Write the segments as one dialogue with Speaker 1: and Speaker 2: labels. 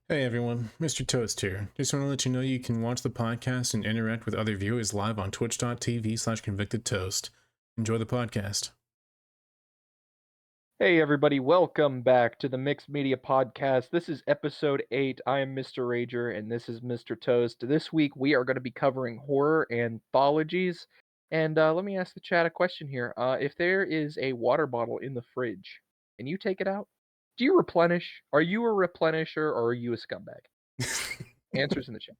Speaker 1: Hey everyone, Mr. Toast here. Just want to let you know you can watch the podcast and interact with other viewers live on twitch.tv/convictedtoast. Enjoy the podcast.
Speaker 2: Hey everybody, welcome back to the Mixed Media Podcast. This is episode 8. I am Mr. Rager and this is Mr. Toast. This week we are going to be covering horror anthologies. And let me ask the chat a question here. If there is a water bottle in the fridge and you take it out, do you replenish? Are you a replenisher or are you a scumbag? Answers in the chat.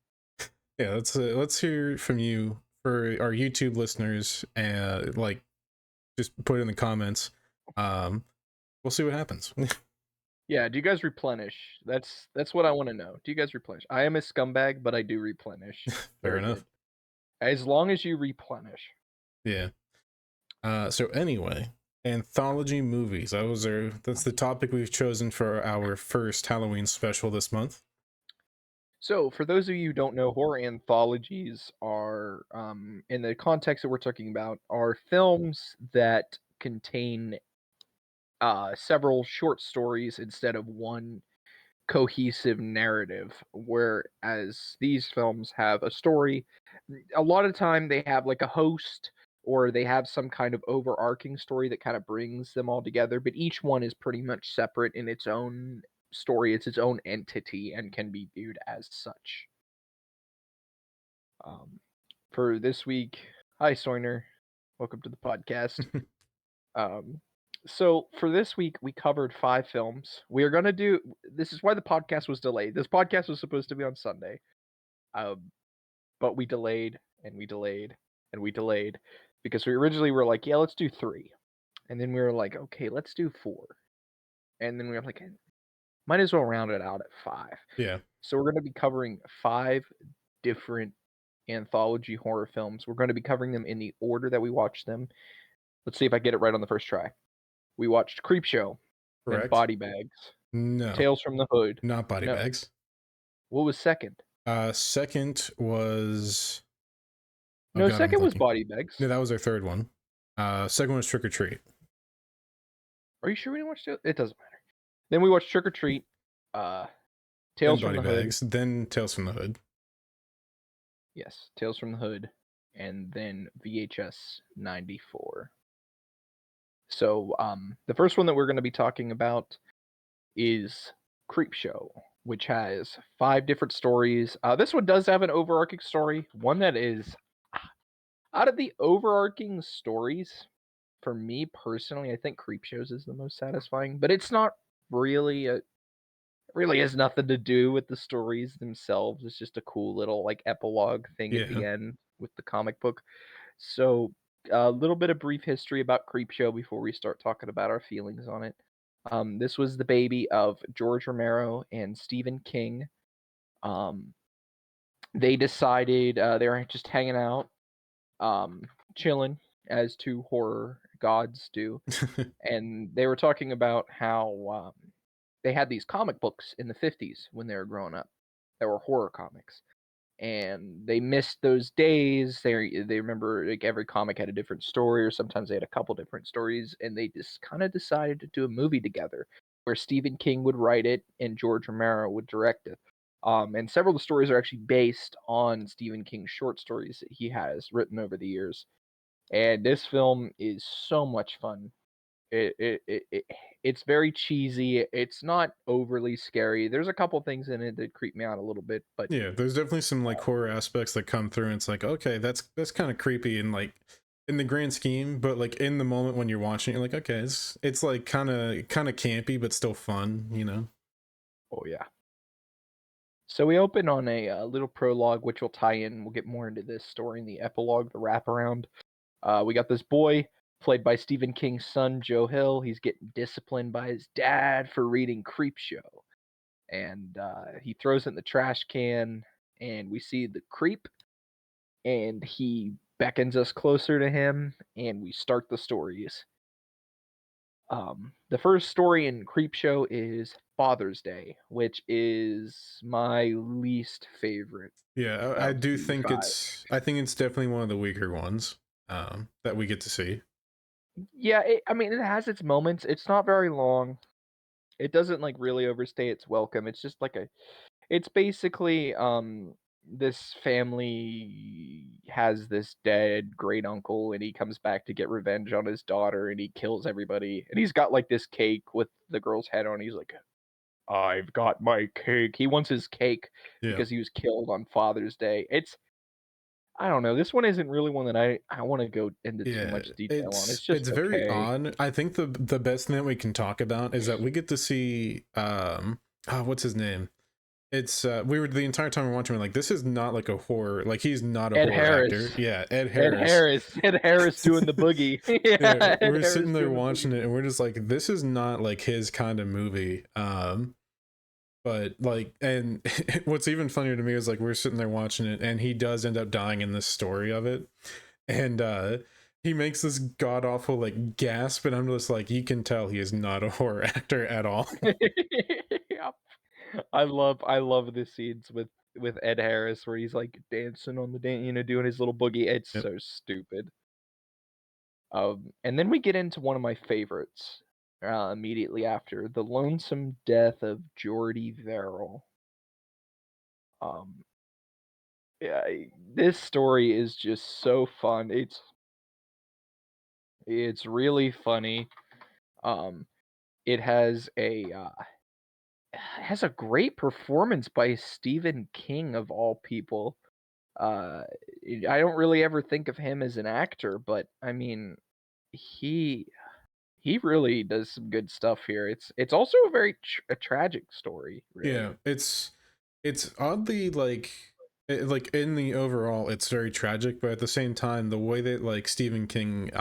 Speaker 1: Yeah, let's hear from you for our YouTube listeners. Just put it in the comments. We'll see what happens.
Speaker 2: Yeah, do you guys replenish? That's what I want to know. Do you guys replenish? I am a scumbag, but I do replenish.
Speaker 1: Fair
Speaker 2: Very
Speaker 1: enough.
Speaker 2: good. As long as you replenish.
Speaker 1: Yeah. So anyway, anthology movies. That's the topic we've chosen for our first Halloween special this month.
Speaker 2: So, for those of you who don't know, horror anthologies are, in the context that we're talking about, are films that contain several short stories instead of one cohesive narrative. Whereas these films have a story, a lot of time they have like a host or they have some kind of overarching story that kind of brings them all together, but each one is pretty much separate in its own story. It's its own entity and can be viewed as such. Um, for this week, hi Soiner, welcome to the podcast. um, so for this week, we covered 5 films. We are gonna do. This is why the podcast was delayed. This podcast was supposed to be on Sunday, but we delayed and we delayed and we delayed because we originally were like, yeah, let's do 3, and then we were like, okay, let's do 4, and then we were like, might as well round it out at 5.
Speaker 1: Yeah.
Speaker 2: So we're gonna be covering 5 different anthology horror films. We're going to be covering them in the order that we watched them. Let's see if I get it right on the first try. We watched Creepshow, then
Speaker 1: Correct.
Speaker 2: Body Bags,
Speaker 1: No,
Speaker 2: Tales from the Hood.
Speaker 1: not body
Speaker 2: No.
Speaker 1: bags.
Speaker 2: What was second?
Speaker 1: Second was
Speaker 2: No,
Speaker 1: God, I'm
Speaker 2: second was
Speaker 1: blanking.
Speaker 2: Body Bags.
Speaker 1: No, that was our third one. Second one was Trick or Treat.
Speaker 2: Are you sure we didn't watch it? It doesn't matter. Then we watched Trick or Treat,
Speaker 1: Then
Speaker 2: Tales from
Speaker 1: body
Speaker 2: the Hood.
Speaker 1: bags. Then Tales from the Hood.
Speaker 2: Yes, Tales from the Hood, and then VHS 94. So, the first one that we're going to be talking about is Creepshow, which has 5 different stories. This one does have an overarching story, one that is out of the overarching stories. For me personally, I think Creepshows is the most satisfying, but it's not really it really has nothing to do with the stories themselves. It's just a cool little like epilogue thing at
Speaker 1: Yeah.
Speaker 2: the end with the comic book. So, a little bit of brief history about Creepshow before we start talking about our feelings on it. This was the baby of George Romero and Stephen King. Um, they decided they were just hanging out, chilling, as 2 horror gods do, and they were talking about how they had these comic books in the 50s when they were growing up that were horror comics, and they missed those days. They remember like every comic had a different story, or sometimes they had a couple different stories, and they just kind of decided to do a movie together, where Stephen King would write it and George Romero would direct it. And several of the stories are actually based on Stephen King's short stories that he has written over the years. And this film is so much fun. It's very cheesy. It's not overly scary. There's a couple things in it that creep me out a little bit, but
Speaker 1: Yeah, there's definitely some like horror aspects that come through and it's like, okay, that's kind of creepy and like in the grand scheme, but like in the moment when you're watching it, you're like, okay, it's like kind of campy but still fun, you know.
Speaker 2: oh yeah. So we open on a little prologue, which will tie in. We'll get more into this story in the epilogue, the wraparound. We got this boy played by Stephen King's son, Joe Hill. He's getting disciplined by his dad for reading Creepshow, and he throws it in the trash can, and we see the creep, and he beckons us closer to him, and we start the stories. The first story in Creepshow is Father's Day, which is my least favorite
Speaker 1: Yeah, I
Speaker 2: of
Speaker 1: do
Speaker 2: the
Speaker 1: think
Speaker 2: 5.
Speaker 1: I think it's definitely one of the weaker ones that we get to see.
Speaker 2: Yeah, I mean, it has its moments. It's not very long. It doesn't like really overstay its welcome. It's just like It's basically, this family has this dead great uncle, and he comes back to get revenge on his daughter, and he kills everybody, and he's got, like, this cake with the girl's head on, he's like, "I've got my cake." He wants his cake
Speaker 1: Yeah.
Speaker 2: because he was killed on Father's Day. It's I don't know, this one isn't really one that I wanna go into too
Speaker 1: Yeah,
Speaker 2: much detail on, it's just
Speaker 1: it's very
Speaker 2: okay.
Speaker 1: odd. I think the best thing that we can talk about is that we get to see what's his name? It's we were the entire time we're watching, we're like, this is not like a horror, like he's not a
Speaker 2: Ed
Speaker 1: horror actor.
Speaker 2: Harris.
Speaker 1: Yeah, Ed
Speaker 2: Ed
Speaker 1: Harris.
Speaker 2: Harris. Ed Harris doing the boogie.
Speaker 1: Yeah,
Speaker 2: Yeah, Ed
Speaker 1: we're
Speaker 2: Harris
Speaker 1: sitting there
Speaker 2: doing the
Speaker 1: watching
Speaker 2: boogie.
Speaker 1: it and we're just like, this is not like his kind of movie. But like, and what's even funnier to me is like we're sitting there watching it and he does end up dying in this story of it, and he makes this god awful like gasp, and I'm just like, you can tell he is not a horror actor at all.
Speaker 2: Yep. I love the scenes with Ed Harris where he's, like, dancing on the doing his little boogie, it's
Speaker 1: Yep.
Speaker 2: so stupid. And then we get into one of my favorites, immediately after, The Lonesome Death of Jordy Verrill. Um, yeah, this story is just so fun, it's really funny, um, it has a great performance by Stephen King of all people. Uh, I don't really ever think of him as an actor, but I mean, he he really does some good stuff here. It's also a very a tragic story, really.
Speaker 1: Yeah, it's oddly like like in the overall it's very tragic, but at the same time the way that like Stephen King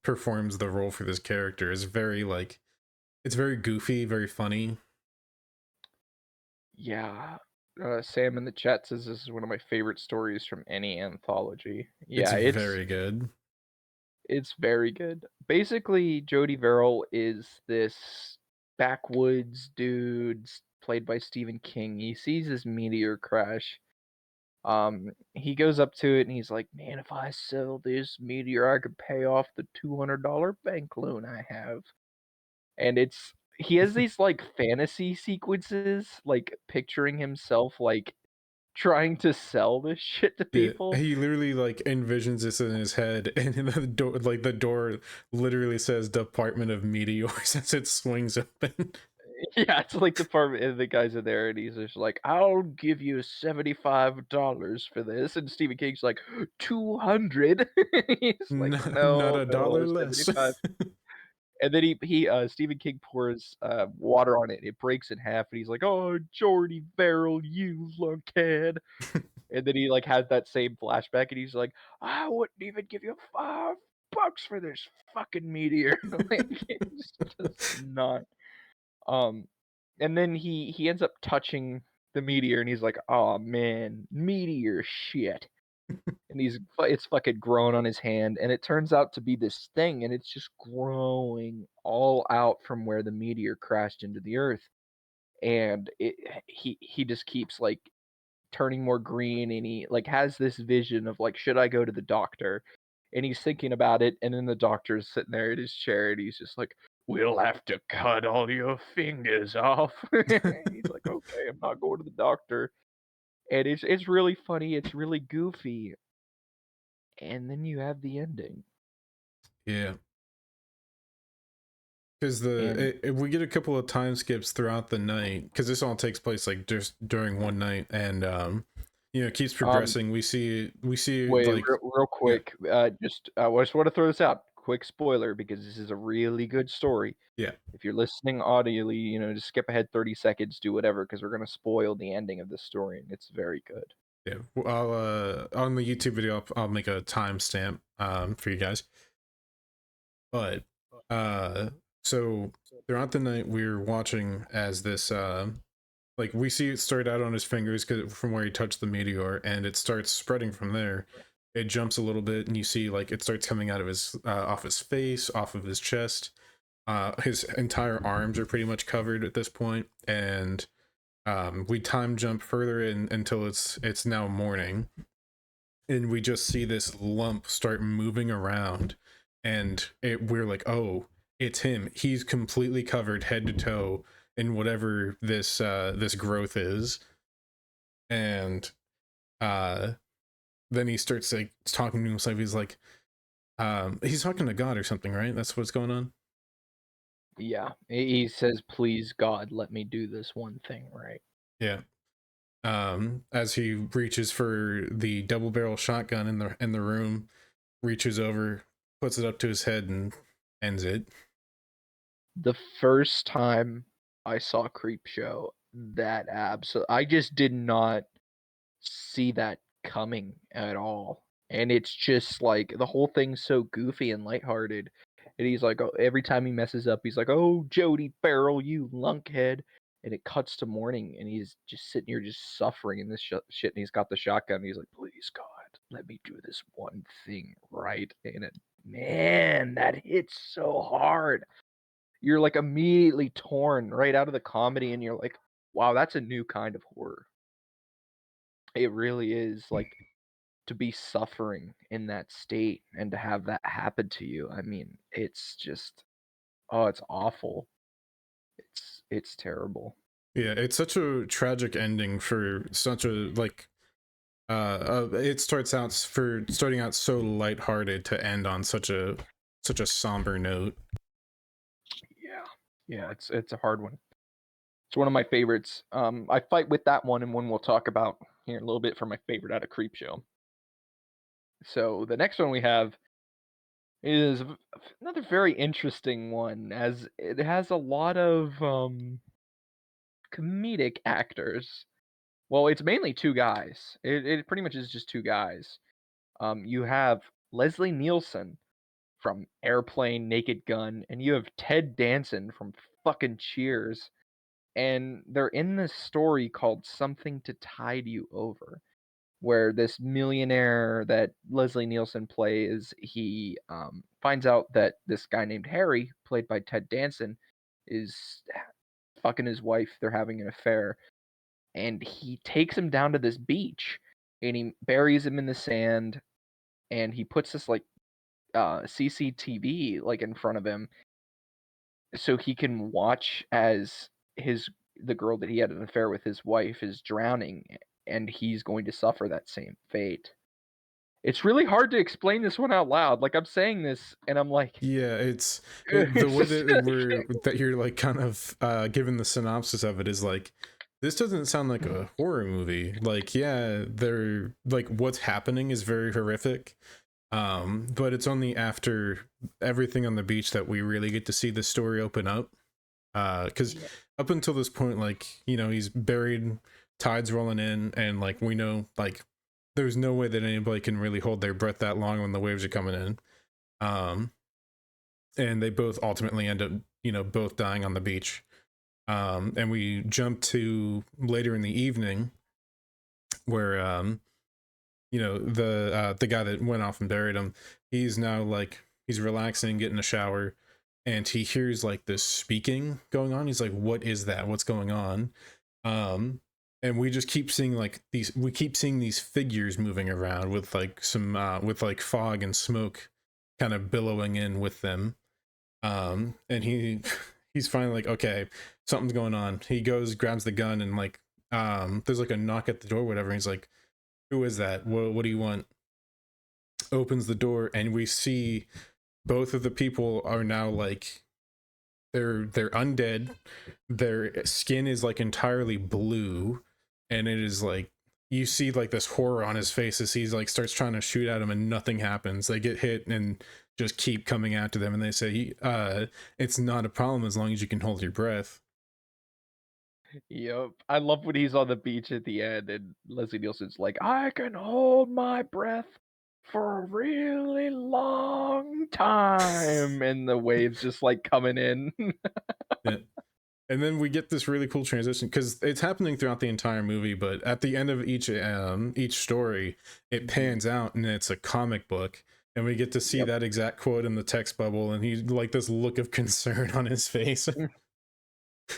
Speaker 1: performs the role for this character is very like, it's very goofy, very funny.
Speaker 2: Yeah. Sam in the chat says this is one of my favorite stories from any anthology.
Speaker 1: It's
Speaker 2: Yeah,
Speaker 1: very good.
Speaker 2: it's very good. Basically, Jody Verrill is this backwoods dude played by Stephen King. He sees this meteor crash. He goes up to it and he's like, "Man, if I sell this meteor, I could pay off the $200 bank loan I have." And he has these like fantasy sequences, like picturing himself like trying to sell this shit to
Speaker 1: Yeah,
Speaker 2: people.
Speaker 1: he literally like envisions this in his head, and the door, like the door, literally says "Department of Meteors" as it swings open.
Speaker 2: Yeah, it's like the part and the guys in there, and he's just like, "I'll give you $75 for this," and Stephen King's like, 200. He's like,
Speaker 1: Not
Speaker 2: "No,
Speaker 1: a
Speaker 2: no,
Speaker 1: dollar less.
Speaker 2: 75." And then Stephen King pours, water on it, and it breaks in half, and he's like, "Oh, Jordy Verrill, you lunkhead." And then he, like, has that same flashback, and he's like, "I wouldn't even give you $5 for this fucking meteor." Like, it's just not um, and then he ends up touching the meteor, and he's like, "Oh man, meteor shit." And it's fucking growing on his hand, and it turns out to be this thing, and it's just growing all out from where the meteor crashed into the earth. And he just keeps like turning more green, and he like has this vision of like, should I go to the doctor? And he's thinking about it, and then the doctor's sitting there in his chair, and he's just like, "We'll have to cut all your fingers off." He's like, "Okay, I'm not going to the doctor." And it's really funny, it's really goofy, and then you have the ending.
Speaker 1: Yeah, because
Speaker 2: And
Speaker 1: we get a couple of time skips throughout the night, because this all takes place like just during one night, and it keeps
Speaker 2: um,
Speaker 1: progressing. We see
Speaker 2: wait,
Speaker 1: like,
Speaker 2: real
Speaker 1: yeah,
Speaker 2: quick, I just want to throw this out. Quick spoiler because this is a really good story.
Speaker 1: yeah,
Speaker 2: If you're listening audibly, just skip ahead 30 seconds, do whatever, because we're gonna spoil the ending of this story, and it's very good.
Speaker 1: yeah. I'll on the YouTube video, I'll make a timestamp for you guys. But uh so throughout the night we're watching as this like we see it start out on his fingers, from where he touched the meteor, and it starts spreading from there. It jumps a little bit and you see like it starts coming out of his off his face, off of his chest. His entire arms are pretty much covered at this point, and we time jump further in until it's now morning, and we just see this lump start moving around, and we're like, oh, it's him. He's completely covered head to toe in whatever this growth is. and uh then he starts like talking to himself. He's like, he's talking to God or something, right? That's what's going on.
Speaker 2: Yeah, he says, "Please God, let me do this one thing right."
Speaker 1: Yeah. As he reaches for the double barrel shotgun in the room, reaches over, puts it up to his head, and ends it.
Speaker 2: The first time I saw Creepshow, I just did not see that coming at all. And it's just like the whole thing's so goofy and lighthearted. And he's like, oh, every time he messes up, he's like, "Oh, Jody Farrell, you lunkhead." And it cuts to morning, and he's just sitting here, just suffering in this shit. And he's got the shotgun. And he's like, "Please, God, let me do this one thing right." And man, that hits so hard. You're like immediately torn right out of the comedy, and you're like, "Wow, that's a new kind of horror." It really is, like, to be suffering in that state and to have that happen to you. I mean, it's just, oh, it's awful. It's terrible.
Speaker 1: Yeah, it's such a tragic ending for such a like. It starts out for starting out so lighthearted to end on such a somber note.
Speaker 2: Yeah. Yeah, it's a hard one. It's one of my favorites. I fight with that one and one we'll talk about here in a little bit for my favorite out of Creepshow. So the next one we have is another very interesting one, as it has a lot of comedic actors. Well, it's mainly two guys. It pretty much is just two guys. You have Leslie Nielsen from Airplane, Naked Gun, and you have Ted Danson from fucking Cheers. And they're in this story called Something to Tide You Over, where this millionaire that Leslie Nielsen plays, he finds out that this guy named Harry, played by Ted Danson, is fucking his wife. They're having an affair, and he takes him down to this beach, and he buries him in the sand, and he puts this like CCTV like in front of him, so he can watch as the girl that he had an affair with, his wife, is drowning, and he's going to suffer that same fate. It's really hard to explain this one out loud. Like, I'm saying this and I'm like,
Speaker 1: Yeah, the
Speaker 2: it's
Speaker 1: way
Speaker 2: just
Speaker 1: that you're like kind of given the synopsis of it is like this doesn't sound like a horror movie. Like, yeah, they're like what's happening is very horrific. But it's only after everything on the beach that we really get to see the story open up. Because
Speaker 2: yeah,
Speaker 1: up until this point, like, he's buried, tides rolling in, and like we know, like, there's no way that anybody can really hold their breath that long when the waves are coming in. Um, and they both ultimately end up, both dying on the beach. And we jump to later in the evening where, the guy that went off and buried him, he's now like he's relaxing, getting a shower, and he hears like this speaking going on. He's like, "What is that? What's going on?" Um, and we just keep seeing like we keep seeing these figures moving around with like some with like fog and smoke kind of billowing in with them. And he's finally like, okay, something's going on. He goes, grabs the gun, and like there's like a knock at the door, whatever. He's like, who is that? What do you want? Opens the door, and we see both of the people are now like they're undead. Their skin is like entirely blue, and it is like you see like this horror on his face as he's like starts trying to shoot at him, and nothing happens. They get hit and just keep coming after them, and they say, it's not a problem as long as you can hold your breath."
Speaker 2: yep. I love when he's on the beach at the end and Leslie Nielsen's like, "I can hold my breath for a really long time," and the waves just like coming in.
Speaker 1: Yeah. And then we get this really cool transition because it's happening throughout the entire movie, but at the end of each story, it
Speaker 2: Mhm.
Speaker 1: pans out and it's a comic book, and we get to see
Speaker 2: Yep.
Speaker 1: that exact quote in the text bubble, and he's like this look of concern on his face.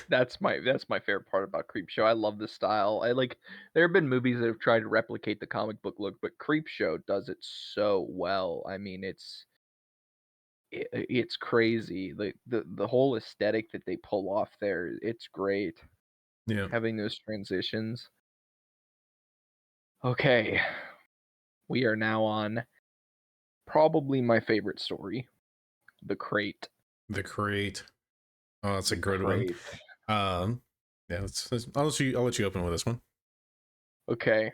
Speaker 2: That's my favorite part about Creepshow. I love the style. I like there have been movies that have tried to replicate the comic book look, but Creepshow does it so well. I mean, it's crazy. The whole aesthetic that they pull off there, it's great.
Speaker 1: Yeah.
Speaker 2: Having those transitions. Okay, we are now on probably my favorite story, The Crate.
Speaker 1: The Crate. Oh, that's a
Speaker 2: The
Speaker 1: good one.
Speaker 2: Crate.
Speaker 1: Um, yeah, I'll let you open with this one.
Speaker 2: Okay,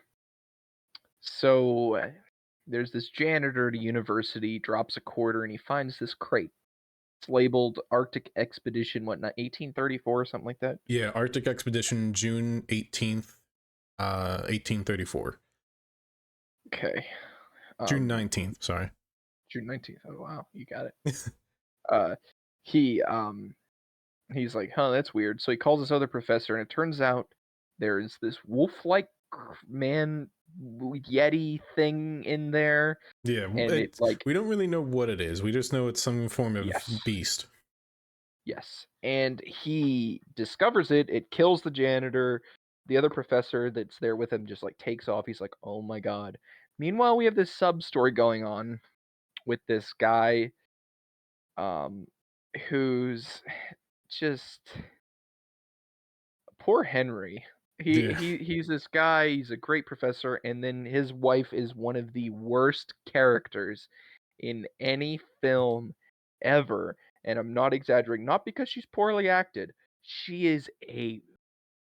Speaker 2: so there's this janitor at a university, drops a quarter, and he finds this crate. It's labeled Arctic Expedition, whatnot, 1834 or something like that.
Speaker 1: Yeah, Arctic Expedition, June 18th, 1834.
Speaker 2: Okay,
Speaker 1: June
Speaker 2: um,
Speaker 1: 19th, sorry.
Speaker 2: June 19th. Oh wow, you got it. Uh, he he's like, huh, that's weird. So he calls this other professor, and it turns out there's this wolf-like man yeti thing in there,
Speaker 1: Yeah,
Speaker 2: and it like
Speaker 1: we don't really know what it is. We just know it's some form of
Speaker 2: yes,
Speaker 1: beast.
Speaker 2: yes, and he discovers it. It kills the janitor. The other professor that's there with him just like takes off. He's like, oh my god. Meanwhile, we have this sub story going on with this guy, um, who's just poor Henry.
Speaker 1: Yeah.
Speaker 2: He's this guy, he's a great professor, and then his wife is one of the worst characters in any film ever. And I'm not exaggerating, not because she's poorly acted. She is a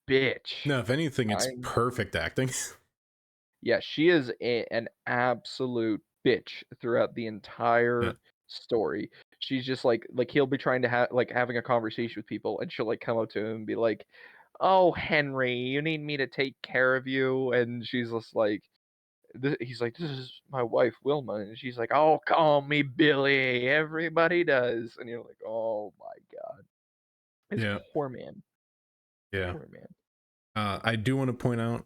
Speaker 2: bitch.
Speaker 1: No, if anything, it's
Speaker 2: I'm
Speaker 1: perfect acting.
Speaker 2: Yeah, she is an absolute bitch throughout the
Speaker 1: Yeah.
Speaker 2: entire story. She's just like he'll be trying to have like having a conversation with people, and she'll like come up to him and be like, "Oh, Henry, you need me to take care of you," and she's just like, he's like, "This is my wife, Wilma," and she's like, "Oh, call me Billy. Everybody does," and you're like, "Oh my god, this
Speaker 1: Yeah.
Speaker 2: poor man,
Speaker 1: Yeah.
Speaker 2: poor man."
Speaker 1: I do want to point out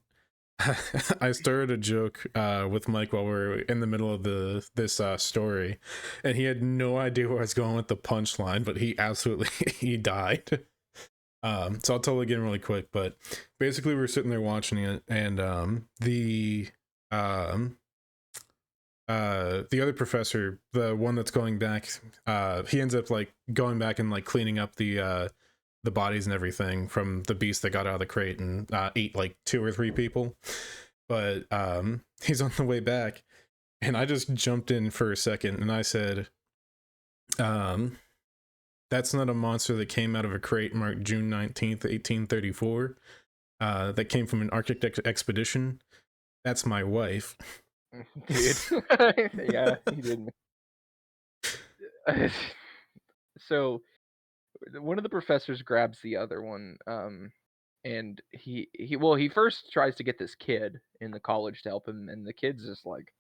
Speaker 1: I started a joke with Mike while we were in the middle of this story, and he had no idea where I was going with the punchline, but he absolutely he died. So I'll tell it again really quick, but basically we're sitting there watching it, and um the other professor, the one that's going back, he ends up like going back and like cleaning up the bodies and everything from the beast that got out of the crate and ate like 2 or 3 people. But he's on the way back, and I just jumped in for a second and I said, um that's not a monster that came out of a crate marked June 19th, 1834. That came from an Arctic expedition. That's my wife.
Speaker 2: Dude. Yeah, he did. So one of the professors grabs the other one, and he first tries to get this kid in the college to help him, and the kid's just like,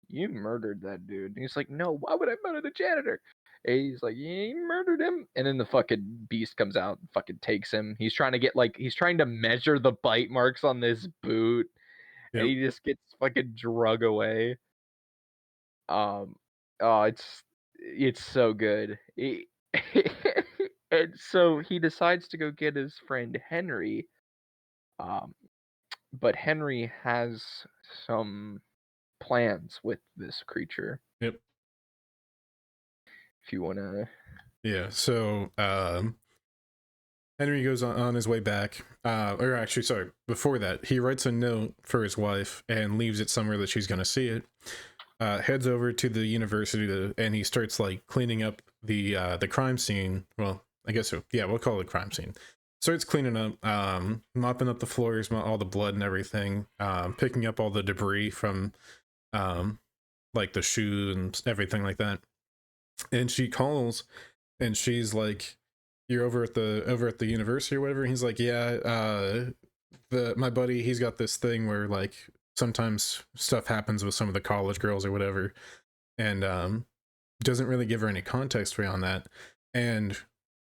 Speaker 2: "You murdered that dude." And he's like, "No, why would I murder the janitor?" And he's like, "Yeah, you murdered him." And then the fucking beast comes out, and fucking takes him. He's trying to measure the bite marks on this boot, and
Speaker 1: Yep.
Speaker 2: he just gets fucking drug away. Um, oh, it's so good. And so he decides to go get his friend Henry. Um, but Henry has some plans with this creature.
Speaker 1: Yep.
Speaker 2: If you wanna,
Speaker 1: Yeah. So Henry goes on his way back. Or actually, sorry, before that, he writes a note for his wife and leaves it somewhere that she's gonna see it. Heads over to the university and he starts like cleaning up the crime scene. Well, I guess so. Yeah, we'll call it a crime scene. Starts cleaning up, mopping up the floors, all the blood and everything, picking up all the debris from um, like the shoe and everything like that. And she calls, and she's like, "You're over at the university or whatever." And he's like, "Yeah, the my buddy, he's got this thing where like sometimes stuff happens with some of the college girls or whatever," and doesn't really give her any context beyond that, and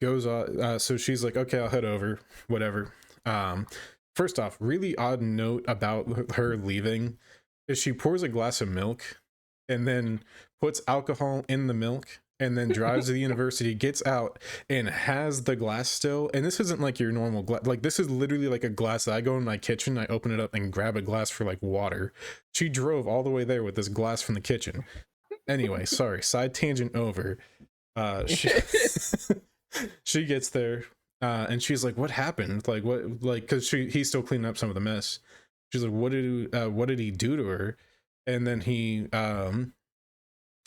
Speaker 1: goes on. So she's like, "Okay, I'll head over, whatever." Um, First off, really odd note about her leaving is she pours a glass of milk and then puts alcohol in the milk and then drives to the university, gets out, and has the glass still. And this isn't like your normal glass. Like, this is literally like a glass that I go in my kitchen, I open it up and grab a glass for like water. She drove all the way there with this glass from the kitchen. Anyway, sorry, side tangent over. She she gets there, and she's like, "What happened? Like, what? Like, because he's still cleaning up some of the mess." She's like, what did he do to her? And then he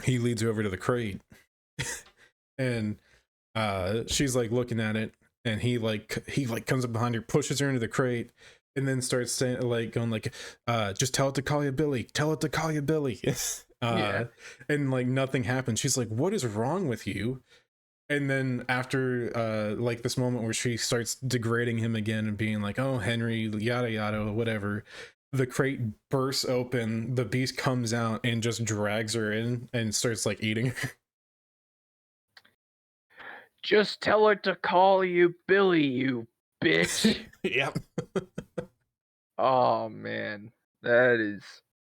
Speaker 1: leads her over to the crate, and she's like looking at it, and he comes up behind her, pushes her into the crate, and then starts saying, like, going like, just tell it to call you Billy, tell it to call you Billy.
Speaker 2: Yeah.
Speaker 1: uh and like nothing happens. She's like, what is wrong with you? And then after like this moment where she starts degrading him again and being like, oh, Henry, yada yada, whatever, the crate bursts open, the beast comes out and just drags her in and starts like eating her.
Speaker 2: Just tell her to call you Billy, you bitch.
Speaker 1: Yep.
Speaker 2: Oh man, that is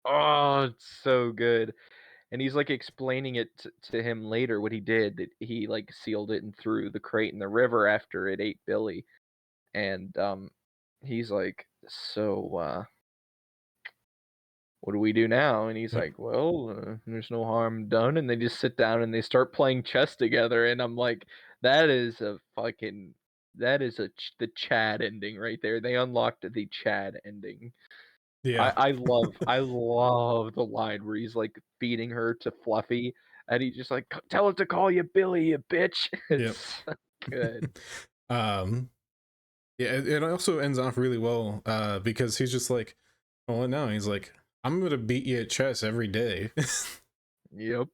Speaker 2: oh, it's so good. And he's like explaining it to him later what he did, that he like sealed it and threw the crate in the river after it ate Billy. And he's like, so what do we do now? And he's
Speaker 1: Yep.
Speaker 2: like, well, there's no harm done. And they just sit down and they start playing chess together. And I'm like, that is a fucking the Chad ending right there. They unlocked the Chad ending.
Speaker 1: Yeah.
Speaker 2: I love the line where he's like feeding her to Fluffy, and he's just like, tell her to call you Billy, you bitch.
Speaker 1: Yep.
Speaker 2: It's so good.
Speaker 1: um yeah, it also ends off really well because he's just like, oh no, he's like, I'm gonna beat you at chess every day.
Speaker 2: Yep.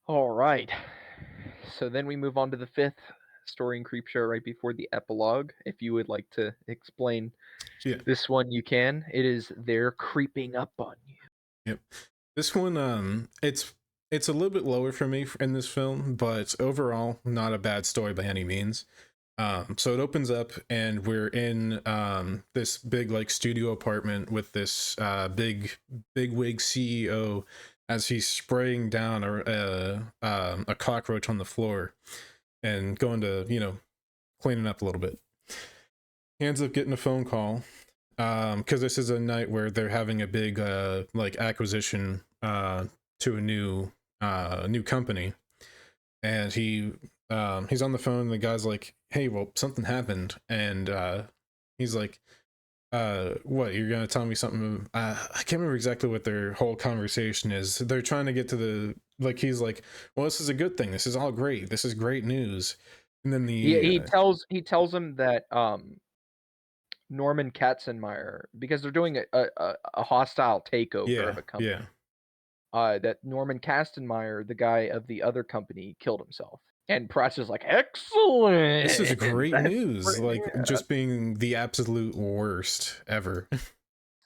Speaker 2: All right. So then we move on to the fifth story in Creepshow right before the epilogue. If you would like to explain
Speaker 1: Yeah.
Speaker 2: this one, you can. It is they're creeping up on you.
Speaker 1: Yep. This one, it's a little bit lower for me in this film, but overall, not a bad story by any means. So it opens up, and we're in this big like studio apartment with this big wig CEO as he's spraying down a cockroach on the floor and going to cleaning up a little bit. He ends up getting a phone call because this is a night where they're having a big like acquisition to a new company, and he's on the phone, and the guy's like, hey, well, something happened, and he's like, what, you're gonna tell me something? I can't remember exactly what their whole conversation is. They're trying to get to the, like, he's like, well, this is a good thing, this is all great, this is great news. And then
Speaker 2: He tells him that Norman Katzenmeyer, because they're doing a hostile takeover of
Speaker 1: yeah,
Speaker 2: a company.
Speaker 1: yeah,
Speaker 2: That Norman Kastenmeier, the guy of the other company, killed himself. And Price is like, excellent.
Speaker 1: this is great
Speaker 2: That's
Speaker 1: news,
Speaker 2: great.
Speaker 1: like just being the absolute worst ever.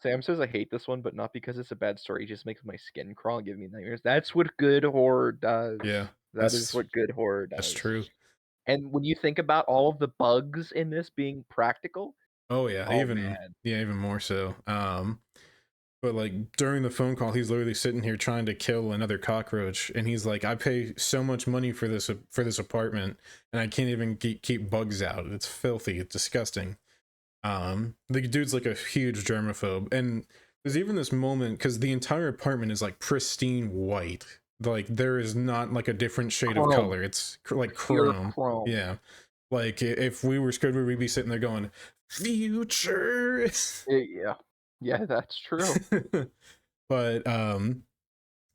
Speaker 2: Sam says I hate this one, but not because it's a bad story. It just makes my skin crawl and give me nightmares. That's what good horror does.
Speaker 1: Yeah,
Speaker 2: That is
Speaker 1: that's
Speaker 2: what good horror
Speaker 1: that's
Speaker 2: does.
Speaker 1: true.
Speaker 2: And when you think about all of the bugs in this being practical,
Speaker 1: Oh yeah,
Speaker 2: oh
Speaker 1: even
Speaker 2: man.
Speaker 1: yeah, even more so. But like during the phone call, he's literally sitting here trying to kill another cockroach, and he's like, "I pay so much money for this apartment, and I can't even keep bugs out. It's filthy. It's disgusting." The dude's like a huge germaphobe, and there's even this moment because the entire apartment is like pristine white. Like there is not like a different shade of
Speaker 2: Chrome.
Speaker 1: color. It's like
Speaker 2: Pure
Speaker 1: chrome.
Speaker 2: chrome.
Speaker 1: Yeah. Like if we were Squidward, we'd be sitting there going, "Future."
Speaker 2: Yeah. Yeah, that's true.
Speaker 1: But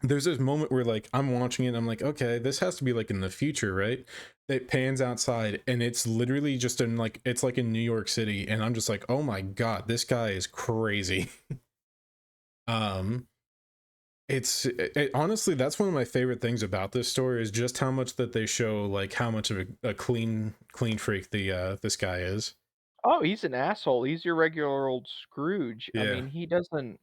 Speaker 1: there's this moment where like I'm watching it and I'm like, okay, this has to be like in the future, right? It pans outside and it's literally just in like, it's like in New York City, and I'm just like, oh my god, this guy is crazy. um honestly, that's one of my favorite things about this story, is just how much that they show like how much of a clean freak the this guy is.
Speaker 2: Oh, he's an asshole. He's your regular old Scrooge. I
Speaker 1: Yeah.
Speaker 2: mean, he doesn't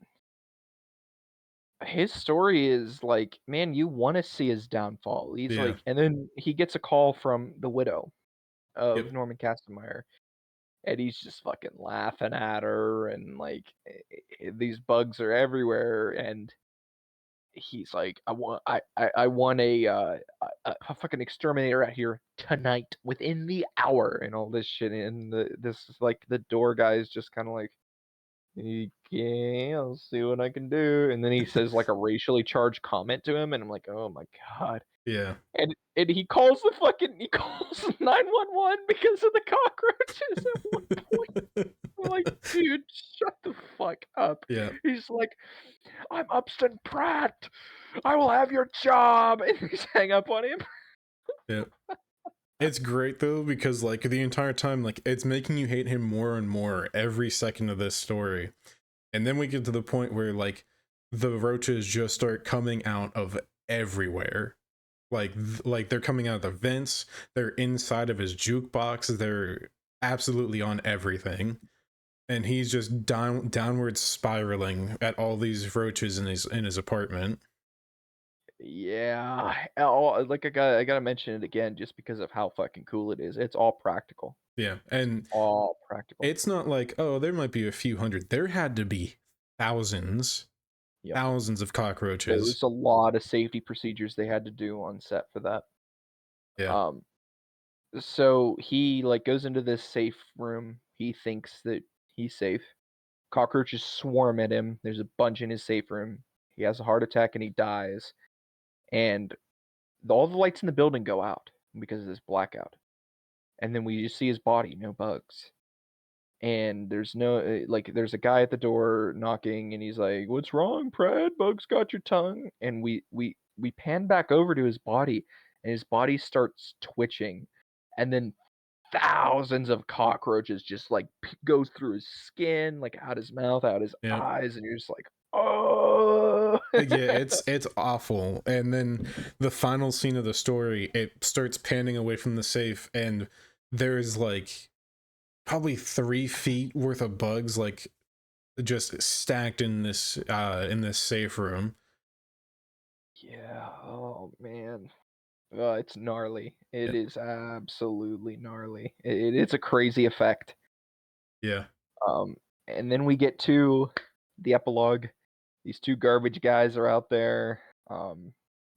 Speaker 2: his story is like, man, you wanna see his downfall. He's
Speaker 1: Yeah.
Speaker 2: like and then he gets a call from the widow
Speaker 1: Yep.
Speaker 2: of Norman Kastenmeier, and he's just fucking laughing at her and, like, these bugs are everywhere, and he's like, I want a fucking exterminator out here tonight, within the hour," and all this shit, and this is like the door guy is just kinda like Okay, I'll see what I can do. And then he says like a racially charged comment to him, and I'm like, oh my god.
Speaker 1: Yeah.
Speaker 2: And he calls 911 because of the cockroaches at one point. I'm like, dude, shut the fuck up.
Speaker 1: Yeah.
Speaker 2: He's like, I'm Upston Pratt. I will have your job. And he's hang up on him.
Speaker 1: Yeah. It's great though because like the entire time like it's making you hate him more and more every second of this story. And then we get to the point where like the roaches just start coming out of everywhere. Like they're coming out of the vents, they're inside of his jukebox, they're absolutely on everything. And he's just downward spiraling at all these roaches in his apartment.
Speaker 2: Yeah. Like I gotta mention it again just because of how fucking cool it is. It's all practical.
Speaker 1: Yeah.
Speaker 2: It's
Speaker 1: And
Speaker 2: all practical.
Speaker 1: it's not like, oh, there might be a few hundred. There had to be thousands,
Speaker 2: Yep.
Speaker 1: thousands of
Speaker 2: There
Speaker 1: cockroaches.
Speaker 2: was a lot of safety procedures they had to do on set for that.
Speaker 1: Yeah.
Speaker 2: Um, so he like goes into this safe room. He thinks that he's safe. Cockroaches swarm at him. There's a bunch in his safe room. He has a heart attack and he dies. And all the lights in the building go out because of this blackout. And then we just see his body, no bugs. And there's no like there's a guy at the door knocking and he's like, "What's wrong, Pred? Bugs got your tongue." And we pan back over to his body and his body starts twitching. And then thousands of cockroaches just like goes through his skin, like out his mouth, out his
Speaker 1: Yeah.
Speaker 2: eyes, and you're just like, "Oh."
Speaker 1: Yeah, it's awful. And then the final scene of the story, it starts panning away from the safe, and there's like probably 3 feet worth of bugs like just stacked in this safe room.
Speaker 2: Yeah. Oh man. It's gnarly.
Speaker 1: Yeah.
Speaker 2: It is absolutely gnarly. It's a crazy effect.
Speaker 1: Yeah.
Speaker 2: Um, and then we get to the epilogue. These two garbage guys are out there.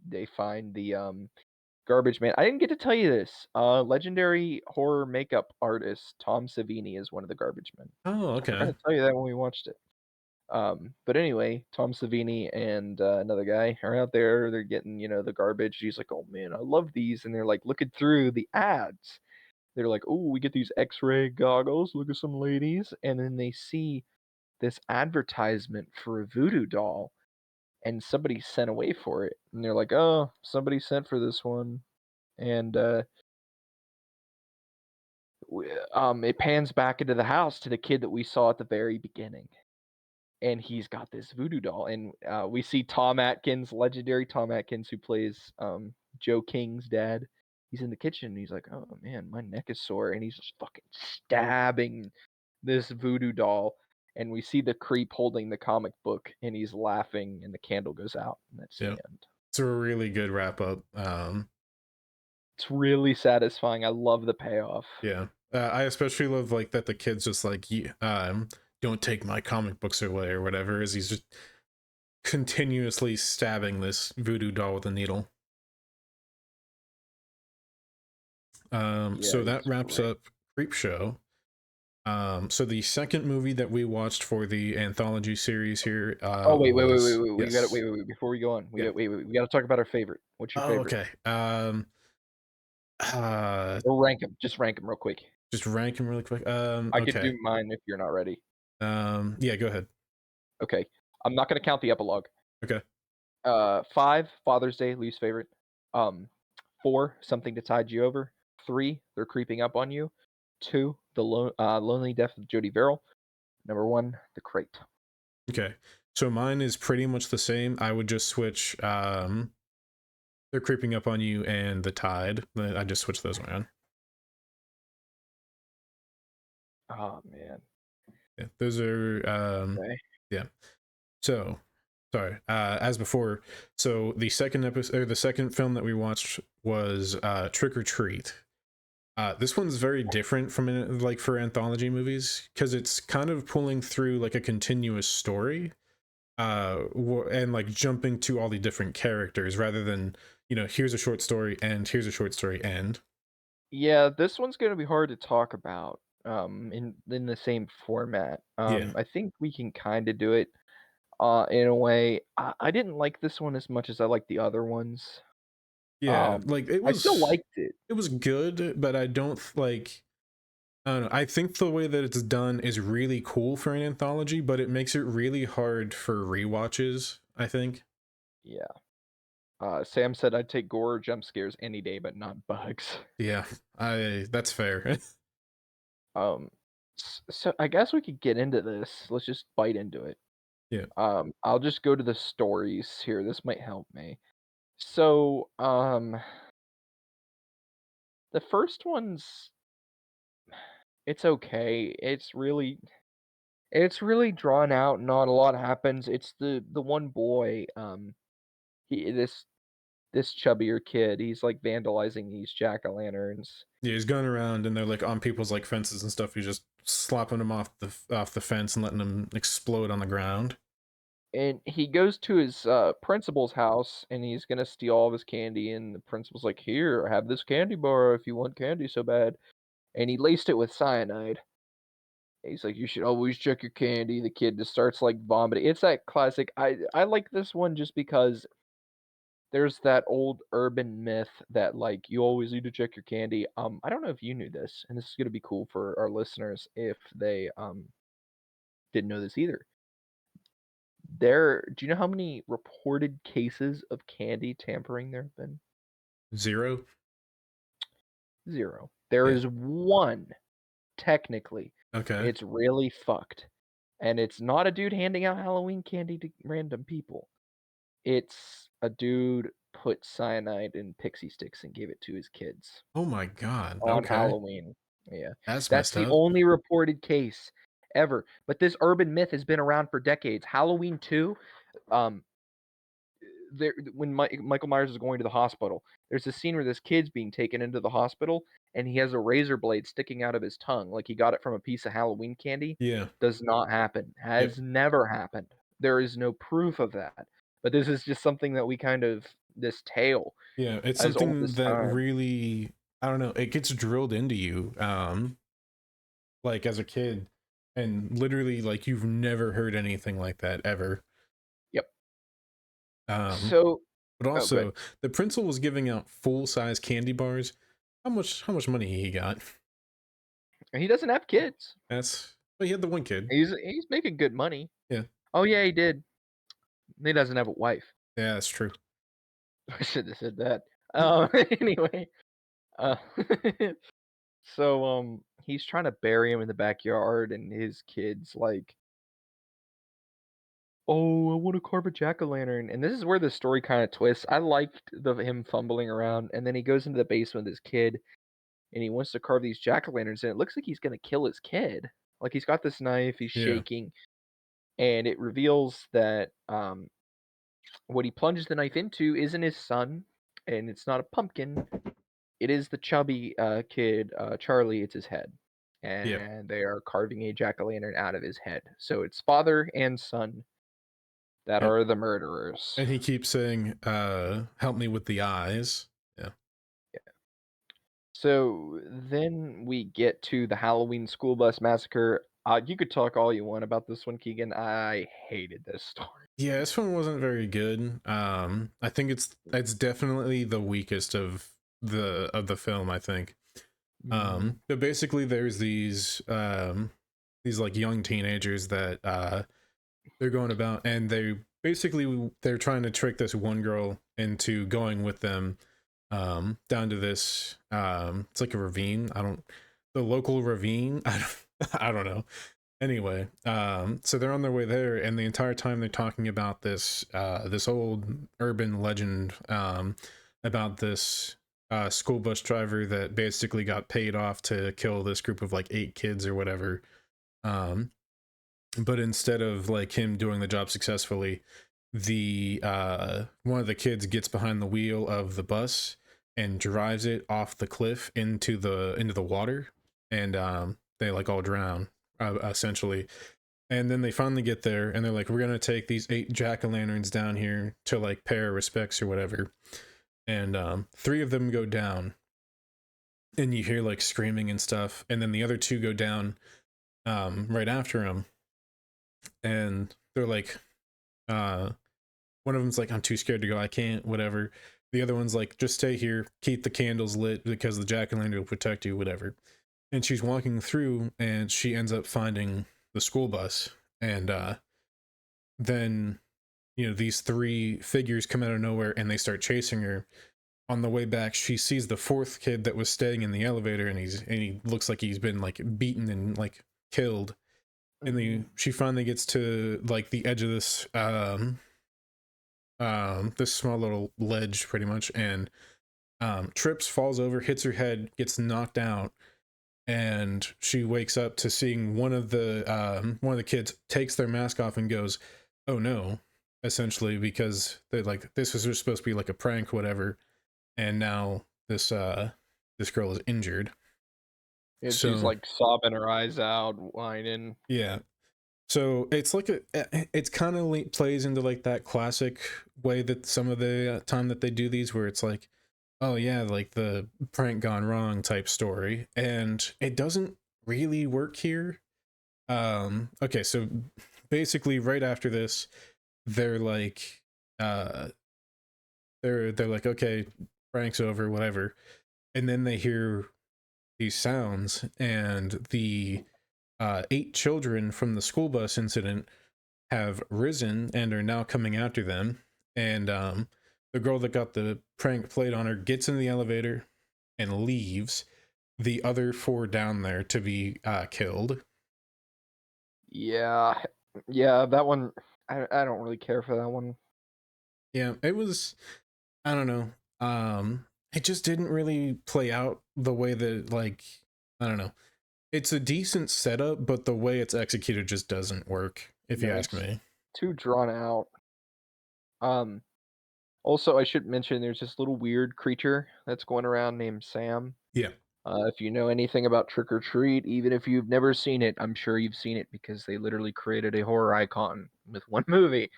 Speaker 2: They find the garbage man. I didn't get to tell you this. Legendary horror makeup artist Tom Savini is one of the garbage men.
Speaker 1: Oh,
Speaker 2: I forgot
Speaker 1: okay.
Speaker 2: to tell you that when we watched it. But anyway, Tom Savini and another guy are out there. They're getting, the garbage. He's like, "Oh man, I love these," and they're like looking through the ads. They're like, "Oh, we get these X-ray goggles. Look at some ladies," and then they see this advertisement for a voodoo doll, and somebody sent away for it, and they're like, "Oh, somebody sent for this one," and it pans back into the house to the kid that we saw at the very beginning. And he's got this voodoo doll, and we see Tom Atkins, legendary Tom Atkins, who plays Joe King's dad. He's in the kitchen. And he's like, "Oh man, my neck is sore," and he's just fucking stabbing this voodoo doll. And we see the creep holding the comic book, and he's laughing, and the candle goes out, and that's the
Speaker 1: Yeah.
Speaker 2: end.
Speaker 1: It's a really good wrap up.
Speaker 2: It's really satisfying. I love the payoff.
Speaker 1: Yeah. I especially love like that the kid's just like, don't take my comic books away or whatever, as he's just continuously stabbing this voodoo doll with a needle.
Speaker 2: Yeah,
Speaker 1: So that
Speaker 2: he's
Speaker 1: wraps
Speaker 2: great.
Speaker 1: up Creep Show. So the second movie that we watched for the anthology series here
Speaker 2: Oh
Speaker 1: was
Speaker 2: we gotta
Speaker 1: yes.
Speaker 2: wait. Before we go on,
Speaker 1: Yeah.
Speaker 2: we gotta talk about our favorite. What's your
Speaker 1: Oh,
Speaker 2: favorite?
Speaker 1: okay. Uh
Speaker 2: Or rank them. Just rank them real quick.
Speaker 1: just rank them really quick.
Speaker 2: I could
Speaker 1: Okay.
Speaker 2: do mine if you're not ready.
Speaker 1: Yeah, go ahead.
Speaker 2: Okay. I'm not gonna count the epilogue.
Speaker 1: Okay.
Speaker 2: 5, Father's Day, least favorite. Um, 4, Something to Tide You Over. 3, They're Creeping Up on You. 2, Lonely Death of Jody Verrill. Number 1, The Crate.
Speaker 1: Okay. So mine is pretty much the same. I would just switch They're Creeping Up on You and The Tide. I just switched those around.
Speaker 2: Oh man.
Speaker 1: Yeah. Those are
Speaker 2: Okay.
Speaker 1: yeah. So sorry. As before, so the second episode or the second film that we watched was Trick or Treat. This one's very different from like for anthology movies because it's kind of pulling through like a continuous story and like jumping to all the different characters rather than here's a short story and here's a short story and
Speaker 2: Yeah, this one's gonna be hard to talk about. in the same format.
Speaker 1: Yeah.
Speaker 2: I think we can kind of do it in a way. I didn't like this one as much as I liked the other ones.
Speaker 1: Yeah,
Speaker 2: Um,
Speaker 1: like
Speaker 2: I still liked it.
Speaker 1: it was good, but I don't like I don't know. I think the way that it's done is really cool for an anthology, but it makes it really hard for rewatches, I think.
Speaker 2: Yeah. Sam said I'd take gore or jump scares any day, but not bugs.
Speaker 1: Yeah, I that's fair.
Speaker 2: Um, so I guess we could get into this. Let's just bite into it.
Speaker 1: Yeah.
Speaker 2: I'll just go to the stories here. This might help me. So, the first one's it's okay. It's really drawn out. Not a lot happens. It's the one boy. He this chubbier kid. He's like vandalizing these jack o' lanterns.
Speaker 1: Yeah, he's going around and they're like on people's like fences and stuff. He's just slapping them off the fence and letting them explode on the ground.
Speaker 2: And he goes to his principal's house and he's gonna steal all of his candy. And the principal's like, "Here, have this candy bar if you want candy so bad." And he laced it with cyanide. He's like, "You should always check your candy." The kid just starts like vomiting. It's that classic. I like this one just because there's that old urban myth that like you always need to check your candy. I don't know if you knew this, and this is gonna be cool for our listeners if they didn't know this either. Do you know how many reported cases of candy tampering there have been?
Speaker 1: Zero.
Speaker 2: 0. There
Speaker 1: Yeah.
Speaker 2: is 1, technically.
Speaker 1: Okay.
Speaker 2: It's really fucked. And it's not a dude handing out Halloween candy to random people. It's a dude put cyanide in pixie sticks and gave it to his kids
Speaker 1: Oh my god.
Speaker 2: on
Speaker 1: Okay.
Speaker 2: Halloween. Yeah.
Speaker 1: That's
Speaker 2: That's
Speaker 1: messed
Speaker 2: the
Speaker 1: up.
Speaker 2: only reported case ever. But this urban myth has been around for decades. Halloween 2, um, when Michael Myers is going to the hospital, there's a scene where this kid's being taken into the hospital and he has a razor blade sticking out of his tongue, like he got it from a piece of Halloween candy.
Speaker 1: Yeah.
Speaker 2: Does not happen.
Speaker 1: Yep.
Speaker 2: Has never happened. There is no proof of that. But this is just something that we kind of this tale
Speaker 1: Yeah, it's
Speaker 2: as old
Speaker 1: something
Speaker 2: as
Speaker 1: that
Speaker 2: time.
Speaker 1: really I don't know, it gets drilled into you like as a kid and literally like you've never heard anything like that ever.
Speaker 2: Yep.
Speaker 1: Um
Speaker 2: So,
Speaker 1: but
Speaker 2: oh, good.
Speaker 1: also the principal was giving out full-size candy bars. How much money he got?
Speaker 2: He doesn't have kids.
Speaker 1: That's but he had the one kid.
Speaker 2: He's making good money.
Speaker 1: Yeah.
Speaker 2: Oh yeah, he did. He doesn't have a wife.
Speaker 1: Yeah, that's true.
Speaker 2: I should have said that. Anyway, uh, so he's trying to bury him in the backyard, and his kids like, "Oh, I want to carve a jack o' lantern." And this is where the story kind of twists. I liked the him fumbling around, and then he goes into the basement with his kid, and he wants to carve these jack o' lanterns, and it looks like he's gonna kill his kid. Like he's got this knife, he's
Speaker 1: Yeah.
Speaker 2: shaking, and it reveals that what he plunges the knife into isn't his son, and it's not a pumpkin. It is the chubby kid, Charlie. It's his head,
Speaker 1: Yeah.
Speaker 2: and they are carving a jack o' lantern out of his head. So it's father and son that
Speaker 1: And,
Speaker 2: are the murderers.
Speaker 1: and he keeps saying, help me with the eyes. Yeah.
Speaker 2: Yeah. So then we get to the Halloween school bus massacre. You could talk all you want about this one, Keegan. I hated this story.
Speaker 1: Yeah, this one wasn't very good. I think it's definitely the weakest of the film, I think.
Speaker 2: Mm,
Speaker 1: But basically there's these like young teenagers that they're going about and they're trying to trick this one girl into going with them down to this it's like a ravine. The local ravine. I don't know. Anyway, so they're on their way there, and the entire time they're talking about this old urban legend about this school bus driver that basically got paid off to kill this group of like 8 kids or whatever. Um, but instead of like him doing the job successfully, the one of the kids gets behind the wheel of the bus and drives it off the cliff into the water, and they like all drown essentially. And then they finally get there and they're like, we're gonna take these 8 jack-o'-lanterns down here to like pay our respects or whatever. And 3 of them go down. and you hear like screaming and stuff, and then the other two go down right after him, and they're like, uh, one of them's like, I'm too scared to go, I can't, whatever. The other one's like, just stay here, keep the candles lit because the jack-o'-lantern will protect you, whatever. And she's walking through, and she ends up finding the school bus, and then these three figures come out of nowhere and they start chasing her. On the way back, she sees the fourth kid that was staying in the elevator, and he looks like he's been like beaten and like killed. And
Speaker 2: Mhm.
Speaker 1: she finally gets to like the edge of this small little ledge pretty much, and trips, falls over, hits her head, gets knocked out, and she wakes up to seeing one of the kids takes their mask off and goes, oh no, essentially, because they like this was supposed to be like a prank, whatever, and now this girl is injured.
Speaker 2: And she's,
Speaker 1: So
Speaker 2: like, sobbing her eyes out, whining.
Speaker 1: yeah, so it's like it's kind of plays into like that classic way that some of the time that they do these, where it's like, oh yeah, like the prank gone wrong type story, and it doesn't really work here. Okay, so basically right after this, they're like, uh they're like, okay, prank's over, whatever. And then they hear these sounds, and the eight children from the school bus incident have risen and are now coming after them. And the girl that got the prank played on her gets in the elevator and leaves the other four down there to be killed.
Speaker 2: Yeah. Yeah, that one I don't really care for that one.
Speaker 1: Yeah, it was, I don't know. It just didn't really play out the way that, like, I don't know. It's a decent setup, but the way it's executed just doesn't work, if you
Speaker 2: No,
Speaker 1: ask
Speaker 2: it's
Speaker 1: me.
Speaker 2: too drawn out. Um, Also, I should mention there's this little weird creature that's going around named Sam.
Speaker 1: Yeah.
Speaker 2: If you know anything about Trick or Treat, even if you've never seen it, I'm sure you've seen it because they literally created a horror icon with one movie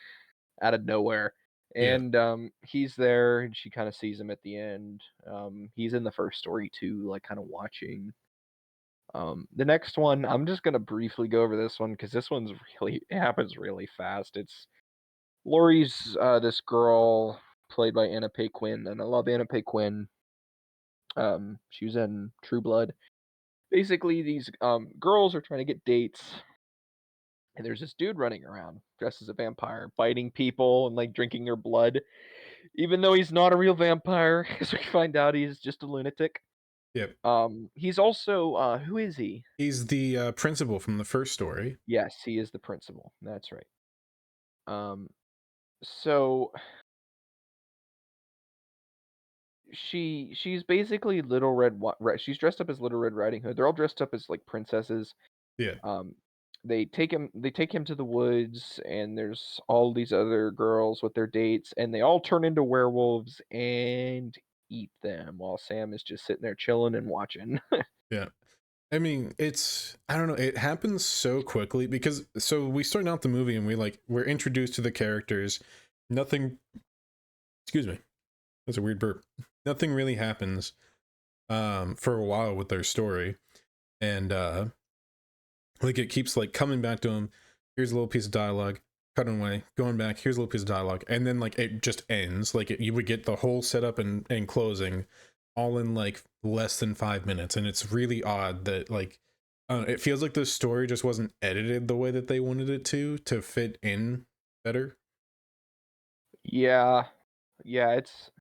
Speaker 2: out of nowhere.
Speaker 1: Yeah.
Speaker 2: And he's there, and she kind of sees him at the end. He's in the first story too, like kind of watching. The next one, I'm just gonna briefly go over this one because this one's really it happens really fast. It's Lori's this girl played by Anna Paquin, and I love Anna Paquin. She was in True Blood. Basically, these girls are trying to get dates, and there's this dude running around dressed as a vampire, biting people and like drinking their blood, even though he's not a real vampire, because we find out he's just a lunatic.
Speaker 1: Yep.
Speaker 2: He's also who is he?
Speaker 1: He's the principal from the first story.
Speaker 2: Yes, he is the principal. That's right. Um, so she's basically she's dressed up as Little Red Riding Hood. They're all dressed up as like princesses.
Speaker 1: Yeah.
Speaker 2: Um, they take him to the woods, and there's all these other girls with their dates, and they all turn into werewolves and eat them while Sam is just sitting there chilling and watching.
Speaker 1: Yeah. I mean, I don't know, it happens so quickly because so we start out the movie and we're introduced to the characters. Nothing, excuse me. That's a weird burp. Nothing really happens for a while with their story. And like it keeps like coming back to him. Here's a little piece of dialogue, cutting away, going back, here's a little piece of dialogue, and then like it just ends. Like you would get the whole setup and closing all in like less than 5 minutes. And it's really odd that like it feels like the story just wasn't edited the way that they wanted it to fit in better.
Speaker 2: Yeah, yeah, it's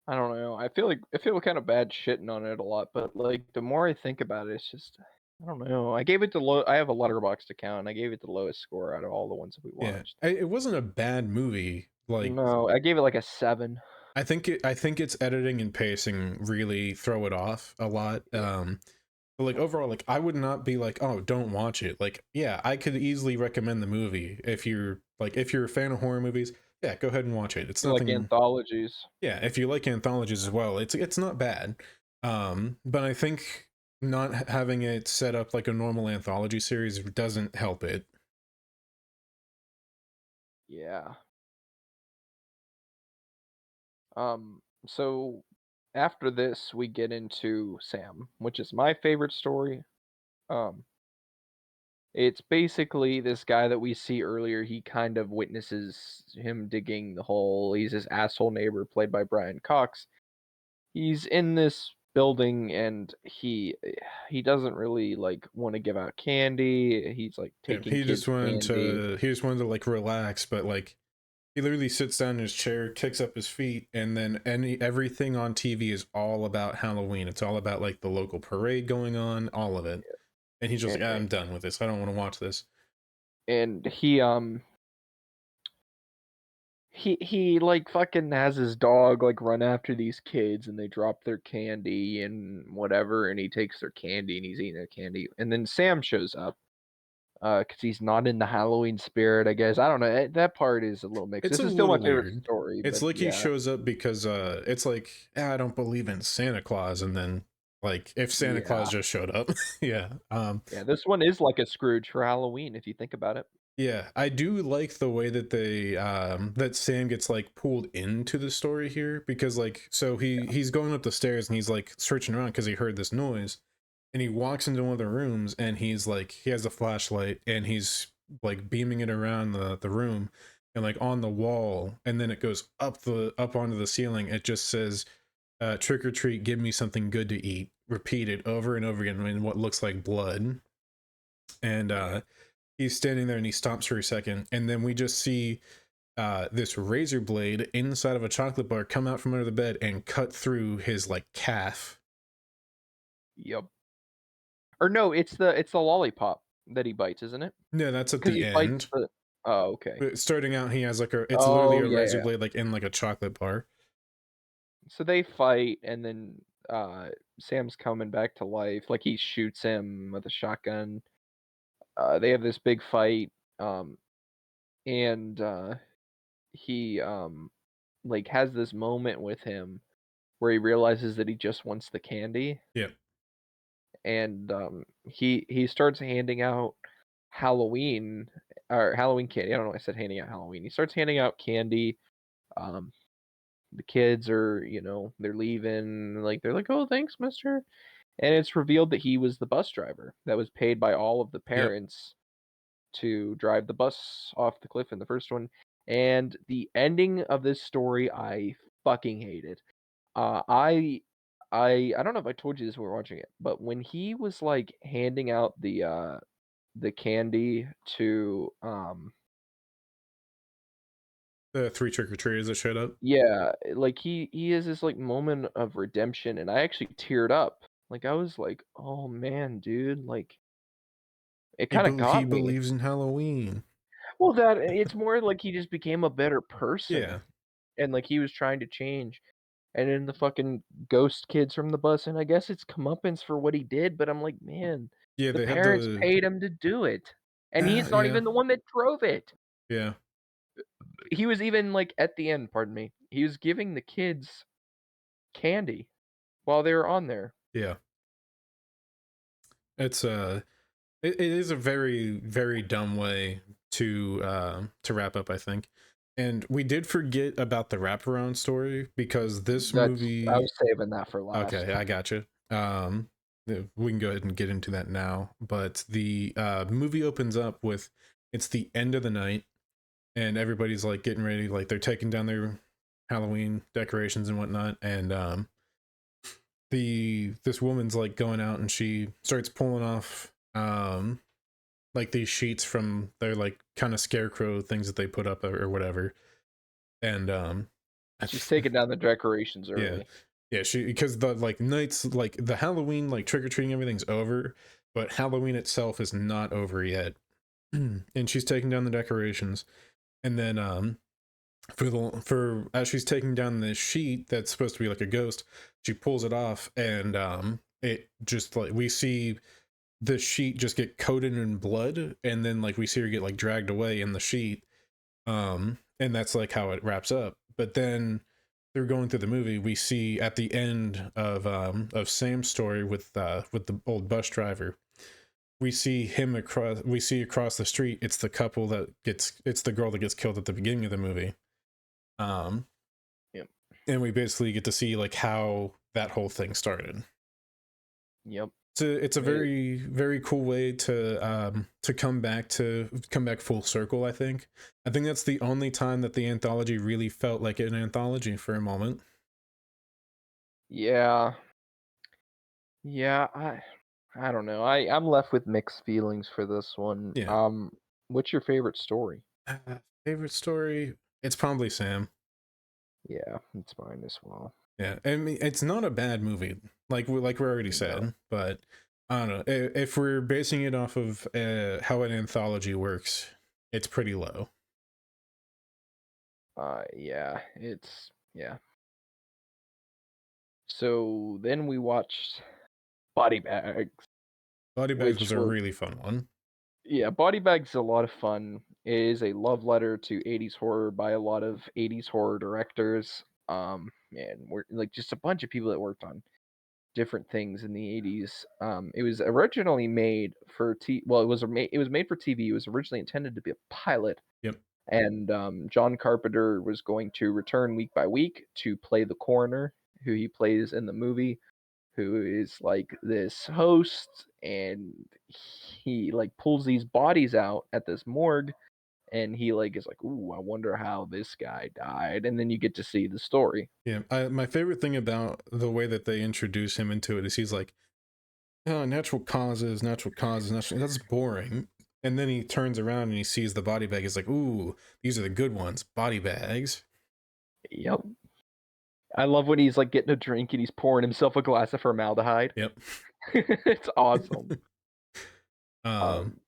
Speaker 2: I don't know. I feel kind of bad shitting on it a lot, but like the more I think about it, it's just I don't know. I gave it the low. I have a Letterboxd account, and I gave it the lowest score out of all the ones that we
Speaker 1: Yeah,
Speaker 2: watched.
Speaker 1: it wasn't a bad movie. Like
Speaker 2: No, I gave it like a 7.
Speaker 1: I think its editing and pacing really throw it off a lot.
Speaker 2: Yeah.
Speaker 1: But like overall, like I would not be like, oh, don't watch it. Like, yeah, I could easily recommend the movie if you're a fan of horror movies. Yeah, go ahead and watch it. It's
Speaker 2: You like
Speaker 1: nothing.
Speaker 2: anthologies.
Speaker 1: Yeah, if you like anthologies as well, it's not bad. But I think not having it set up like a normal anthology series doesn't help it.
Speaker 2: Yeah. So After this, we get into Sam, which is my favorite story. Um, it's basically this guy that we see earlier. He kind of witnesses him digging the hole. He's his asshole neighbor, played by Brian Cox. He's in this building and he doesn't really like want to give out candy. He's like
Speaker 1: Yeah,
Speaker 2: taking kids candy.
Speaker 1: he just wanted to like relax, but like he literally sits down in his chair, kicks up his feet, and then everything on TV is all about Halloween. It's all about like the local parade going on, all of it. And he's just like,
Speaker 2: and
Speaker 1: ah, I'm done with this. I don't want to watch this.
Speaker 2: and he like fucking has his dog like run after these kids and they drop their candy and whatever and he takes their candy and he's eating their candy and then Sam shows up because he's not in the Halloween spirit, I guess. I don't know. That part is a little mixed.
Speaker 1: It's
Speaker 2: This
Speaker 1: a
Speaker 2: is still my
Speaker 1: little
Speaker 2: favorite
Speaker 1: weird.
Speaker 2: story,
Speaker 1: It's
Speaker 2: but
Speaker 1: like he
Speaker 2: yeah,
Speaker 1: shows up because it's like, I don't believe in Santa Claus, and then like if Santa Claus
Speaker 2: yeah,
Speaker 1: just showed up. Yeah.
Speaker 2: yeah. This one is like a Scrooge for Halloween if you think about it.
Speaker 1: Yeah, I do like the way that they that Sam gets like pulled into the story here, because like so he's going up the stairs and he's like searching around because he heard this noise, and he walks into one of the rooms and he's like he has a flashlight and he's like beaming it around the room, and like on the wall, and then it goes up onto the ceiling. It just says trick or treat, give me something good to eat, repeated over and over again in what looks like blood. And he's standing there and he stops for a second, and then we just see this razor blade inside of a chocolate bar come out from under the bed and cut through his like calf.
Speaker 2: Yep. Or no, it's the lollipop that he bites, isn't it?
Speaker 1: No, that's at
Speaker 2: Because
Speaker 1: the
Speaker 2: he bites
Speaker 1: end.
Speaker 2: the. Oh, okay.
Speaker 1: But starting out, he has like it's literally
Speaker 2: Oh
Speaker 1: a
Speaker 2: yeah,
Speaker 1: razor
Speaker 2: yeah.
Speaker 1: blade like in like a chocolate bar.
Speaker 2: So they fight, and then Sam's coming back to life. Like he shoots him with a shotgun. They have this big fight, and he like has this moment with him where he realizes that he just wants the candy,
Speaker 1: Yeah,
Speaker 2: and he starts handing out Halloween or Halloween candy. I don't know. Why I said handing out Halloween. He starts handing out candy. Um, the kids are, they're leaving. Like they're like, "Oh, thanks, Mister." And it's revealed that he was the bus driver that was paid by all of the
Speaker 1: yep.
Speaker 2: parents to drive the bus off the cliff in the first one. And the ending of this story, I fucking hated. Uh, I I don't know if I told you this when we were watching it, but when he was like handing out the candy to
Speaker 1: The three trick or treaters that showed up.
Speaker 2: yeah, like he has this like moment of redemption, and I actually teared up. Like I was like, oh man, dude, like it kind of
Speaker 1: He
Speaker 2: got me.
Speaker 1: believes in Halloween.
Speaker 2: Well, that it's more like he just became a better person,
Speaker 1: Yeah,
Speaker 2: and like he was trying to change. And then the fucking ghost kids from the bus, and I guess it's comeuppance for what he did, but I'm like, man,
Speaker 1: yeah.
Speaker 2: the
Speaker 1: They have
Speaker 2: parents
Speaker 1: the
Speaker 2: paid him to do it, and he's not
Speaker 1: yeah,
Speaker 2: even the one that drove it.
Speaker 1: yeah,
Speaker 2: He was even like at the end, pardon me, he was giving the kids candy while they were on there.
Speaker 1: yeah. It's it is a very dumb way to wrap up, I think. And we did forget about the wraparound story because this
Speaker 2: I
Speaker 1: movie.
Speaker 2: was saving that for last.
Speaker 1: Okay, I got you. We can go ahead and get into that now. But the movie opens up with it's the end of the night, and everybody's like getting ready, like they're taking down their Halloween decorations and whatnot, and this woman's like going out and she starts pulling off like these sheets from their like kind of scarecrow things that they put up or whatever, and
Speaker 2: She's taking down the decorations
Speaker 1: yeah,
Speaker 2: early.
Speaker 1: yeah, she because the like nights like the Halloween like trick-or-treating everything's over, but Halloween itself is not over yet. And she's taking down the decorations, and then for as she's taking down this sheet that's supposed to be like a ghost, she pulls it off, and it just like we see the sheet just get coated in blood, and then like we see her get like dragged away in the sheet, and that's like how it wraps up. But then through going through the movie, we see at the end of Sam's story with the old bus driver, we see him across we see across the street, it's the couple that gets it's the girl that gets killed at the beginning of the movie. um
Speaker 2: Yep.
Speaker 1: and we basically get to see like how that whole thing started.
Speaker 2: Yep.
Speaker 1: It's a
Speaker 2: It,
Speaker 1: very very cool way to come back full circle. I think that's the only time that the anthology really felt like an anthology for a moment.
Speaker 2: yeah. Yeah, I don't know. I'm left with mixed feelings for this one.
Speaker 1: Yeah.
Speaker 2: What's your favorite story?
Speaker 1: Favorite story? It's probably Sam.
Speaker 2: Yeah, it's mine as well.
Speaker 1: Yeah, I mean it's not a bad movie, like we already
Speaker 2: No.
Speaker 1: said, but I don't know if we're basing it off of how an anthology works, it's pretty low.
Speaker 2: Yeah, yeah. So then we watched Body Bags,
Speaker 1: Body Bags was
Speaker 2: which
Speaker 1: a
Speaker 2: was
Speaker 1: really fun one.
Speaker 2: yeah, Body Bags is a lot of fun. It is a love letter to 80s horror by a lot of 80s horror directors. And we're like just a bunch of people that worked on different things in the 80s. It was originally made for well, it was made for TV. It was originally intended to be a pilot,
Speaker 1: Yep.
Speaker 2: and John Carpenter was going to return week by week to play the coroner, who he plays in the movie, who is like this host, and he like pulls these bodies out at this morgue, and he like is like, "Ooh, I wonder how this guy died," and then you get to see the story.
Speaker 1: Yeah, my favorite thing about the way that they introduce him into it is he's like, oh, natural causes, natural. That's boring. And then he turns around and he sees the body bag. He's like, ooh, these are the good ones, body bags.
Speaker 2: Yep. I love when he's like getting a drink and he's pouring himself a glass of formaldehyde.
Speaker 1: Yep.
Speaker 2: It's awesome.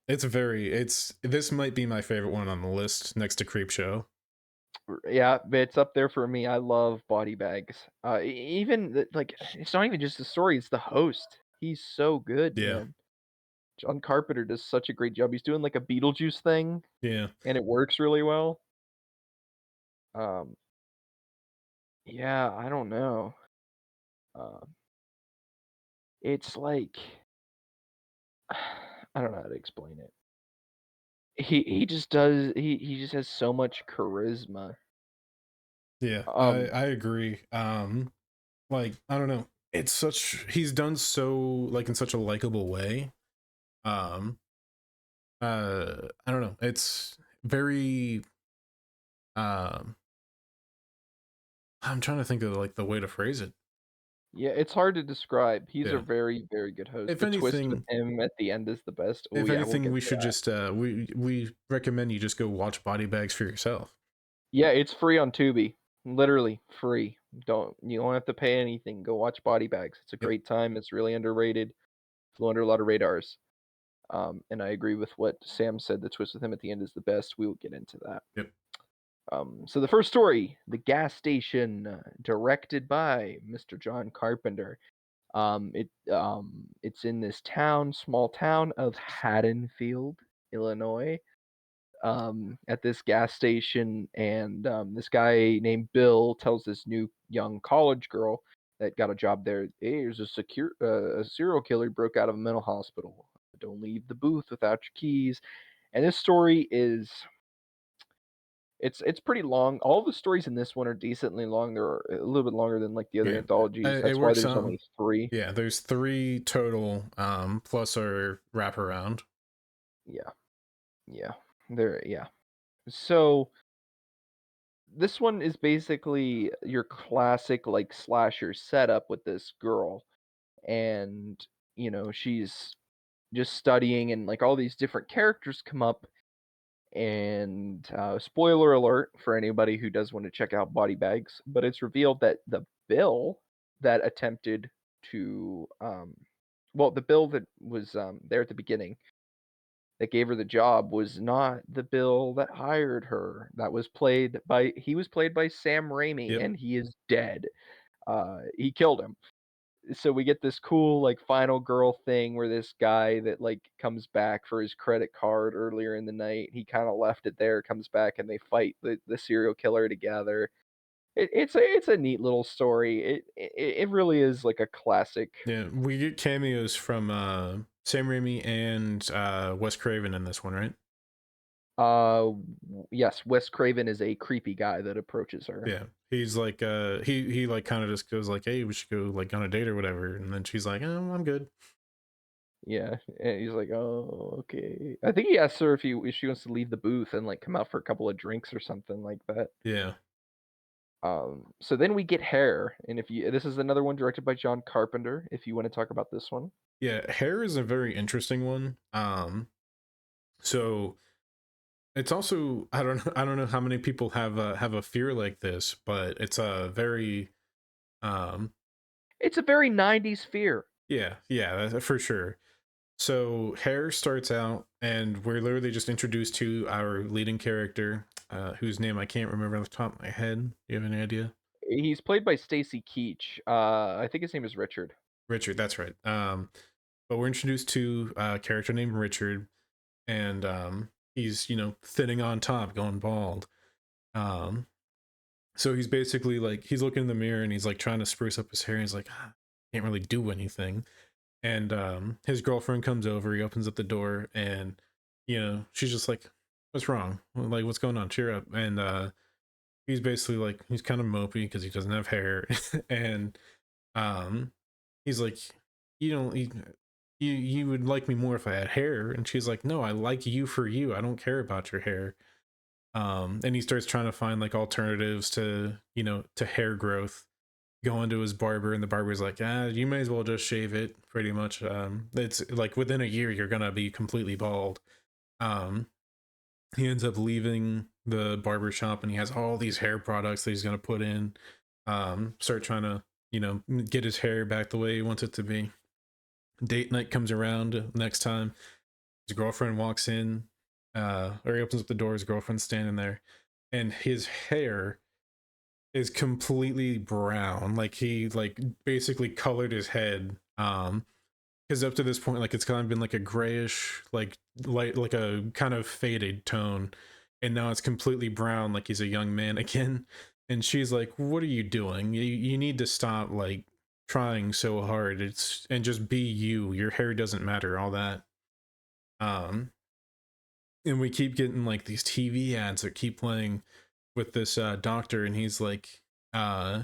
Speaker 1: It's this might be my favorite one on the list next to Creep Show.
Speaker 2: Yeah, it's up there for me. I love body bags. Even like it's not even just the story; it's the host. He's so good,
Speaker 1: Yeah.
Speaker 2: man. John Carpenter does such a great job. He's doing like a Beetlejuice thing,
Speaker 1: Yeah.
Speaker 2: and it works really well. Um, yeah, I don't know. Um, it's like I don't know how to explain it. He just does. He just has so much charisma.
Speaker 1: Yeah.
Speaker 2: Um,
Speaker 1: I agree. Like, I don't know. It's such he's done so like in such a likable way. Um I don't know. It's very um I'm trying to think of like the way to phrase it.
Speaker 2: yeah, it's hard to describe. He's a
Speaker 1: Yeah.
Speaker 2: very, very good host.
Speaker 1: If
Speaker 2: The twist with
Speaker 1: anything,
Speaker 2: him at the end is the best. Oh
Speaker 1: if
Speaker 2: yeah, we'll
Speaker 1: anything,
Speaker 2: get
Speaker 1: we
Speaker 2: to
Speaker 1: should
Speaker 2: that.
Speaker 1: just we recommend you just go watch Body Bags for yourself.
Speaker 2: Yeah, it's free on Tubi. Literally free. You don't have to pay anything. Go watch Body Bags. It's a
Speaker 1: Yep.
Speaker 2: great time. It's really underrated. Flew under a lot of radars. And I agree with what Sam said. The twist with him at the end is the best. We will get into that.
Speaker 1: Yep.
Speaker 2: So the first story, The Gas Station, directed by Mr. John Carpenter. It's in this small town of Haddonfield, Illinois. At this gas station, and this guy named Bill tells this new young college girl that got a job there, "Hey, there's a serial killer broke out of a mental hospital. Don't leave the booth without your keys." And this story is it's pretty long. All the stories in this one are decently long. They're a little bit longer than like the other
Speaker 1: Yeah.
Speaker 2: anthologies.
Speaker 1: It
Speaker 2: That's why
Speaker 1: works
Speaker 2: there's
Speaker 1: out.
Speaker 2: only three.
Speaker 1: Yeah, there's three total plus our wraparound.
Speaker 2: Yeah, yeah, yeah. So this one is basically your classic like slasher setup with this girl, and she's just studying, and like all these different characters come up, and spoiler alert for anybody who does want to check out Body Bags, but it's revealed that the bill that attempted to the bill that was there at the beginning that gave her the job was not the Bill that hired her. He was played by Sam Raimi,
Speaker 1: Yep.
Speaker 2: and he is dead. He killed him. So we get this cool like final girl thing where this guy that like comes back for his credit card earlier in the night, he kind of left it there, comes back, and they fight the serial killer together. It's a neat little story. It really is like a classic.
Speaker 1: Yeah, we get cameos from Sam Raimi and Wes Craven in this one, right?
Speaker 2: Yes, Wes Craven is a creepy guy that approaches her.
Speaker 1: Yeah, he's like he like kind of just goes like, hey, we should go like on a date or whatever, and then she's like, oh, I'm good.
Speaker 2: Yeah, and he's like, "Oh, okay." I think he asks her if she wants to leave the booth and, like, come out for a couple of drinks or something like that.
Speaker 1: Yeah.
Speaker 2: So then we get Hair, and if you this is another one directed by John Carpenter, if you wanna talk about this one.
Speaker 1: Yeah, hair is a very interesting one. So it's also I don't know how many people have a fear like this, but it's a very um
Speaker 2: It's a very '90s fear.
Speaker 1: yeah, yeah, for sure. So hair starts out, and we're literally just introduced to our leading character, whose name I can't remember off the top of my head. Do you have any idea?
Speaker 2: He's played by Stacy Keach. I think his name is Richard.
Speaker 1: Richard, that's right. But we're introduced to a character named Richard, and he's thinning on top, going bald. Um, so he's basically like he's looking in the mirror and he's like trying to spruce up his hair. And he's like, ah, can't really do anything. And his girlfriend comes over. He opens up the door, and she's just like, "What's wrong? Like, what's going on? Cheer up!" And he's basically like, he's kind of mopey because he doesn't have hair, and um, he's like, "You don't, you would like me more if I had hair." And she's like, "No, I like you for you. I don't care about your hair." And he starts trying to find like alternatives to to hair growth, going to his barber, and the barber's like, ah, you may as well just shave it, pretty much. It's like within a year you're gonna be completely bald. um he ends up leaving the barber shop, and he has all these hair products that he's gonna put in, start trying to get his hair back the way he wants it to be. Date night comes around next time. His girlfriend walks in, or he opens up the door, his girlfriend's standing there, and his hair is completely brown. Like he like basically colored his head. Because up to this point, like it's kind of been like a grayish, like light, like a kind of faded tone, and now it's completely brown, like he's a young man again. And she's like, "What are you doing? You need to stop like trying so hard. It's and just be you. Your hair doesn't matter. All that." Um, and we keep getting like these TV ads that keep playing with this doctor, and he's like, uh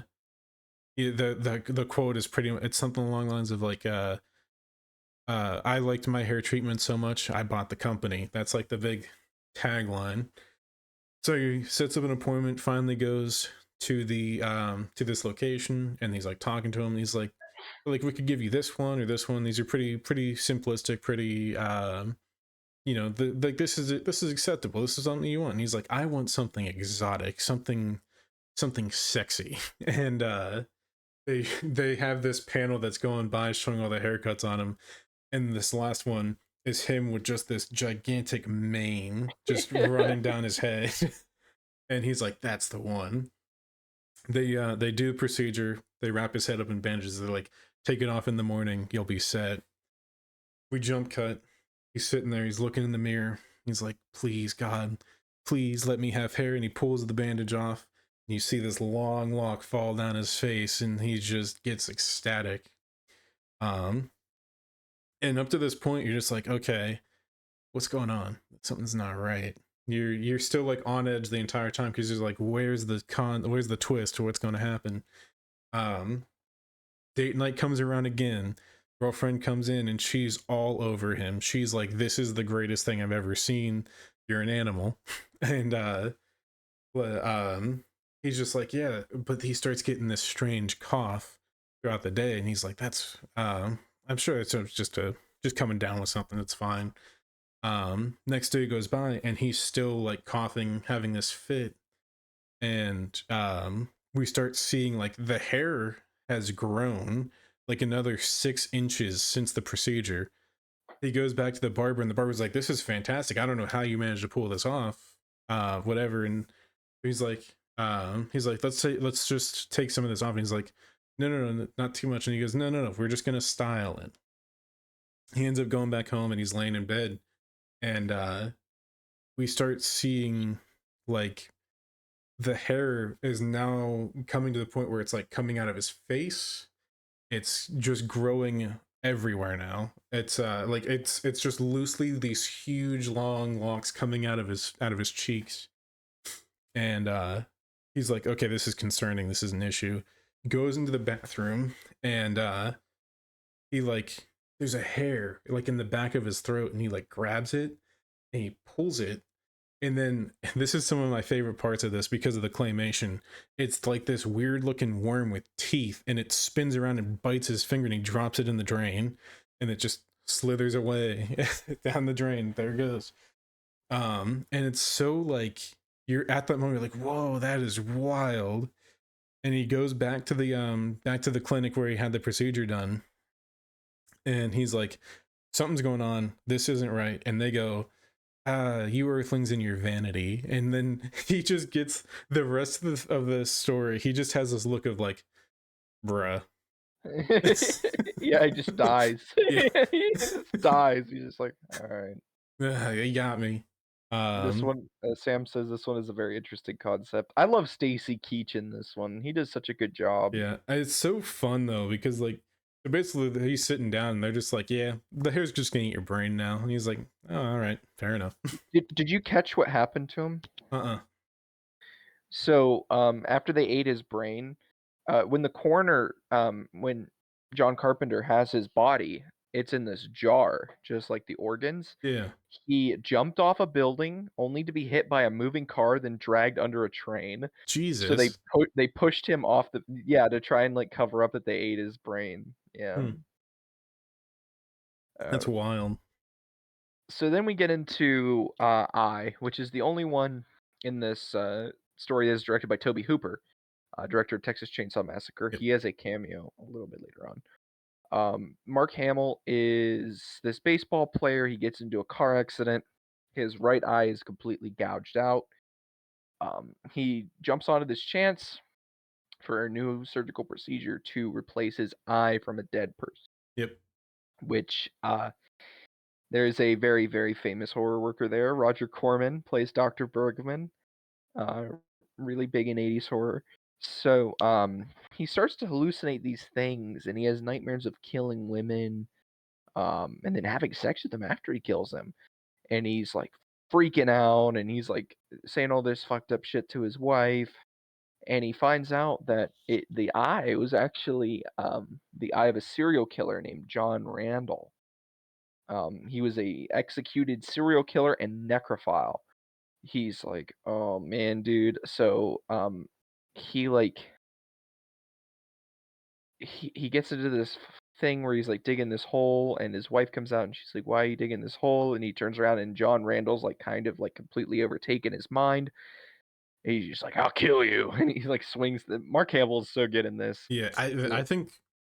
Speaker 1: yeah, the quote is pretty, it's something along the lines of like I liked my hair treatment so much I bought the company. That's like the big tagline. So he sets up an appointment, finally goes to this location, and he's like talking to him, and he's like, we could give you this one or this one. These are pretty simplistic, pretty like this is acceptable, this is something you want. And he's like, I want something exotic, something sexy. And they have this panel that's going by showing all the haircuts on him, and this last one is him with just this gigantic mane just running down his head. And he's like, that's the one. They do procedure, they wrap his head up in bandages, they're like, take it off in the morning, you'll be set. We jump cut, he's sitting there, he's looking in the mirror, he's like, please God, please let me have hair. And he pulls the bandage off, and you see this long lock fall down his face, and he just gets ecstatic. um and up to this point you're just like, okay, what's going on? Something's not right. You're still like on edge the entire time because you're like, where's the twist, or what's going to happen? um Date night comes around again, girlfriend comes in, and she's all over him. She's like, this is the greatest thing I've ever seen, you're an animal. And but, he's just like, yeah, but he starts getting this strange cough throughout the day, and he's like, that's I'm sure it's just coming down with something, it's fine. Next day goes by, and he's still like coughing, having this fit. And we start seeing like the hair has grown like another 6 inches since the procedure. He goes back to the barber, and the barber's like, this is fantastic, I don't know how you managed to pull this off, whatever. And he's like, let's just take some of this off. And he's like, no, not too much. And he goes, no, we're just gonna style it. He ends up going back home, and he's laying in bed, and we start seeing like the hair is now coming to the point where it's like coming out of his face. It's just growing everywhere now. It's like it's just loosely these huge long locks coming out of his cheeks. And he's like, okay, this is concerning, this is an issue. Goes into the bathroom, and he like, there's a hair like in the back of his throat, and he like grabs it and he pulls it. And then this is some of my favorite parts of this because of the claymation. It's like this weird looking worm with teeth, and it spins around and bites his finger, and he drops it in the drain, and it just slithers away down the drain. There it goes. And it's so like, you're at that moment, you're like, whoa, that is wild. And he goes back to the clinic where he had the procedure done, and he's like, something's going on, this isn't right. And they go, you earthlings in your vanity. And then he just gets the rest of the story, he just has this look of like, bruh.
Speaker 2: Yeah, he just dies.
Speaker 1: Yeah.
Speaker 2: He just dies. He's just like, all right.
Speaker 1: You got me.
Speaker 2: This
Speaker 1: um
Speaker 2: one, Sam says this one is a very interesting concept. I love Stacy Keach in this one. He does such a good job.
Speaker 1: yeah, it's so fun though, because like, so basically he's sitting down and they're just like, yeah, the hair's just gonna eat your brain now. And he's like, oh, all right, fair enough.
Speaker 2: Did you catch what happened to him?
Speaker 1: Uh-uh.
Speaker 2: So, after they ate his brain, when the coroner, when John Carpenter has his body, it's in this jar, just like the organs.
Speaker 1: Yeah.
Speaker 2: He jumped off a building only to be hit by a moving car, then dragged under a train. So
Speaker 1: Jesus.
Speaker 2: they pushed him off the, yeah, to try and like cover up that they ate his brain. Yeah.
Speaker 1: Hmm. That's
Speaker 2: Uh,
Speaker 1: wild.
Speaker 2: so then we get into I, which is the only one in this story that is directed by Toby Hooper, director of Texas Chainsaw Massacre.
Speaker 1: Yep.
Speaker 2: He has a cameo a little bit later on. Mark Hamill is this baseball player. He gets into a car accident. His right eye is completely gouged out. He jumps onto this chance for a new surgical procedure to replace his eye from a dead person,
Speaker 1: Yep.
Speaker 2: which there's a very, very famous horror worker there. Roger Corman plays Dr. Bergman, uh, really big in 80s horror. So he starts to hallucinate these things, and he has nightmares of killing women, and then having sex with them after he kills them. And he's like freaking out, and he's like saying all this fucked up shit to his wife. And he finds out that the eye was actually the eye of a serial killer named John Randall. He was a executed serial killer and necrophile. He's like, oh man, dude. So he like he gets into this thing where he's like digging this hole, and his wife comes out and she's like, why are you digging this hole? And he turns around and John Randall's like kind of like completely overtaken his mind. And he's just like, I'll kill you. And he like swings the Mark Hamill is so good in this.
Speaker 1: Yeah, I think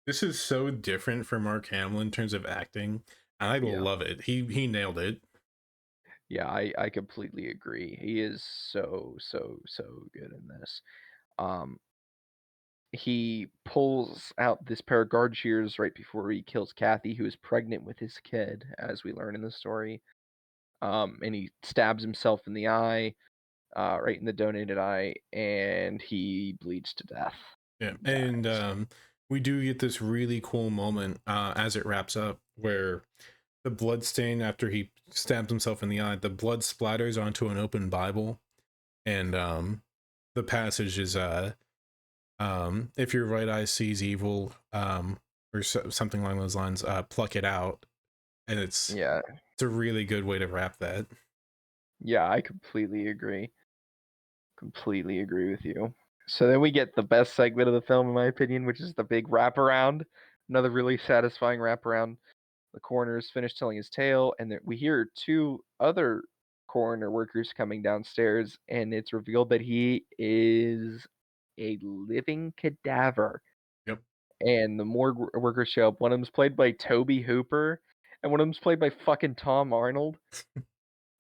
Speaker 1: this is so different for Mark Hamill in terms of acting, and I
Speaker 2: Yeah.
Speaker 1: love it. He nailed it.
Speaker 2: Yeah, I completely agree. He is so, so, so good in this. Um, he pulls out this pair of guard shears right before he kills Kathy, who is pregnant with his kid, as we learn in the story. And he stabs himself in the eye, right in the donated eye, and he bleeds to death.
Speaker 1: Yeah, and
Speaker 2: Dies.
Speaker 1: we do get this really cool moment as it wraps up, where the blood stain after he stabs himself in the eye, the blood splatters onto an open Bible, and the passage is if your right eye sees evil, or something along those lines, pluck it out. And
Speaker 2: Yeah,
Speaker 1: it's a really good way to wrap that.
Speaker 2: yeah, I completely agree. Completely agree with you. So then we get the best segment of the film, in my opinion, which is the big wraparound. Another really satisfying wraparound. The coroner's finished telling his tale, and we hear two other coroner workers coming downstairs, and it's revealed that he is a living cadaver.
Speaker 1: Yep.
Speaker 2: And the morgue workers show up. One of them's played by Toby Hooper, and one of them's played by fucking Tom Arnold.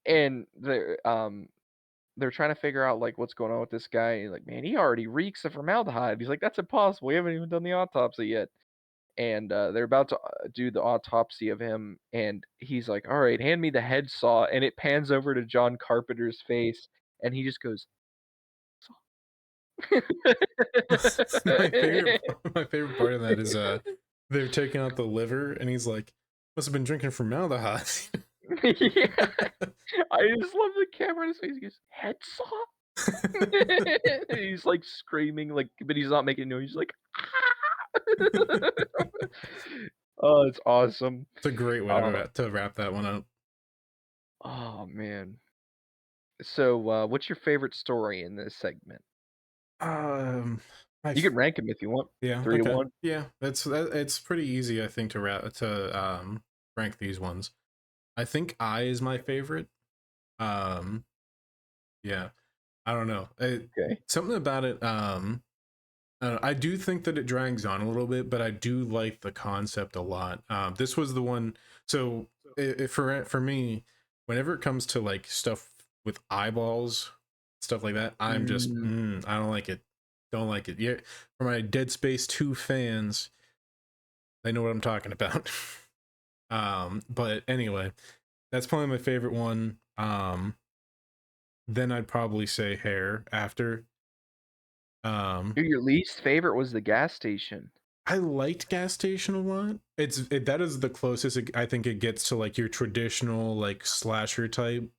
Speaker 2: And they're trying to figure out like what's going on with this guy. He's like, man, he already reeks of formaldehyde. He's like, that's impossible. We haven't even done the autopsy yet. And they're about to do the autopsy of him, and he's like, all right, hand me the head saw. And it pans over to John Carpenter's face, and he just goes,
Speaker 1: My favorite part of that is they're taking out the liver, and he's like, "Must have been drinking formaldehyde."
Speaker 2: Yeah, I just love the camera in his face. He goes, "Head saw?" And he's, like, screaming, like but he's not making noise, he's like, "Ah!" Oh, it's awesome.
Speaker 1: It's a great way
Speaker 2: Uh,
Speaker 1: to wrap that one up.
Speaker 2: oh, man. So, what's your favorite story in this segment?
Speaker 1: Um, I
Speaker 2: You
Speaker 1: f-
Speaker 2: can rank them if you want,
Speaker 1: yeah,
Speaker 2: 3 to
Speaker 1: okay,
Speaker 2: 1.
Speaker 1: yeah. It's pretty easy, I think, to rank these ones. I think I is my favorite. Um, yeah, I don't know.
Speaker 2: Okay.
Speaker 1: Something about it. I do think that it drags on a little bit, but I do like the concept a lot. This was the one. So for me, whenever it comes to like stuff with eyeballs, stuff like that, I'm just
Speaker 2: Mm,
Speaker 1: I don't like it. Don't like it. Yeah, for my Dead Space 2 fans, they know what I'm talking about. But anyway, that's probably my favorite one. Then I'd probably say Hair after. Um,
Speaker 2: your least favorite was the gas station.
Speaker 1: I liked Gas Station a lot. That is the closest I think it gets to like your traditional like slasher type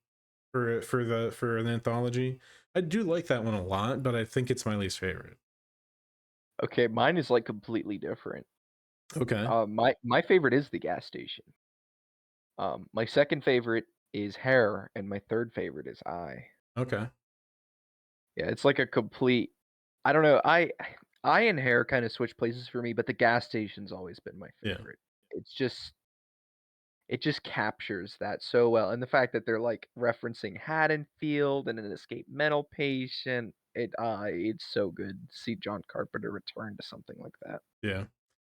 Speaker 1: for an anthology. I do like that one a lot, but I think it's my least favorite.
Speaker 2: Okay, mine is, like, completely different.
Speaker 1: Okay.
Speaker 2: My favorite is the gas station. My second favorite is Hair, and my third favorite is I.
Speaker 1: Okay.
Speaker 2: Yeah, it's like a complete I don't know, I and Hair kinda switch places for me, but the gas station's always been my
Speaker 1: Yeah.
Speaker 2: favorite. It's just it just captures that so well, and the fact that they're, like, referencing Haddonfield and an escaped mental patient, it's so good to see John Carpenter return to something like that.
Speaker 1: Yeah.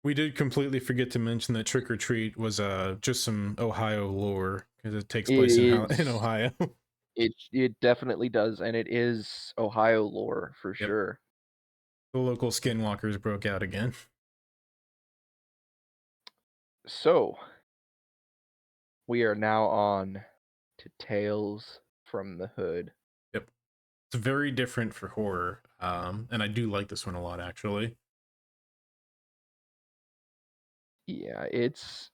Speaker 1: We did completely forget to mention that Trick or Treat was just some Ohio lore because it takes
Speaker 2: It
Speaker 1: place in
Speaker 2: is
Speaker 1: Ohio.
Speaker 2: it definitely does, and it is Ohio lore for
Speaker 1: Yep.
Speaker 2: sure.
Speaker 1: The local skinwalkers broke out again.
Speaker 2: So, we are now on to Tales from the Hood.
Speaker 1: Yep. It's very different for horror. And I do like this one a lot actually.
Speaker 2: Yeah, it's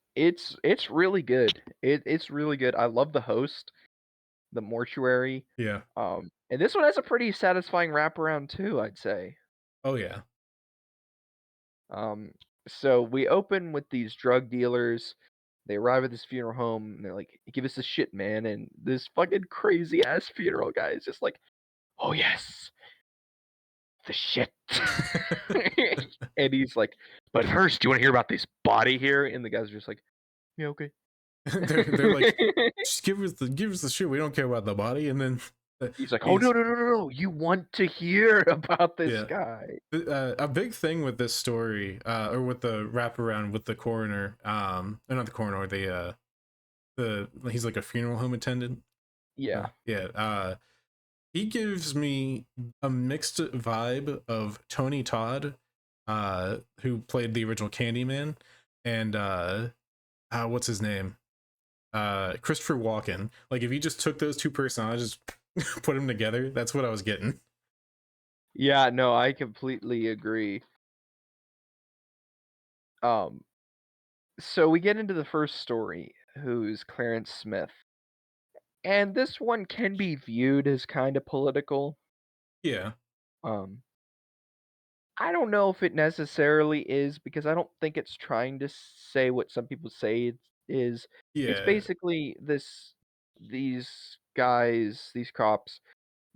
Speaker 2: really good. It's really good. I love the host, the mortuary.
Speaker 1: Yeah.
Speaker 2: And this one has a pretty satisfying wraparound too, I'd say.
Speaker 1: Oh yeah.
Speaker 2: Um, so we open with these drug dealers. They arrive at this funeral home and they're like, "Give us the shit, man." And this fucking crazy ass funeral guy is just like, "Oh yes, the shit." And he's like, "But first, do you want to hear about this body here?" And the guys are just like, "Yeah, okay."
Speaker 1: They're like, just give us the shit. We don't care about the body. And then
Speaker 2: He's like, "Oh, no,
Speaker 1: he's
Speaker 2: no, no, no, no, you want to hear about this
Speaker 1: yeah.
Speaker 2: guy."
Speaker 1: A big thing with this story, or with the wraparound with the coroner, or not the coroner, the he's like a funeral home attendant.
Speaker 2: Yeah.
Speaker 1: Yeah. He gives me a mixed vibe of Tony Todd, who played the original Candyman, and what's his name? Christopher Walken. Like if you just took those two personages, put them together, that's what I was getting.
Speaker 2: Yeah, no, I completely agree. Um, so we get into the first story, who's Clarence Smith. And this one can be viewed as kinda political.
Speaker 1: Yeah.
Speaker 2: Um, I don't know if it necessarily is because I don't think it's trying to say what some people say it is. It's
Speaker 1: Yeah.
Speaker 2: basically these guys, these cops,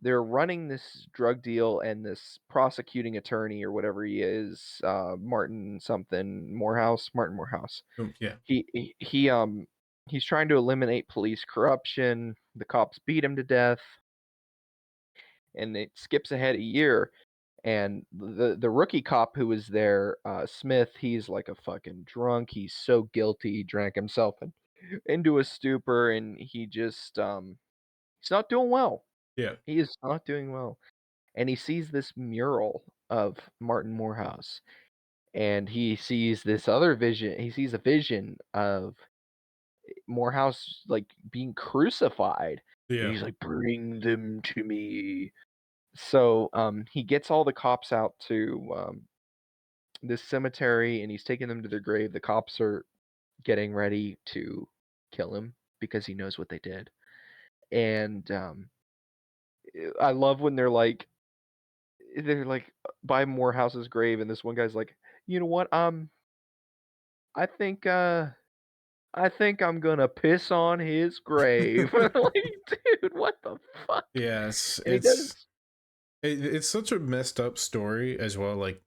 Speaker 2: they're running this drug deal and this prosecuting attorney or whatever he is, Martin something Morehouse, Martin Morehouse.
Speaker 1: Yeah.
Speaker 2: He's trying to eliminate police corruption. The cops beat him to death, and it skips ahead a year. And the rookie cop who was there, Smith, he's like a fucking drunk. He's so guilty. He drank himself into a stupor, and he's not doing well.
Speaker 1: Yeah.
Speaker 2: He is not doing well. And he sees this mural of Martin Morehouse, and he sees this other vision. He sees a vision of Morehouse like being crucified, and
Speaker 1: Yeah.
Speaker 2: he's like, "Bring them to me." So he gets all the cops out to this cemetery, and he's taking them to their grave. The cops are getting ready to kill him because he knows what they did. And I love when they're like by Morehouse's grave, and this one guy's like, you know what? I think I think I'm gonna piss on his grave. Like, dude, what the fuck?
Speaker 1: Yes,
Speaker 2: And he does.
Speaker 1: it's such a messed up story as well. Like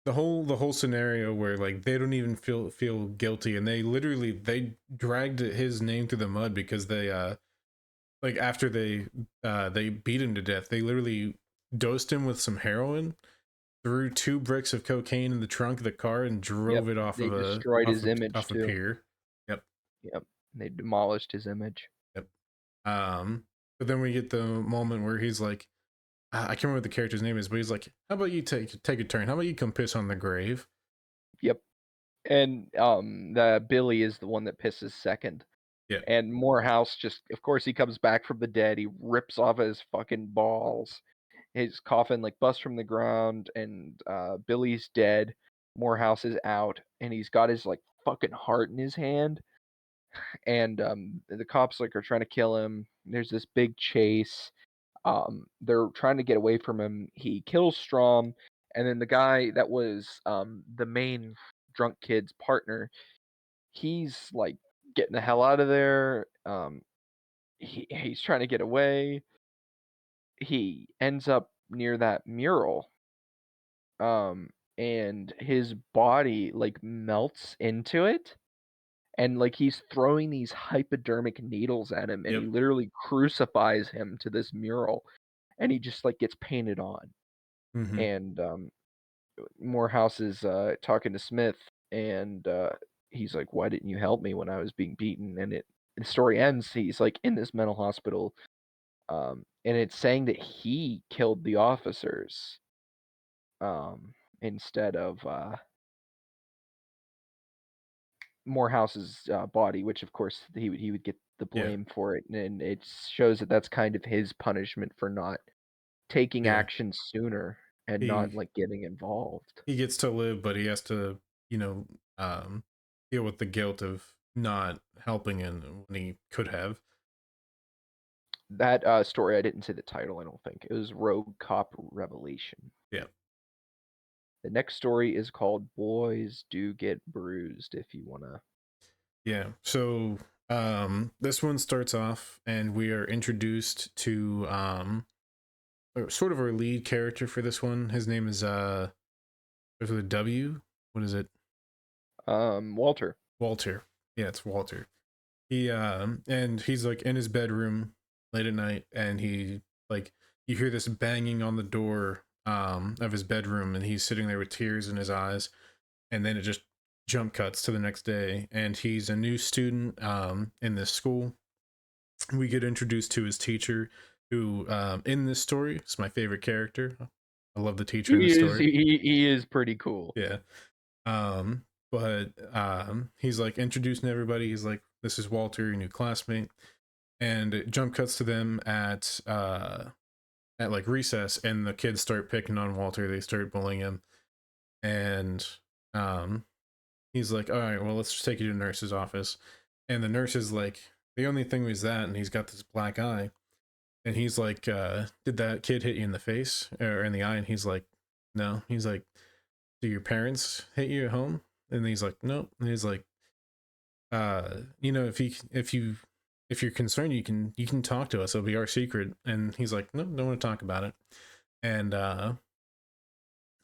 Speaker 1: the whole scenario where like they don't even feel guilty, and they dragged his name through the mud because they like after they beat him to death, they literally dosed him with some heroin, threw 2 bricks of cocaine in the trunk of the car, and
Speaker 2: Yep,
Speaker 1: drove it off
Speaker 2: they
Speaker 1: of a
Speaker 2: destroyed
Speaker 1: off
Speaker 2: his
Speaker 1: a
Speaker 2: image
Speaker 1: off a
Speaker 2: too.
Speaker 1: pier. Yep.
Speaker 2: Yep, they demolished his image.
Speaker 1: Yep. But then we get the moment where he's like, I can't remember what the character's name is, but he's like, "How about you take a turn? How about you come piss on the grave?"
Speaker 2: Yep, and the Billy is the one that pisses second.
Speaker 1: Yeah.
Speaker 2: And Morehouse just, of course, he comes back from the dead. He rips off his fucking balls. His coffin like busts from the ground, and Billy's dead. Morehouse is out, and he's got his like fucking heart in his hand. And the cops like are trying to kill him. There's this big chase. They're trying to get away from him. He kills Strom, and then the guy that was the main drunk kid's partner, he's like getting the hell out of there. He's trying to get away. He ends up near that mural, and his body like melts into it, and like he's throwing these hypodermic needles at him, and he
Speaker 1: Yep.
Speaker 2: literally crucifies him to this mural, and he just like gets painted on.
Speaker 1: Mm-hmm.
Speaker 2: And Morehouse is talking to Smith, and he's like, "Why didn't you help me when I was being beaten?" And the story ends. He's like in this mental hospital, and it's saying that he killed the officers, instead of Morehouse's body, which of course he would get the
Speaker 1: Yeah.
Speaker 2: blame for it, and it shows that that's kind of his punishment for not taking
Speaker 1: Yeah.
Speaker 2: action sooner and not
Speaker 1: He
Speaker 2: like getting involved.
Speaker 1: he gets to live, but he has to, you know, um, deal with the guilt of not helping in when he could have.
Speaker 2: That story, I didn't say the title. I don't think it was Rogue Cop Revelation.
Speaker 1: Yeah.
Speaker 2: The next story is called Boys Do Get Bruised. If you wanna,
Speaker 1: Yeah. So this one starts off and we are introduced to sort of our lead character for this one. His name is with a W. What is it?
Speaker 2: Walter.
Speaker 1: Walter. Yeah, it's Walter. He and he's like in his bedroom late at night, and he like you hear this banging on the door of his bedroom, and he's sitting there with tears in his eyes, and then it just jump cuts to the next day, and he's a new student in this school. We get introduced to his teacher, who in this story is my favorite character. I love the teacher in
Speaker 2: He
Speaker 1: this
Speaker 2: is
Speaker 1: story.
Speaker 2: he is pretty cool.
Speaker 1: Yeah. But he's like introducing everybody. He's like, "This is Walter, your new classmate," and it jump cuts to them at like recess, and the kids start picking on Walter. They start bullying him, and um, he's like, "All right, well, let's just take you to the nurse's office." And the nurse is like, "The only thing was that," and he's got this black eye, and he's like, "Did that kid hit you in the face or in the eye?" And he's like, "No." He's like, "Do your parents hit you at home?" And he's like, "Nope." And he's like, if you're concerned, you can talk to us. It'll be our secret." And he's like, "No, don't want to talk about it." And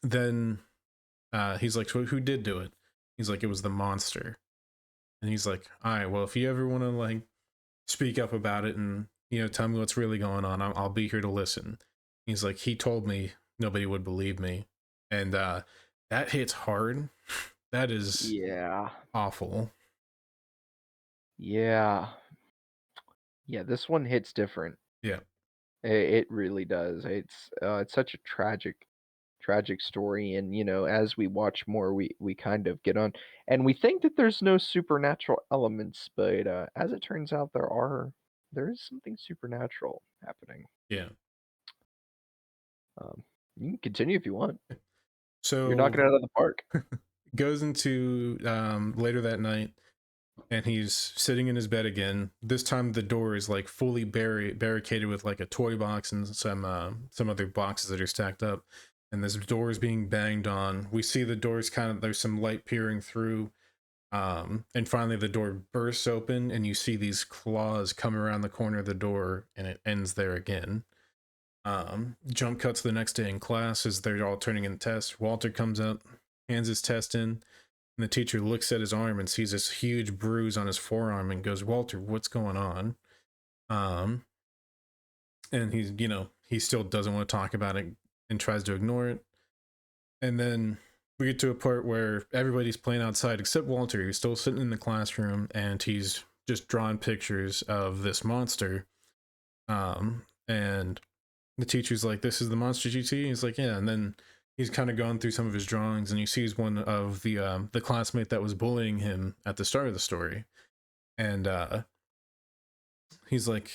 Speaker 1: then he's like, "So who did do it?" He's like, "It was the monster." And he's like, "All right, well, if you ever want to like speak up about it and tell me what's really going on, I'll be here to listen." He's like, "He told me nobody would believe me," and that hits hard. That is
Speaker 2: Yeah.
Speaker 1: awful.
Speaker 2: Yeah. Yeah, this one hits different.
Speaker 1: Yeah,
Speaker 2: It really does. It's such a tragic story, and as we watch more, we kind of get on, and we think that there's no supernatural elements, but as it turns out, there is something supernatural happening.
Speaker 1: yeah.
Speaker 2: Um, you can continue if you want. You're knocking
Speaker 1: So
Speaker 2: it out of the park.
Speaker 1: goes into later that night, and he's sitting in his bed again. This time the door is like fully barricaded with like a toy box and some other boxes that are stacked up. And this door is being banged on. We see the doors kind of, there's some light peering through. And finally the door bursts open and you see these claws come around the corner of the door and it ends there again. Jump cuts the next day in class as they're all turning in tests. Walter comes up, hands his test in, and the teacher looks at his arm and sees this huge bruise on his forearm and goes, "Walter, what's going on?" Um, and he's, he still doesn't want to talk about it and tries to ignore it. And then we get to a part where everybody's playing outside except Walter, who's still sitting in the classroom and he's just drawing pictures of this monster. And the teacher's like, "This is the monster you see?" He's like, "Yeah." And then he's kind of going through some of his drawings and he sees one of the classmate that was bullying him at the start of the story. And he's like,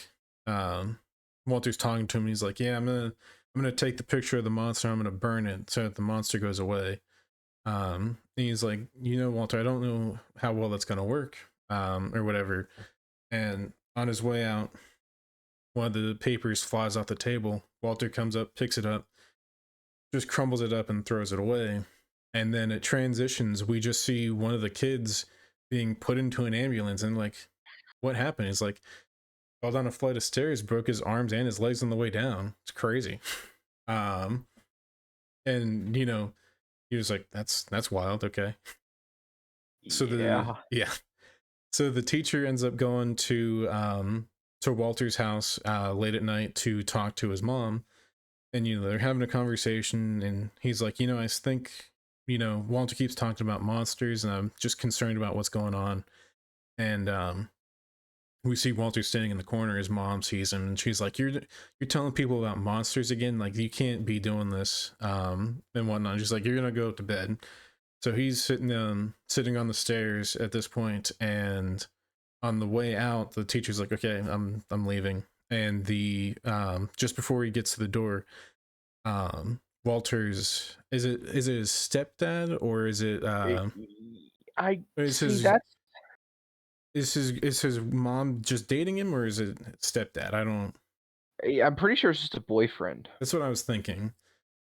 Speaker 1: um, Walter's talking to him. He's like, "Yeah, I'm gonna take the picture of the monster. I'm gonna burn it so that the monster goes away." And he's like, "Walter, I don't know how well that's gonna work, or whatever." And on his way out, one of the papers flies off the table. Walter comes up, picks it up, just crumbles it up and throws it away. And then it transitions. We just see one of the kids being put into an ambulance, and like, what happened? He's like, fell down a flight of stairs, broke his arms and his legs on the way down. It's crazy. Um, and he was like, that's wild. Okay. So
Speaker 2: Yeah.
Speaker 1: the teacher ends up going to Walter's house late at night to talk to his mom, and they're having a conversation, and he's like, I think, Walter keeps talking about monsters and I'm just concerned about what's going on. And we see Walter standing in the corner. His mom sees him and she's like, you're telling people about monsters again, like you can't be doing this, and whatnot. She's like, "You're gonna go to bed." So he's sitting on the stairs at this point, and on the way out the teacher's like, "Okay, I'm leaving." And the just before he gets to the door, Walter's, is it his stepdad, or is it
Speaker 2: I I
Speaker 1: is
Speaker 2: see,
Speaker 1: his
Speaker 2: that's
Speaker 1: is his mom just dating him, or is it stepdad? I don't.
Speaker 2: I'm pretty sure it's just a boyfriend.
Speaker 1: That's what I was thinking.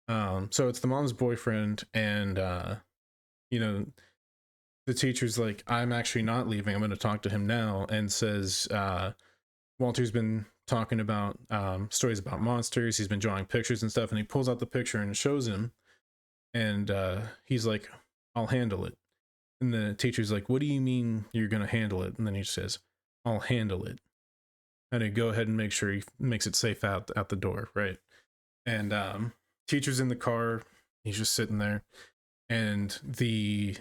Speaker 1: So it's the mom's boyfriend, and you know the teacher's like, "I'm actually not leaving. I'm going to talk to him now," and says, Walter's been talking about stories about monsters. He's been drawing pictures and stuff, and he pulls out the picture and shows him, and he's like, "I'll handle it." And the teacher's like, "What do you mean you're gonna handle it?" And then he says, "I'll handle it." And he go ahead and make sure he makes it safe out the door, right? And teacher's in the car. He's just sitting there, and the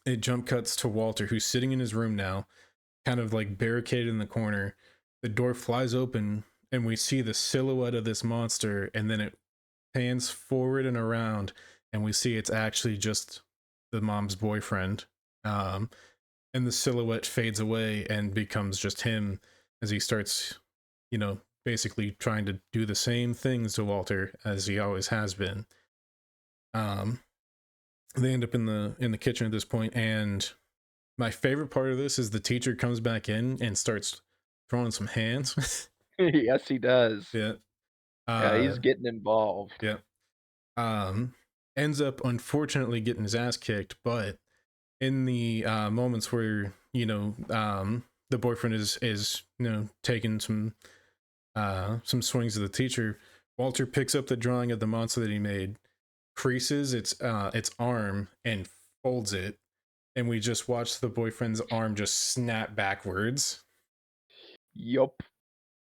Speaker 1: it jump cuts to Walter, who's sitting in his room now, kind of like barricaded in the corner. The door flies open, and we see the silhouette of this monster, and then it pans forward and around, and we see it's actually just the mom's boyfriend. Um, and the silhouette fades away and becomes just him as he starts, basically trying to do the same things to Walter as he always has been. Um, they end up in the kitchen at this point, and my favorite part of this is the teacher comes back in and starts throwing some hands.
Speaker 2: Yes, he does.
Speaker 1: Yeah.
Speaker 2: Yeah, he's
Speaker 1: Uh,
Speaker 2: getting involved.
Speaker 1: yeah. Um, ends up unfortunately getting his ass kicked, but in the moments where the boyfriend is taking some swings at the teacher, Walter picks up the drawing of the monster that he made, creases its arm and folds it, and we just watch the boyfriend's arm just snap backwards.
Speaker 2: Yup.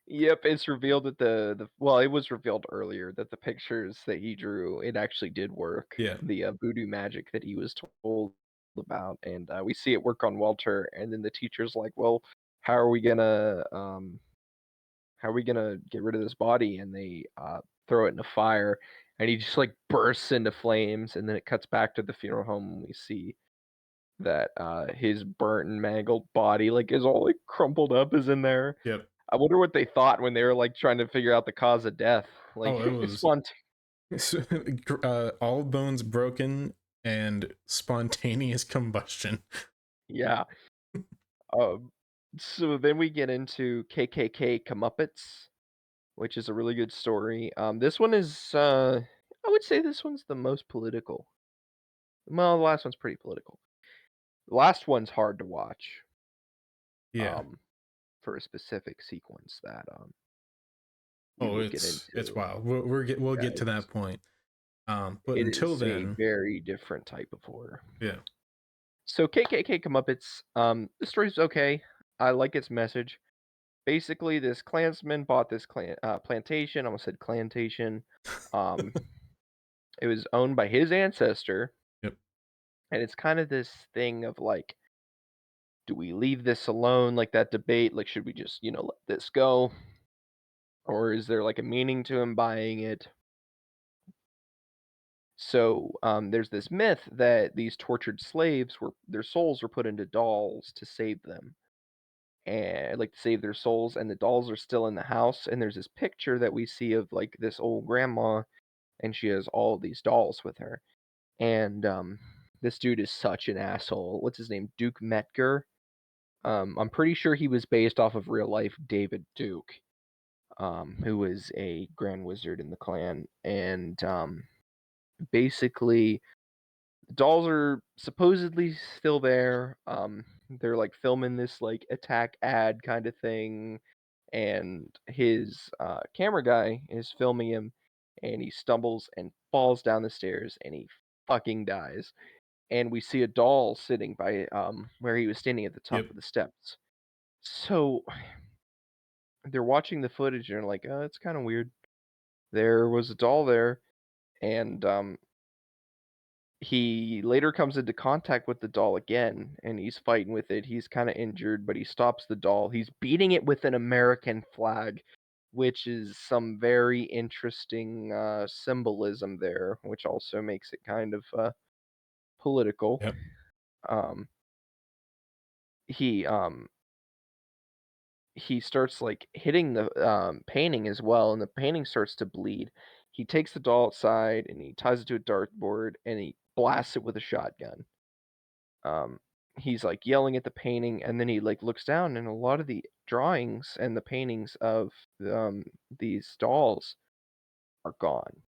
Speaker 2: Yep, it's revealed that the well, it was revealed earlier that the pictures that he drew, it actually did work.
Speaker 1: Yeah.
Speaker 2: The, voodoo magic that he was told about, and, we see it work on Walter, and then the teacher's like, "Well, how are we gonna, how are we gonna get rid of this body?" And they, throw it in a fire, and he just, like, bursts into flames, and then it cuts back to the funeral home, and we see that, his burnt and mangled body, like, is all, like, crumpled up is in there.
Speaker 1: Yep.
Speaker 2: I wonder what they thought when they were, like, trying to figure out the cause of death, like,
Speaker 1: Oh, it was
Speaker 2: spont
Speaker 1: All bones broken and spontaneous combustion.
Speaker 2: Yeah. Um, so then we get into KKK Comeuppets, which is a really good story. This one is, I would say this one's the most political. Well, the last one's pretty political. The last one's hard to watch,
Speaker 1: Yeah.
Speaker 2: um, for a specific sequence that we
Speaker 1: Oh,
Speaker 2: will get
Speaker 1: it's
Speaker 2: into.
Speaker 1: wild. We'll
Speaker 2: Yeah,
Speaker 1: get to that point. But
Speaker 2: it
Speaker 1: until
Speaker 2: is a
Speaker 1: then,
Speaker 2: very different type of horror.
Speaker 1: yeah.
Speaker 2: So KKK Comeuppets, the story's okay. I like its message. Basically, this Klansman bought this plantation. I almost said plantation. Um, it was owned by his ancestor,
Speaker 1: Yep.
Speaker 2: and it's kind of this thing of like, do we leave this alone? Like that debate, like should we just let this go, or is there like a meaning to him buying it? So there's this myth that these tortured slaves were their souls were put into dolls to save them and like to save their souls, and the dolls are still in the house, and there's this picture that we see of like this old grandma, and she has all these dolls with her, and this dude is such an asshole. What's his name? Duke Metger. I'm pretty sure he was based off of real life David Duke, who was a grand wizard in the clan, and basically dolls are supposedly still there. They're like filming this like attack ad kind of thing, and his camera guy is filming him, and he stumbles and falls down the stairs, and he fucking dies. And we see a doll sitting by where he was standing at the top
Speaker 1: Yep.
Speaker 2: of the steps. So they're watching the footage and they're like, it's kind of weird. There was a doll there, and he later comes into contact with the doll again, and he's fighting with it. He's kind of injured, but he stops the doll. He's beating it with an American flag, which is some very interesting symbolism there, which also makes it kind of political.
Speaker 1: Yep.
Speaker 2: Um, he um, he starts like hitting the painting as well, and the painting starts to bleed. He takes the doll outside and he ties it to a dartboard and he blasts it with a shotgun. um, he's like yelling at the painting, and then he like looks down, and a lot of the drawings and the paintings of um, these dolls are gone.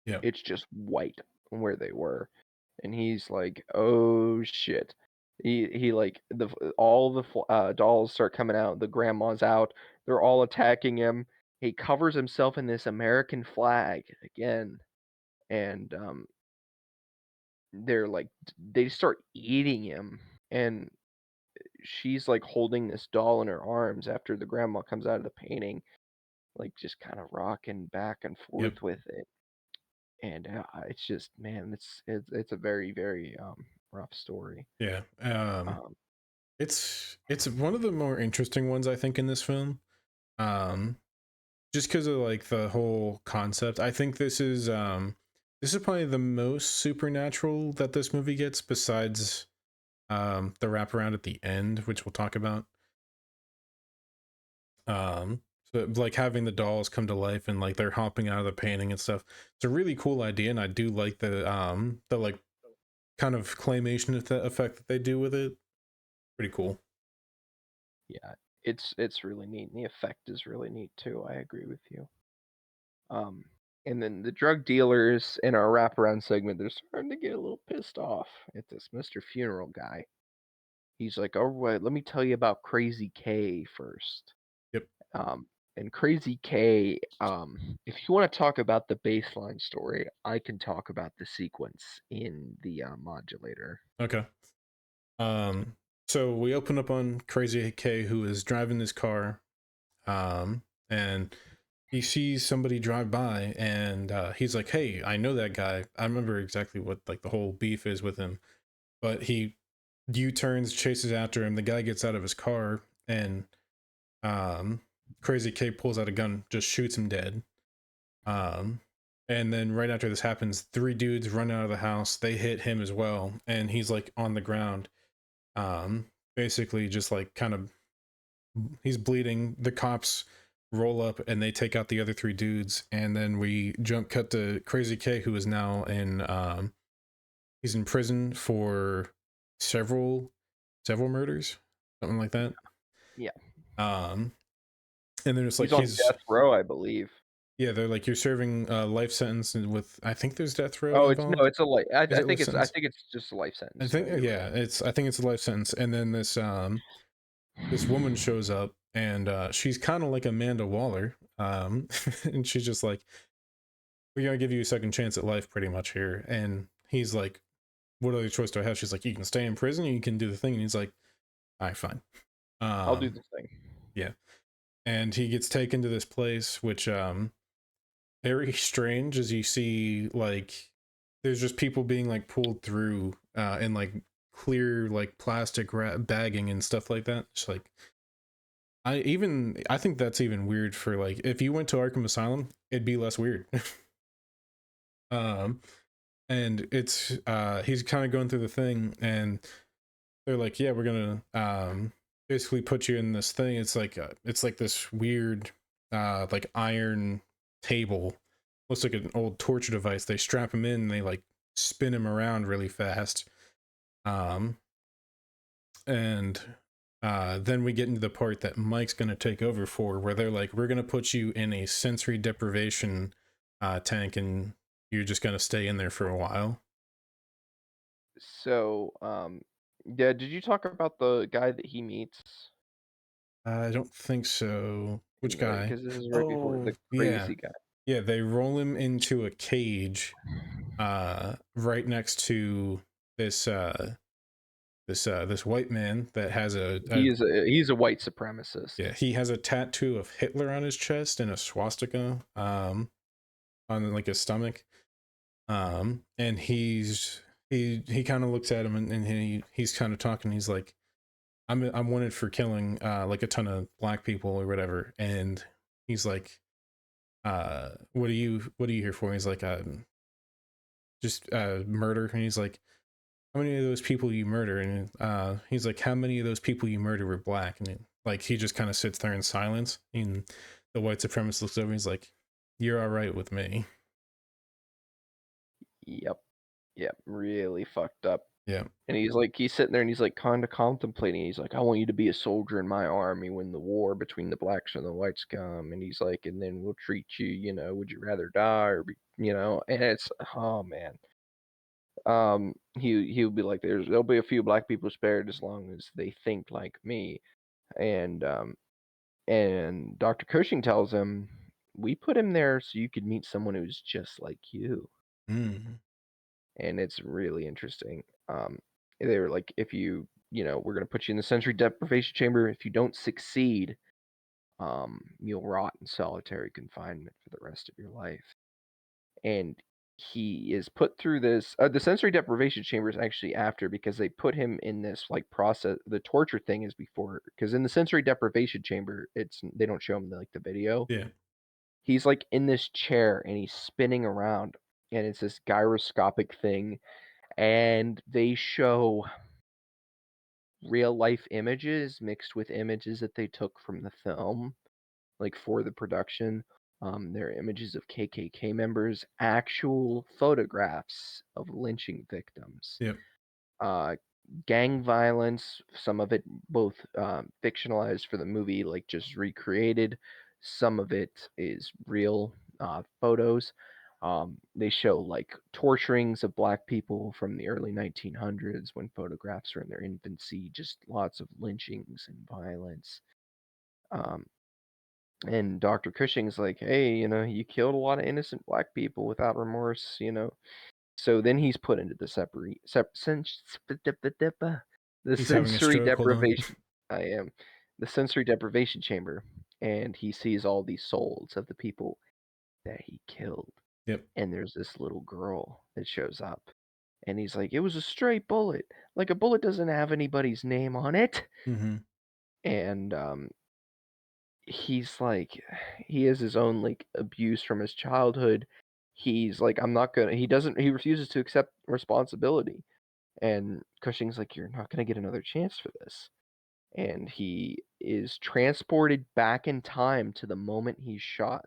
Speaker 1: Yep.
Speaker 2: It's just white where they were, and he's like, "Oh shit!" He like all the dolls start coming out. The grandma's out. They're all attacking him. He covers himself in this American flag again, and they're like they start eating him, and she's like holding this doll in her arms after the grandma comes out of the painting, like just kind of rocking back and
Speaker 1: Yep.
Speaker 2: forth with it. And it's just, man, it's a very very rough story.
Speaker 1: Yeah.
Speaker 2: Um,
Speaker 1: It's one of the more interesting ones I think in this film. Um, just because of like the whole concept. I think this is probably the most supernatural that this movie gets, besides the wraparound at the end, which we'll talk about. Um, so like having the dolls come to life and like they're hopping out of the painting and stuff. It's a really cool idea, and I do like the like kind of claymation effect that they do with it. Pretty cool.
Speaker 2: yeah, it's really neat, and the effect is really neat too. I agree with you. Um, and then the drug dealers in our wraparound segment, they're starting to get a little pissed off at this Mr. Funeral guy. He's like, "All right, let me tell you about Crazy K first."
Speaker 1: Yep.
Speaker 2: Um, and Crazy K, if you want to talk about the baseline story, I can talk about the sequence in the modulator.
Speaker 1: Okay. Um, so we open up on Crazy K, who is driving this car, and he sees somebody drive by, and he's like, "Hey, I know that guy. I remember exactly what like the whole beef is with him." But he U-turns, chases after him. The guy gets out of his car, and um, Crazy K pulls out a gun, just shoots him dead. Um, and then right after this happens, three dudes run out of the house. They hit him as well, and he's like on the ground. Basically just like kind of he's bleeding. The cops roll up and they take out the other three dudes, and then we jump cut to Crazy K, who is now in he's in prison for several murders, something like that.
Speaker 2: Yeah.
Speaker 1: Um, and then it's
Speaker 2: He's
Speaker 1: like
Speaker 2: on
Speaker 1: he's
Speaker 2: death row, I believe.
Speaker 1: yeah, they're like you're serving a life sentence and with I think there's death row
Speaker 2: Oh, it's no,
Speaker 1: involved.
Speaker 2: it's a life.
Speaker 1: Is it life
Speaker 2: I
Speaker 1: sentence?
Speaker 2: think it's just a life
Speaker 1: I
Speaker 2: sentence. No,
Speaker 1: think
Speaker 2: you're right.
Speaker 1: yeah, I think it's a life sentence. And then this woman shows up and she's kind of like Amanda Waller. And she's just like, we're gonna give you a second chance at life pretty much here. And he's like, what other choice do I have? She's like, you can stay in prison, you can do the thing. And he's like, all right, fine.
Speaker 2: I'll do
Speaker 1: um
Speaker 2: this thing.
Speaker 1: yeah. And he gets taken to this place which very strange, as you see like there's just people being like pulled through in like clear like plastic bagging and stuff like that. It's like I think that's even weird for like if you went to Arkham Asylum, it'd be less weird. um and it's he's kind of going through the thing, and they're like, yeah, we're gonna basically put you in this thing. It's like this weird like iron table, looks like an old torture device. They strap him in and they like spin him around really fast. um and then we get into the part that Mike's gonna take over for, where they're like, we're gonna put you in a sensory deprivation tank, and you're just gonna stay in there for a while.
Speaker 2: So, yeah, did you talk about the guy that he meets
Speaker 1: I don't think so. Which
Speaker 2: in the
Speaker 1: guy?
Speaker 2: because this is right before
Speaker 1: Oh,
Speaker 2: the
Speaker 1: yeah.
Speaker 2: crazy guy.
Speaker 1: Yeah, they roll him into a cage right next to this this white man that has
Speaker 2: He's a white supremacist.
Speaker 1: yeah, he has a tattoo of Hitler on his chest and a swastika on like his stomach. And he kind of looks at him, and he's kind of talking. He's like, I'm wanted for killing like a ton of black people or whatever. And he's like, what are you here for? He's like, just murder. And he's like, how many of those people you murder? And he's like, how many of those people you murder were black? And like he just kind of sits there in silence, and the white supremacist looks over and he's like, you're all right with me.
Speaker 2: Yep. Yep. Really fucked up.
Speaker 1: Yeah.
Speaker 2: And he's sitting there and he's like kind of contemplating. He's like, I want you to be a soldier in my army when the war between the blacks and the whites come. And he's like, and then we'll treat you, would you rather die or be, and it's, oh man. He'll be like, there'll be a few black people spared as long as they think like me. And Dr. Cushing tells him, we put him there so you could meet someone who's just like you.
Speaker 1: Mm.
Speaker 2: And it's really interesting. They were like, if we're gonna put you in the sensory deprivation chamber. If you don't succeed, you'll rot in solitary confinement for the rest of your life. And he is put through this. The sensory deprivation chamber is actually after, because they put him in this like process. The torture thing is before, because in the sensory deprivation chamber, they don't show him the video.
Speaker 1: Yeah.
Speaker 2: He's like in this chair and he's spinning around, and it's this gyroscopic thing, and they show real life images mixed with images that they took from the film, like for the production. There are images of KKK members, actual photographs of lynching victims,
Speaker 1: Yep.
Speaker 2: uh, gang violence, some of it both fictionalized for the movie, like just recreated. Some of it is real photos. They show like torturings of black people from the early 1900s when photographs are in their infancy, just lots of lynchings and violence. Um, and Dr. Cushing's like, hey, you killed a lot of innocent black people without remorse. So then he's put into the the
Speaker 1: He's having a
Speaker 2: sensory
Speaker 1: stroke. Hold on.
Speaker 2: deprivation. I am the sensory deprivation chamber, and he sees all these souls of the people that he killed.
Speaker 1: Yep.
Speaker 2: And there's this little girl that shows up, and he's like, "It was a stray bullet. Like a bullet doesn't have anybody's name on it."
Speaker 1: Mm-hmm.
Speaker 2: And he's like, he has his own like abuse from his childhood. He's like, I'm not gonna. He refuses to accept responsibility. And Cushing's like, you're not gonna get another chance for this. and he is transported back in time to the moment he's shot.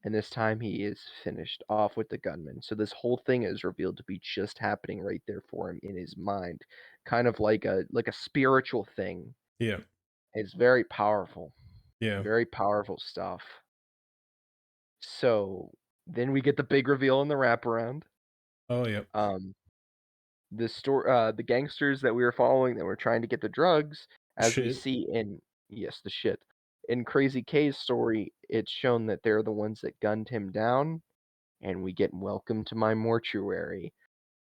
Speaker 2: And this time he is finished off with the gunman. So this whole thing is revealed to be just happening right there for him in his mind, kind of like a spiritual thing.
Speaker 1: Yeah.
Speaker 2: It's
Speaker 1: Yeah.
Speaker 2: very powerful stuff. So then we get the big reveal in the wraparound.
Speaker 1: Oh, yep.
Speaker 2: Um, the gangsters that we were following that were trying to get the drugs, as we
Speaker 1: Shit.
Speaker 2: see in yes, the shit. In Crazy K's story, it's shown that they're the ones that gunned him down, and we get Welcome to My Mortuary,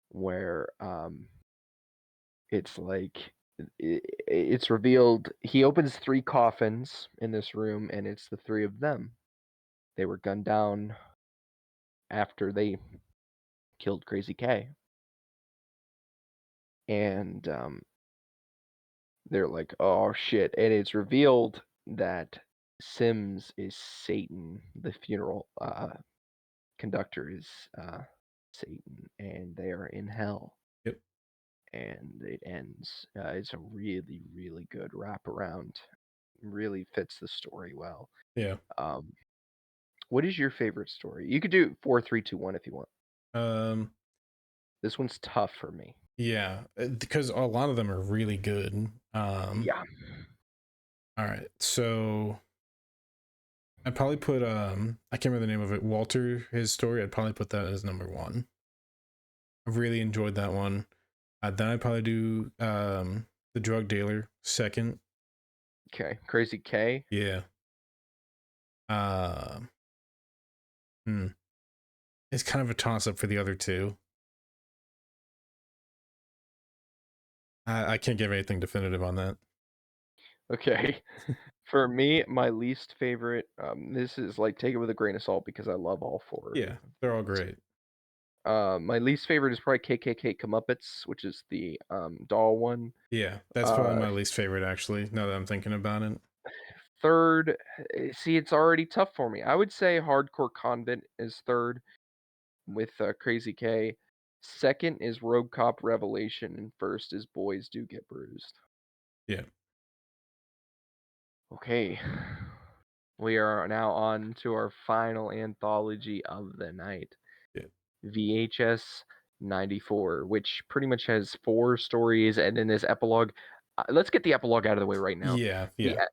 Speaker 2: where it's like it's revealed he opens three coffins in this room, and it's the three of them. They were gunned down after they killed Crazy K, and they're like, "Oh shit!" And it's revealed that Sims is Satan. The funeral conductor is Satan, and they are in hell.
Speaker 1: Yep.
Speaker 2: And it ends. It's a really, really good wraparound. Really fits the story well.
Speaker 1: Yeah.
Speaker 2: Um, what is your favorite story? You could do 4, 3, 2, 1 if you want.
Speaker 1: Um,
Speaker 2: This one's tough for me.
Speaker 1: yeah, because a lot of them are really good.
Speaker 2: Yeah.
Speaker 1: All right. So I'd probably put I can't remember the name of it. Walter, his story, I'd probably put that as number one. I really enjoyed that one. Then I'd probably do the drug dealer second.
Speaker 2: Okay. Crazy K.
Speaker 1: Yeah. Um hmm. It's kind of a toss up for the other two. I can't give anything definitive on that.
Speaker 2: Okay. For me, my least favorite. This is like take it with a grain of salt because I love all four.
Speaker 1: Yeah, they're all great.
Speaker 2: My least favorite is probably KKK Comeuppets, which is the doll one.
Speaker 1: Yeah, that's probably
Speaker 2: Uh,
Speaker 1: my least favorite actually, now that I'm thinking about it.
Speaker 2: Third, see, it's already tough for me. I would say Hardcore Convent is third with Crazy K. Second is Rogue Cop Revelation, and first is Boys Do Get Bruised.
Speaker 1: Yeah.
Speaker 2: Okay, we are now on to our final anthology of the night.
Speaker 1: Yeah.
Speaker 2: VHS 94, which pretty much has four stories, and in this epilogue, let's get the epilogue out of the way right now.
Speaker 1: Yeah,
Speaker 2: The
Speaker 1: yeah.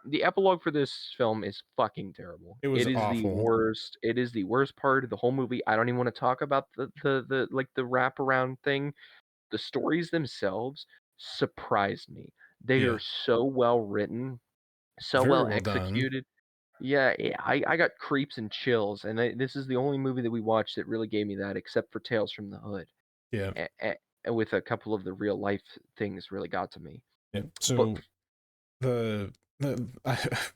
Speaker 2: the epilogue for this film is fucking terrible.
Speaker 1: It was
Speaker 2: It is the
Speaker 1: awful.
Speaker 2: worst. It is the worst part of the whole movie. I don't even want to talk about the like the wraparound thing. The stories themselves surprised me. They
Speaker 1: Yeah.
Speaker 2: are so well written, so
Speaker 1: Very
Speaker 2: well
Speaker 1: well done.
Speaker 2: executed. Yeah, I got creeps and chills, and this is the only movie that we watched that really gave me that, except for Tales from the Hood,
Speaker 1: Yeah.
Speaker 2: and with a couple of the real life things really got to me.
Speaker 1: Yeah.
Speaker 2: But
Speaker 1: So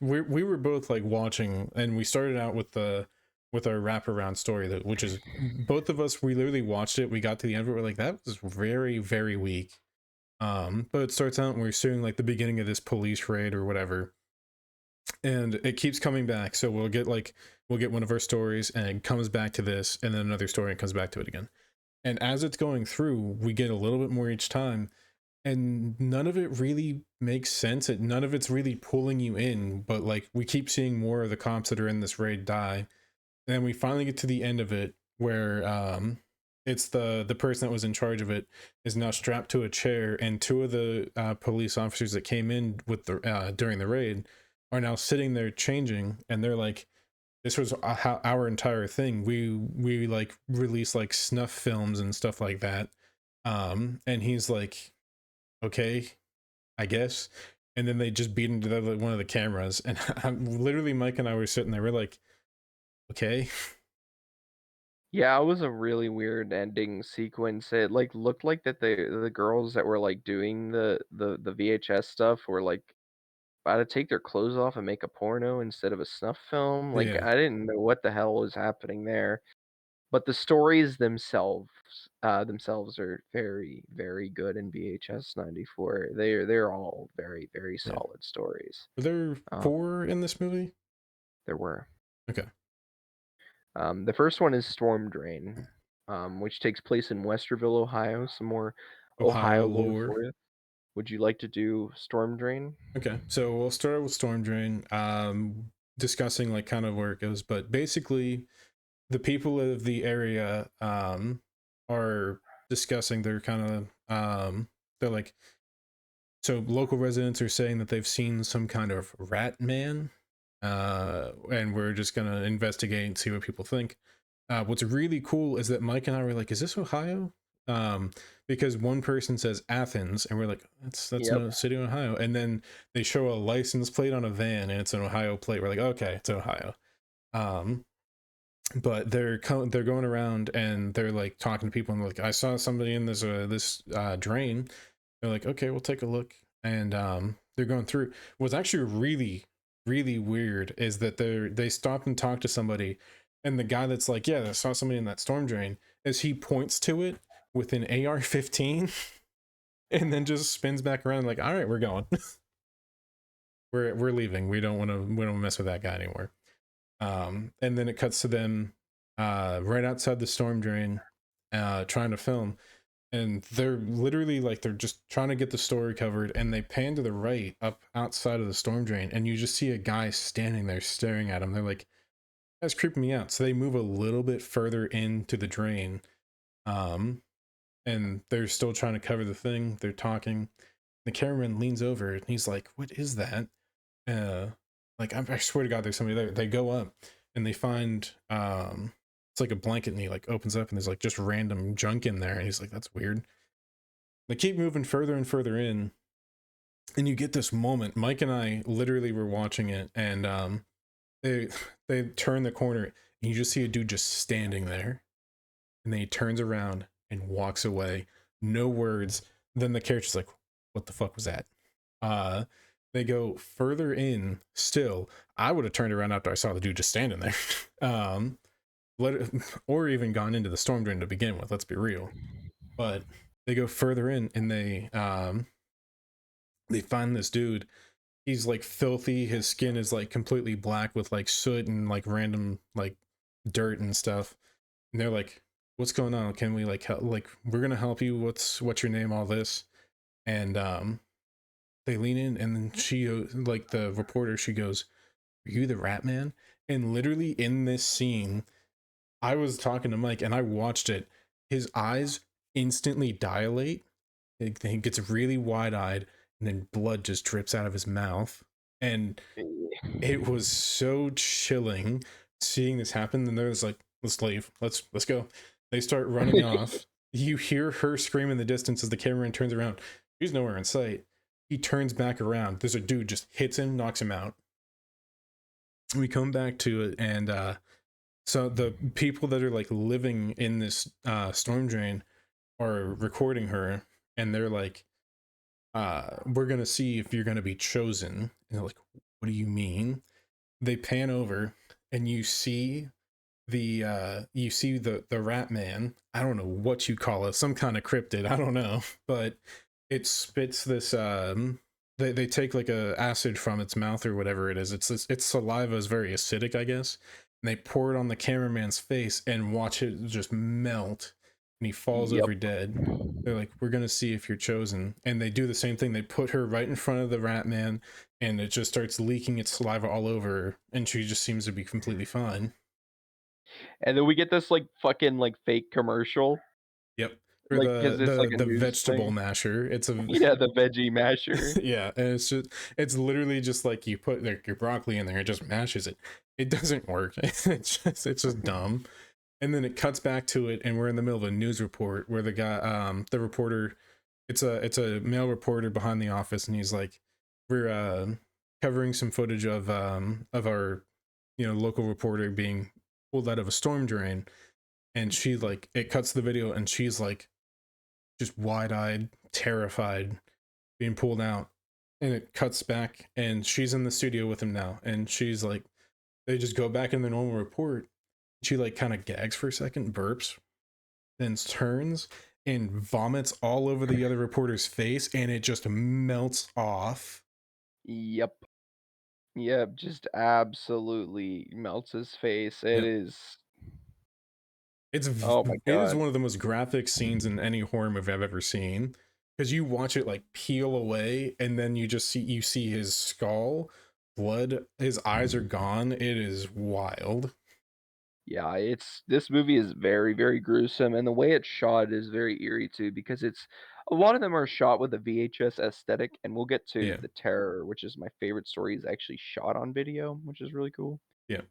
Speaker 1: we were both like watching, and we started out with our wraparound story, that which is both of us, we literally watched it, we got to the end of it, we're like, that was very, very weak. But it starts out and we're seeing like the beginning of this police raid or whatever, and it keeps coming back. So we'll get one of our stories and it comes back to this, and then another story and comes back to it again. And as it's going through, we get a little bit more each time, and none of it really makes sense. None of it's really pulling you in, but like we keep seeing more of the cops that are in this raid die. And then we finally get to the end of it, where it's the person that was in charge of it is now strapped to a chair, and two of the police officers that came in with the during the raid are now sitting there changing, and they're like, this was our entire thing. We like release like snuff films and stuff like that. And he's like, okay, I guess. And then they just beat into one of the cameras, and literally Mike and I were sitting there. We're like, okay,
Speaker 2: yeah, it was a really weird ending sequence. It like looked like that the girls that were like doing the VHS stuff were like about to take their clothes off and make a porno instead of a snuff film. Like
Speaker 1: yeah,
Speaker 2: I didn't know what the hell was happening there. But the stories themselves are very, very good in VHS 94. They're all very, very
Speaker 1: yeah.
Speaker 2: solid stories.
Speaker 1: Were there
Speaker 2: Um,
Speaker 1: four in this movie?
Speaker 2: there were.
Speaker 1: Okay.
Speaker 2: The first one is Storm Drain, which takes place in Westerville, Ohio. Some more
Speaker 1: Ohio
Speaker 2: Ohio lore
Speaker 1: lore.
Speaker 2: for you. Would you like to do Storm Drain?
Speaker 1: Okay, so we'll start with Storm Drain, discussing like kind of where it goes, but basically the people of the area are discussing their kind of they're like, so local residents are saying that they've seen some kind of rat man, and we're just gonna investigate and see what people think. What's really cool is that Mike and I were like, "Is this Ohio?" Um, because one person says Athens, and we're like, "That's
Speaker 2: Yep.
Speaker 1: no city in Ohio." And then they show a license plate on a van, and it's an Ohio plate. We're like, "Okay, it's Ohio." Um, but they're going around and they're like talking to people, and like, "I saw somebody in this drain." They're like, "Okay, we'll take a look." And they're going through. What's actually really weird is that they stop and talk to somebody, and the guy that's like, "Yeah, I saw somebody in that storm drain," as he points to it with an AR-15, and then just spins back around like, "All right, we're going. We're leaving. We don't mess with that guy anymore." And then it cuts to them right outside the storm drain, trying to film, and they're literally like, they're just trying to get the story covered, and they pan to the right up outside of the storm drain, and you just see a guy standing there staring at them. They're like, "That's creeping me out." So they move a little bit further into the drain, um and they're still trying to cover the thing. They're talking. The cameraman leans over and he's like, "What is that?" uh like, I swear to God, there's somebody there. They go up and they find it's like a blanket, and he like opens up and there's like just random junk in there, and he's like, "That's weird." They keep moving further and further in, and you get this moment. Mike and I literally were watching it, and they they turn the corner, and you just see a dude just standing there, and then he turns around and walks away. No words. Then the character's like, "What the fuck was that?" Uh, they go further in still. I would have turned around after I saw the dude just standing there. um, let it, or even gone into the storm drain to begin with. Let's be real. But they go further in, and they find this dude. He's like filthy. His skin is like completely black with like soot and like random like dirt and stuff. And they're like, "What's going on? Can we like help? Like, we're gonna help you. What's your name? All this." And they lean in, and then she like, the reporter, she goes, "Are you the rat man?" And literally in this scene, I was talking to Mike and I watched it. His eyes instantly dilate. He gets really wide eyed, and then blood just drips out of his mouth. And it was so chilling seeing this happen. And there's like, "Let's leave. Let's go." They start running off. You hear her scream in the distance as the cameraman turns around. She's nowhere in sight. He turns back around. There's a dude, just hits him, knocks him out. We come back to it, and so the people that are like living in this storm drain are recording her, and they're like, "We're gonna see if you're gonna be chosen." And they're like, "What do you mean?" They pan over, and you see the rat man. I don't know what you call it, some kind of cryptid, I don't know. But it spits this they take like a acid from its mouth or whatever it is. Its saliva is very acidic, I guess, and they pour it on the cameraman's face and watch it just melt, and he falls
Speaker 2: Yep.
Speaker 1: over dead. They're like, "We're gonna see if you're chosen." And they do the same thing. They put her right in front of the rat man, and it just starts leaking its saliva all over her, and she just seems to be completely fine.
Speaker 2: And then we get this, like, fucking, like, fake commercial,
Speaker 1: Yep. For
Speaker 2: like, because it's, like, a
Speaker 1: the
Speaker 2: news
Speaker 1: vegetable
Speaker 2: thing.
Speaker 1: masher. It's a
Speaker 2: Yeah, the veggie masher.
Speaker 1: yeah, and it's literally just like, you put like your broccoli in there, it just mashes it. It doesn't work. It's just dumb. And then it cuts back to it, and we're in the middle of a news report where the guy, the reporter, it's a male reporter behind the office, and he's like, "We're covering some footage of our, local reporter being pulled out of a storm drain." And she like, it cuts the video, and she's like just wide-eyed, terrified, being pulled out. And it cuts back, and she's in the studio with him now, and she's like, they just go back in the normal report. She like kind of gags for a second, burps, then turns and vomits all over the other reporter's face, and it just melts off.
Speaker 2: Yep. Yep, just absolutely melts his face. It
Speaker 1: Yep.
Speaker 2: is
Speaker 1: It's
Speaker 2: oh my
Speaker 1: it is
Speaker 2: god.
Speaker 1: one of the most graphic scenes in any horror movie I've ever seen. because you watch it like peel away, and then you see his skull, blood, his eyes are gone. It is wild.
Speaker 2: Yeah, it's this movie is very, very gruesome, and the way it's shot is very eerie too, because it's a lot of them are shot with a VHS aesthetic, and we'll get to
Speaker 1: Yeah,
Speaker 2: The Terror, which is my favorite story, is actually shot on video, which is really cool.
Speaker 1: yeah,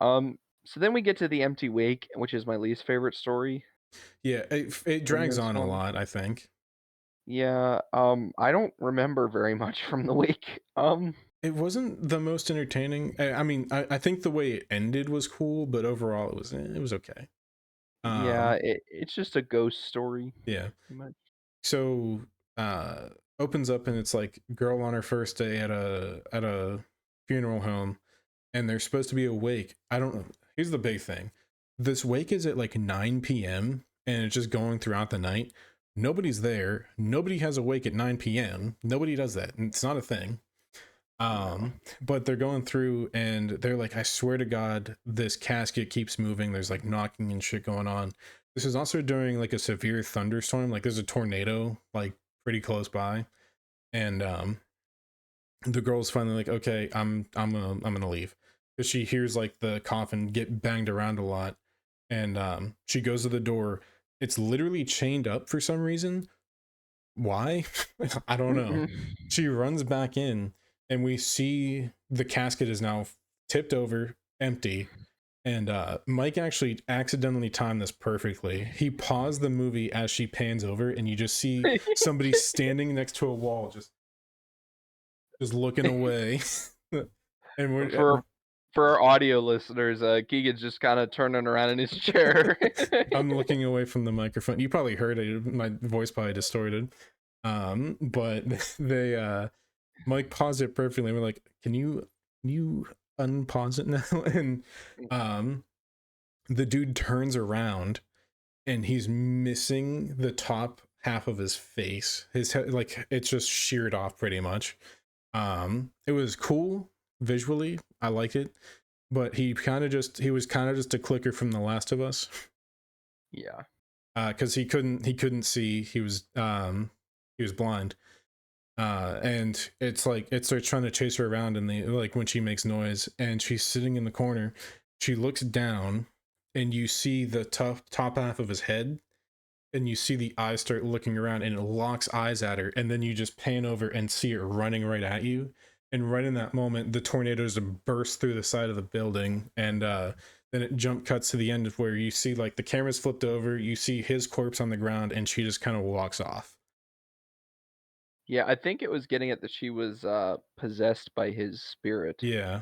Speaker 2: So then we get to The Empty Wake, which is my least favorite story
Speaker 1: yeah. It
Speaker 2: in
Speaker 1: drags
Speaker 2: this
Speaker 1: on a
Speaker 2: one.
Speaker 1: lot, I think.
Speaker 2: Yeah, I don't remember very much from The Wake.
Speaker 1: It wasn't the most entertaining. I mean, I think the way it ended was cool, but overall it was okay.
Speaker 2: Yeah,
Speaker 1: Um,
Speaker 2: it's just a ghost story,
Speaker 1: yeah.
Speaker 2: pretty much.
Speaker 1: So uh opens up and it's like girl on her first day at a funeral home, and they're supposed to be awake. I don't know. Here's the big thing. This wake is at like 9 p.m. and it's just going throughout the night. Nobody's there. Nobody has a wake at 9 p.m. Nobody does that. It's not a thing.
Speaker 2: No.
Speaker 1: But they're going through and they're like, I swear to God, this casket keeps moving. There's like knocking and shit going on. This is also during like a severe thunderstorm. Like there's a tornado like pretty close by. And the girl's finally like, okay, I'm gonna leave. Because she hears like the coffin get banged around a lot. And she goes to the door. It's literally chained up for some reason. Why? I don't know.
Speaker 2: Mm-mm.
Speaker 1: She runs back in, and we see the casket is now tipped over, empty. And Mike actually accidentally timed this perfectly. He paused the movie as she pans over, and you just see somebody standing next to a wall, just looking away. And
Speaker 2: For
Speaker 1: we're
Speaker 2: for our audio listeners, Keegan's just kinda turning around in his chair.
Speaker 1: I'm looking away from the microphone. You probably heard it. My voice probably distorted. But they Mike paused it perfectly. We're like, can you unpause it now? And um the dude turns around and he's missing the top half of his face. His head, like it's just sheared off pretty much. It was cool visually. I liked it, but he was kind of just a clicker from The Last of Us.
Speaker 2: Yeah.
Speaker 1: Because he couldn't see. He was blind. And it's like it starts trying to chase her around, and they like when she makes noise and she's sitting in the corner, she looks down and you see the top half of his head, and you see the eyes start looking around and it locks eyes at her, and then you just pan over and see her running right at you. And right in that moment the tornadoes burst through the side of the building, and then it jump cuts to the end of where you see like the camera's flipped over, you see his corpse on the ground, and she just kind of walks off.
Speaker 2: Yeah, I think it was getting at that she was, possessed by his spirit
Speaker 1: Yeah,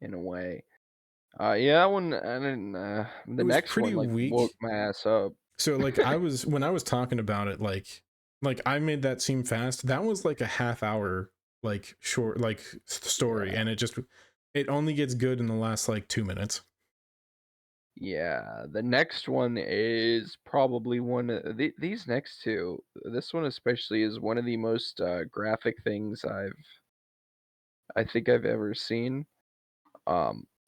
Speaker 2: in a way. Yeah, that one I didn't,
Speaker 1: it
Speaker 2: the
Speaker 1: was
Speaker 2: next one,
Speaker 1: pretty
Speaker 2: like, woke
Speaker 1: weak.
Speaker 2: my ass up.
Speaker 1: So like I was when I was talking about it, like I made that seem fast. That was like a half hour like short like story,
Speaker 2: Yeah.
Speaker 1: and it only gets good in the last like 2 minutes.
Speaker 2: Yeah, the next one is probably one of these next 2, this one especially is one of the most, graphic things I think I've ever seen.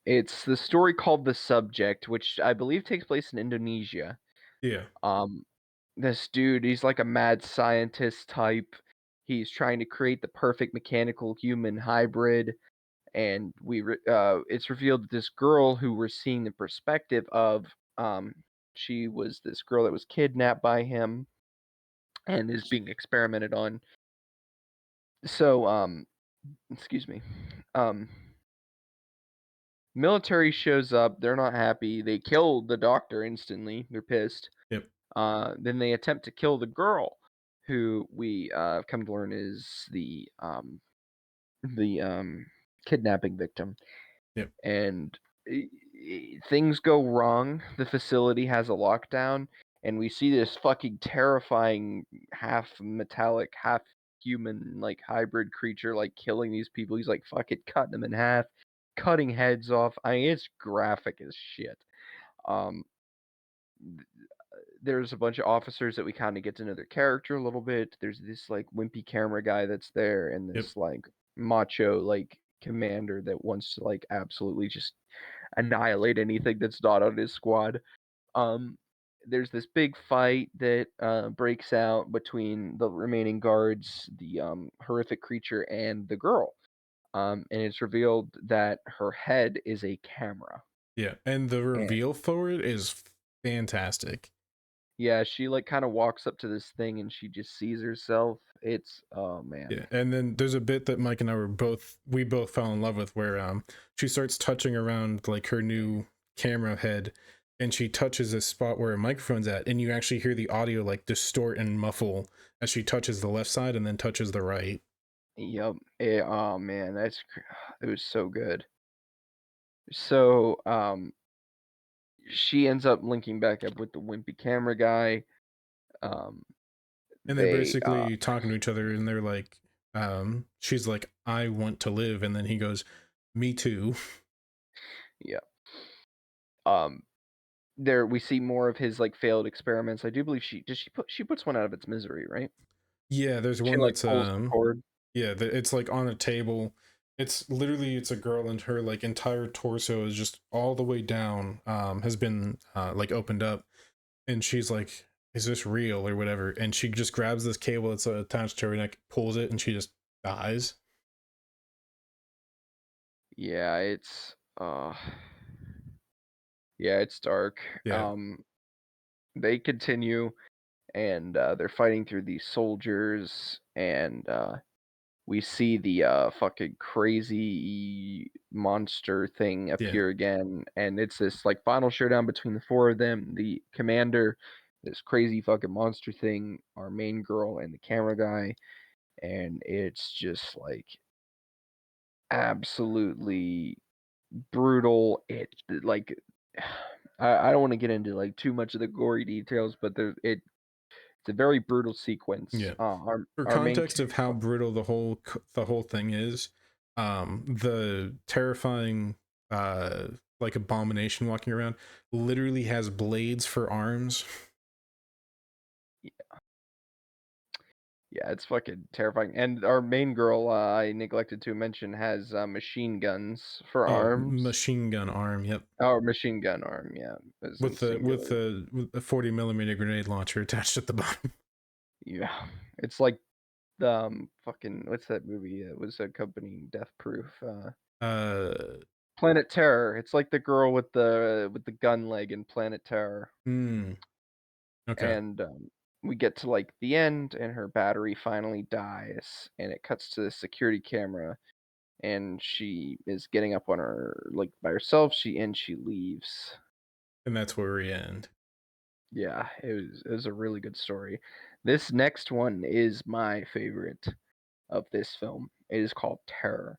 Speaker 2: It's the story called The Subject, which I believe takes place in Indonesia.
Speaker 1: Yeah.
Speaker 2: Um, this dude, he's like a mad scientist type. He's trying to create the perfect mechanical human hybrid, and it's revealed that this girl who we're seeing the perspective of, she was this girl that was kidnapped by him and is being experimented on. So, excuse me. Um, Military shows up. They're not happy. They kill the doctor instantly. They're pissed.
Speaker 1: Yep.
Speaker 2: Then they attempt to kill the girl, who we come to learn is the kidnapping victim.
Speaker 1: Yep.
Speaker 2: And things go wrong. The facility has a lockdown, and we see this fucking terrifying half metallic, half human, like hybrid creature, like killing these people. He's like fucking cutting them in half, cutting heads off. I mean, it's graphic as shit. Um, there's a bunch of officers that we kind of get to know their character a little bit. There's this like wimpy camera guy that's there, and
Speaker 1: Yep.
Speaker 2: this like macho like commander that wants to like absolutely just annihilate anything that's not on his squad. Um, there's this big fight that breaks out between the remaining guards, the horrific creature, and the girl. And it's revealed that her head is a camera.
Speaker 1: Yeah, and the
Speaker 2: And
Speaker 1: reveal for it is fantastic.
Speaker 2: yeah, she like kind of walks up to this thing and she just sees herself. It's oh
Speaker 1: Yeah,
Speaker 2: man.
Speaker 1: and then there's a bit that Mike and I we both fell in love with where she starts touching around like her new camera head, and she touches a spot where a microphone's at, and you actually hear the audio like distort and muffle as she touches the left side and then touches the right.
Speaker 2: Yep. Oh man, it was so good. So she ends up linking back up with the wimpy camera guy. Um,
Speaker 1: And they're
Speaker 2: they
Speaker 1: basically talking to each other, and they're like, she's like, I want to live, and then he goes, me too.
Speaker 2: yeah. Um, there we see more of his like failed experiments. I do believe she puts one out of its misery, right?
Speaker 1: Yeah, there's
Speaker 2: She
Speaker 1: one
Speaker 2: like
Speaker 1: that's
Speaker 2: pulls the cord.
Speaker 1: yeah, it's like on a table. It's literally it's a girl, and her like entire torso is just all the way down, has been like opened up, and she's like, is this real or whatever? And she just grabs this cable that's attached to her neck, pulls it, and she just dies.
Speaker 2: Yeah, yeah, it's dark.
Speaker 1: Yeah,
Speaker 2: They continue and they're fighting through these soldiers and we see the fucking crazy monster thing
Speaker 1: yeah,
Speaker 2: appear again, and it's this like final showdown between the four of them, the commander, this crazy fucking monster thing, our main girl, and the camera guy, and it's just like absolutely brutal. It like I don't want to get into like too much of the gory details, but it's a very brutal sequence.
Speaker 1: yeah. For
Speaker 2: Our main
Speaker 1: context of how brutal the whole thing is, the terrifying like abomination walking around literally has blades for arms.
Speaker 2: Yeah, it's fucking terrifying. And our main girl, I neglected to mention, has machine guns for
Speaker 1: Oh,
Speaker 2: arms.
Speaker 1: machine gun arm. Yep,
Speaker 2: Oh, machine gun arm, yeah, as in singular.
Speaker 1: with the 40 millimeter grenade launcher attached at the bottom.
Speaker 2: Yeah, it's like the fucking what's that movie? It was accompanying Death Proof.
Speaker 1: Uh,
Speaker 2: Planet Terror. It's like the girl with the gun leg in Planet Terror.
Speaker 1: hmm. Okay,
Speaker 2: And we get to like the end, and her battery finally dies, and it cuts to the security camera and she is getting up on her like by herself. She leaves.
Speaker 1: and that's where we end.
Speaker 2: Yeah, it was a really good story. This next one is my favorite of this film. It is called Terror.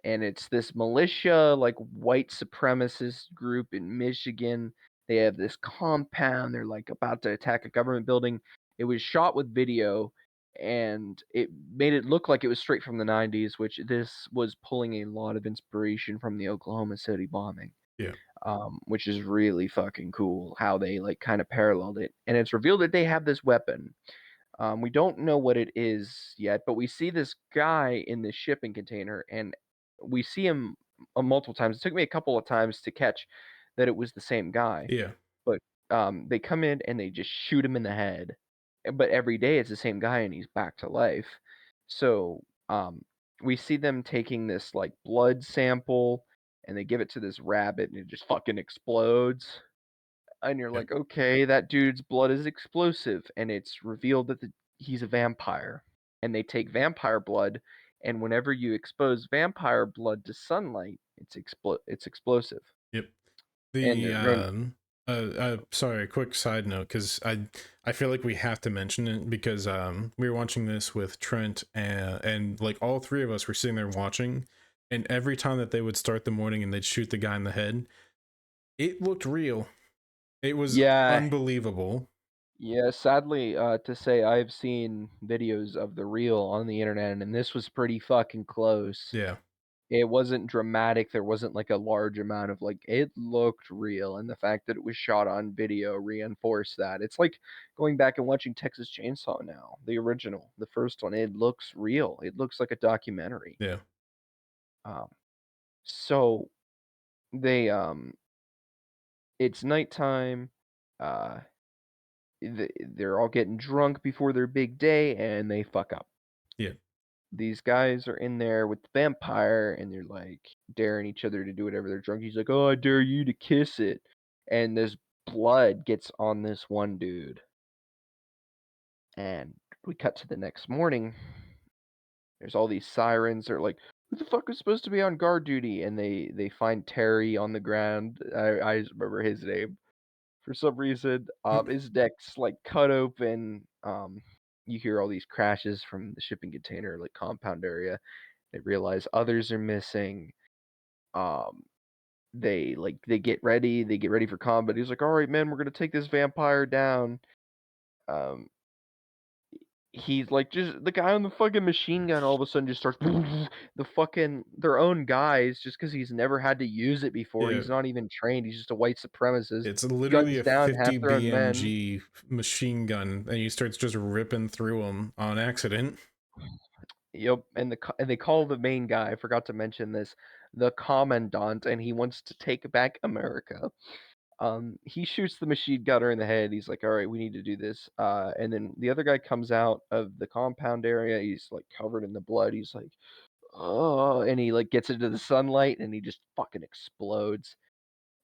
Speaker 2: And it's this militia, like white supremacist group in Michigan. They have this compound. They're like about to attack a government building. It was shot with video and it made it look like it was straight from the 90s, which this was pulling a lot of inspiration from the Oklahoma City bombing,
Speaker 1: Yeah,
Speaker 2: which is really fucking cool how they like kind of paralleled it. And it's revealed that they have this weapon. We don't know what it is yet, but we see this guy in this shipping container, and we see him multiple times. It took me a couple of times to catch that it was the same guy,
Speaker 1: yeah,
Speaker 2: but they come in and they just shoot him in the head. But every day it's the same guy, and he's back to life. So we see them taking this like blood sample, and they give it to this rabbit, and it just fucking explodes and you're
Speaker 1: yeah,
Speaker 2: like, okay, that dude's blood is explosive, and it's revealed that he's a vampire, and they take vampire blood, and whenever you expose vampire blood to sunlight, it's explosive,
Speaker 1: yep.
Speaker 2: and
Speaker 1: The
Speaker 2: they're going,
Speaker 1: sorry, a quick side note, because I feel like we have to mention it because we were watching this with Trent, and like all three of us were sitting there watching, and every time that they would start the morning and they'd shoot the guy in the head, it looked real. It was
Speaker 2: yeah,
Speaker 1: unbelievable.
Speaker 2: yeah. Sadly, to say, I've seen videos of the real on the internet, and this was pretty fucking close.
Speaker 1: Yeah,
Speaker 2: It wasn't dramatic, there wasn't, like, a large amount of, like it looked real, and the fact that it was shot on video reinforced that. It's like going back and watching Texas Chainsaw now, the original, the first one, it looks real, it looks like a documentary.
Speaker 1: yeah,
Speaker 2: Um, so they, it's nighttime, uh they're all getting drunk before their big day, and they fuck up.
Speaker 1: Yeah.
Speaker 2: These guys are in there with the vampire, and they're, like, daring each other to do whatever they're drunk. He's like, "Oh, I dare you to kiss it." And this blood gets on this one dude, and we cut to the next morning. There's all these sirens. They're like, "Who the fuck is supposed to be on guard duty?" And they find Terry on the ground. I just remember his name for some reason. His neck's, like, cut open. You hear all these crashes from the shipping container, like, compound area. They realize others are missing. Um, they get ready for combat. He's like, "All right, man, we're gonna take this vampire down." Um, he's like, just the guy on the fucking machine gun all of a sudden just starts the fucking their own guys just because he's never had to use it before.
Speaker 1: Yeah.
Speaker 2: He's not even trained. He's just a white supremacist.
Speaker 1: It's literally
Speaker 2: Guns
Speaker 1: a
Speaker 2: down half
Speaker 1: 50
Speaker 2: their own men.
Speaker 1: BMG machine gun, and he starts just ripping through them on accident.
Speaker 2: Yep, and they call the main guy. I forgot to mention this, the commandant, and he wants to take back America. He shoots the machine gunner in the head. He's like, "All right, we need to do this." And then the other guy comes out of the compound area. He's like covered in the blood. He's like, "Oh," and he like gets into the sunlight and he just fucking explodes.